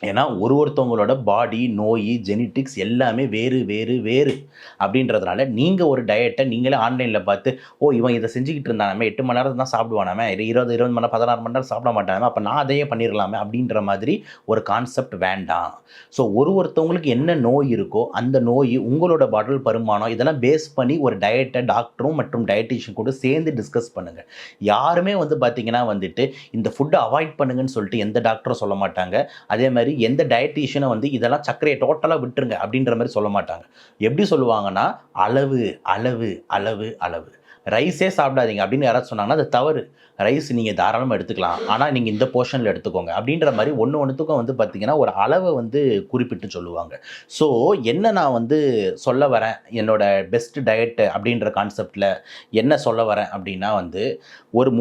ஏன்னா ஒருத்தவங்களோட பாடி, நோய், ஜெனட்டிக்ஸ் எல்லாமே வேறு வேறு வேறு அப்படின்றதுனால நீங்கள் ஒரு டயட்டை நீங்களே ஆன்லைனில் பார்த்து, ஓ இவன் இதை செஞ்சுக்கிட்டு இருந்தானாமே, 8 மணி நேரம் தான் சாப்பிடுவானாமே, 20 மணி நேரம் 16 மணி நேரம் சாப்பிட மாட்டானாமே, அப்போ நான் அதையே பண்ணிடலாமே அப்படின்ற மாதிரி ஒரு கான்செப்ட் வேண்டாம். ஸோ ஒருத்தவங்களுக்கு என்ன நோய் இருக்கோ அந்த நோய், உங்களோட உடல் பருமானம், இதெல்லாம் பேஸ் பண்ணி ஒரு டயட்டை டாக்டரும் மற்றும் டயட்டீஷியன் கூட சேர்ந்து டிஸ்கஸ் பண்ணுங்கள். யாருமே வந்து பார்த்திங்கன்னா வந்துட்டு இந்த ஃபுட்டை அவாய்ட் பண்ணுங்கன்னு சொல்லிட்டு எந்த டாக்டரும் சொல்ல மாட்டாங்க. அதே மாதிரி எந்த டயட்டீஷியனை வந்து இதெல்லாம் சர்க்கரையை டோட்டலாக விட்டுருங்க அப்படின்ற மாதிரி சொல்ல மாட்டாங்க. எப்படி சொல்லுவாங்கன்னா அளவு அளவு அளவு அளவு. ரைஸே சாப்பிடாதீங்க அப்படின்னு யாராவது சொன்னாங்கன்னா அது தவறு. ரைஸ் நீங்கள் தாராளமாக எடுத்துக்கலாம், ஆனால் நீங்கள் இந்த போர்ஷனில் எடுத்துக்கோங்க அப்படின்ற மாதிரி ஒன்றுத்துக்கும் வந்து பார்த்திங்கன்னா ஒரு அளவை வந்து குறிப்பிட்டு சொல்லுவாங்க. ஸோ என்ன நான் வந்து சொல்ல வரேன், என்னோட பெஸ்ட் டயட்டு அப்படின்ற கான்செப்டில் என்ன சொல்ல வரேன் அப்படின்னா வந்து ஒரு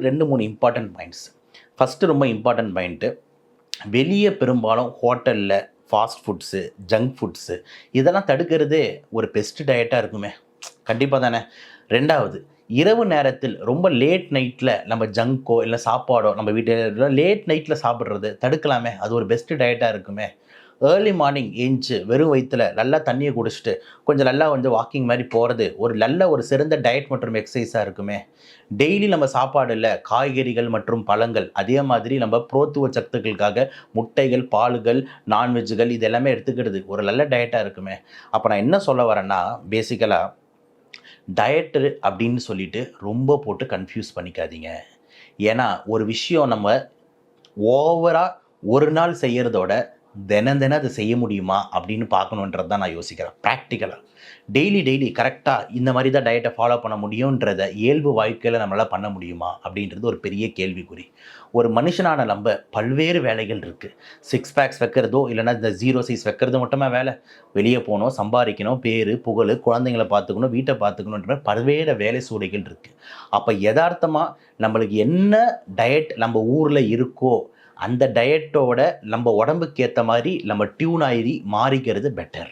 2-3 இம்பார்ட்டன்ட் பாயிண்ட்ஸ். ஃபஸ்ட்டு ரொம்ப இம்பார்ட்டன்ட் பாயிண்ட்டு, வெளியே பெரும்பாலும் ஹோட்டலில் ஃபாஸ்ட் ஃபுட்ஸு, ஜங்க் ஃபுட்ஸு இதெல்லாம் தடுக்கிறதே ஒரு பெஸ்ட் டயட்டாக இருக்குமே, கண்டிப்பாக தானே. 2வது, இரவு நேரத்தில் ரொம்ப லேட் நைட்டில் நம்ம ஜங்கோ இல்லை சாப்பாடோ நம்ம வீட்டில் லேட் நைட்டில் சாப்பிட்றது தடுக்கலாமே, அது ஒரு பெஸ்ட் டயட்டாக இருக்குமே. ஏர்லி மார்னிங் ஏஞ்சி வெறும் வயிற்றில் நல்லா தண்ணியை குடிச்சிட்டு கொஞ்சம் நல்லா வந்து வாக்கிங் மாதிரி போகிறது ஒரு சிறந்த டயட் மற்றும் எக்ஸசைஸாக இருக்குமே. டெய்லி நம்ம சாப்பாடு இல்லை, காய்கறிகள் மற்றும் பழங்கள், அதே மாதிரி நம்ம புரோத்துவ சத்துக்களுக்காக முட்டைகள், பால்கள், நான்வெஜ்ஜுகள் இது எல்லாமே எடுத்துக்கிறது ஒரு நல்ல டயட்டாக இருக்குமே. அப்போ நான் என்ன சொல்ல வரேன்னா, பேசிக்கலாக டயட்டு அப்படின்னு சொல்லிட்டு ரொம்ப போட்டு கன்ஃபியூஸ் பண்ணிக்காதீங்க. ஏன்னா ஒரு விஷயம் நம்ம ஓவராக ஒரு நாள் செய்கிறதோட தினம் தினம் அதை செய்ய முடியுமா அப்படின்னு பார்க்கணுன்றது தான் நான் யோசிக்கிறேன். ப்ராக்டிக்கலாக டெய்லி கரெக்டாக இந்த மாதிரி தான் டயட்டை ஃபாலோ பண்ண முடியுன்றத இயல்பு வாழ்க்கையில் நம்மளால் பண்ண முடியுமா அப்படின்றது ஒரு பெரிய கேள்விக்குறி. ஒரு மனுஷனான நம்ம பல்வேறு வேலைகள் இருக்குது. சிக்ஸ் பேக்ஸ் வைக்கிறதோ இல்லைன்னா இந்த ஜீரோ சைஸ் வைக்கிறது மட்டுமே வேலை. வெளியே போகணும், சம்பாதிக்கணும், பேர் புகழ், குழந்தைங்களை பார்த்துக்கணும், வீட்டை பார்த்துக்கணுன்ற மாதிரி பல்வேறு வேலை சூழல்கள் இருக்குது. அப்போ யதார்த்தமாக நம்மளுக்கு என்ன டயட் நம்ம ஊரில் இருக்கோ அந்த டயட்டோட நம்ம உடம்புக்கு ஏற்ற மாதிரி நம்ம டியூன் ஆகி மாறிக்கிறது பெட்டர்.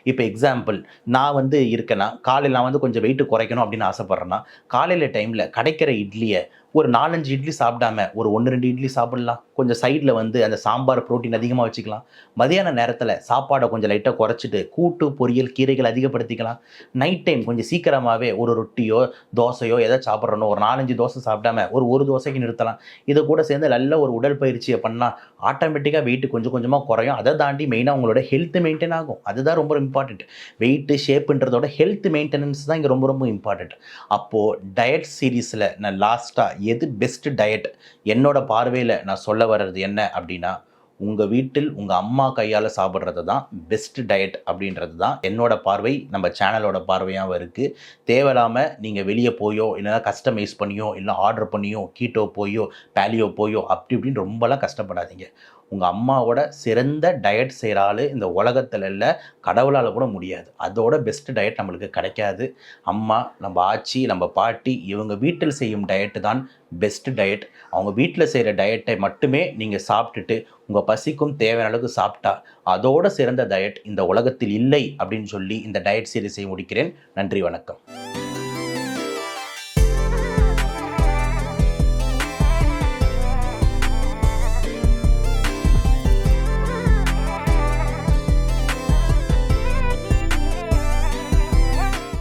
இப்போ எக்ஸாம்பிள், நான் இருக்கேன்னா காலையில் நான் கொஞ்சம் வெயிட் குறைக்கணும் அப்படின்னு ஆசைப்பட்றேன்னா, காலையில் டைமில் கிடைக்கிற இட்லியை ஒரு 4-5 இட்லி சாப்பிடாம ஒரு 1-2 இட்லி சாப்பிடலாம். கொஞ்சம் சைடில் அந்த சாம்பார் ப்ரோட்டீன் அதிகமாக வச்சுக்கலாம். மதியான நேரத்தில் சாப்பாடை கொஞ்சம் லைட்டாக குறைச்சிட்டு கூட்டு, பொரியல், கீரைகள் அதிகப்படுத்திக்கலாம். நைட் டைம் கொஞ்சம் சீக்கிரமாகவே ஒரு ரொட்டியோ தோசையோ எதை சாப்பிட்றனோ ஒரு 4-5 தோசை சாப்பிடாம ஒரு தோசைக்கு நிறுத்தலாம். இது கூட சேர்ந்து நல்ல ஒரு உடற்பயிற்சியை பண்ணால் ஆட்டோமேட்டிக்காக வெயிட் கொஞ்சம் கொஞ்சமாக குறையும். அதை தாண்டி மெயினாக உங்களோட ஹெல்த் மெயின்டைன் ஆகும். அதுதான் ரொம்ப இம்பார்ட்டண்ட். வெயிட்டு ஷேப்புன்றதோட ஹெல்த் மெயின்டெனன்ஸ் தான் இங்கே ரொம்ப இம்பார்ட்டண்ட். அப்போது டயட் சீரீஸில் நான் லாஸ்ட்டாக எது பெஸ்ட் டயட் என்னோட பார்வையில் நான் சொல்ல வர்றது என்ன அப்படின்னா, உங்கள் வீட்டில் உங்கள் அம்மா கையால் சாப்பிட்றது தான் பெஸ்ட் டயட் அப்படின்றது தான் என்னோட பார்வை, நம்ம சேனலோட பார்வையாகவும் இருக்குது. தேவையில்லாமல் நீங்கள் வெளியே போயோ இல்லைனா கஸ்டமைஸ் பண்ணியோ இல்லை ஆர்டர் பண்ணியோ கீட்டோ போயோ பேலியோ போயோ அப்படி இப்படின்னு ரொம்பலாம் கஷ்டப்படாதீங்க. உங்கள் அம்மாவோட சிறந்த டயட் செய்கிற ஆள் இந்த உலகத்தில் இல்லை, கடவுளால் கூட முடியாது. அதோட பெஸ்ட் டயட் நம்மளுக்கு கிடைக்காது. அம்மா, நம்ம ஆச்சி, நம்ம பாட்டி இவங்க வீட்டில் செய்யும் டயட்டு தான் பெஸ்ட் டயட். அவங்க வீட்டில் செய்கிற டயட்டை மட்டுமே நீங்கள் சாப்பிட்டுட்டு உங்கள் பசிக்கும் தேவையான அளவுக்கு சாப்பிட்டா அதோட சிறந்த டயட் இந்த உலகத்தில் இல்லை அப்படின்னு சொல்லி இந்த டயட் சீரிஸை முடிக்கிறேன். நன்றி, வணக்கம்.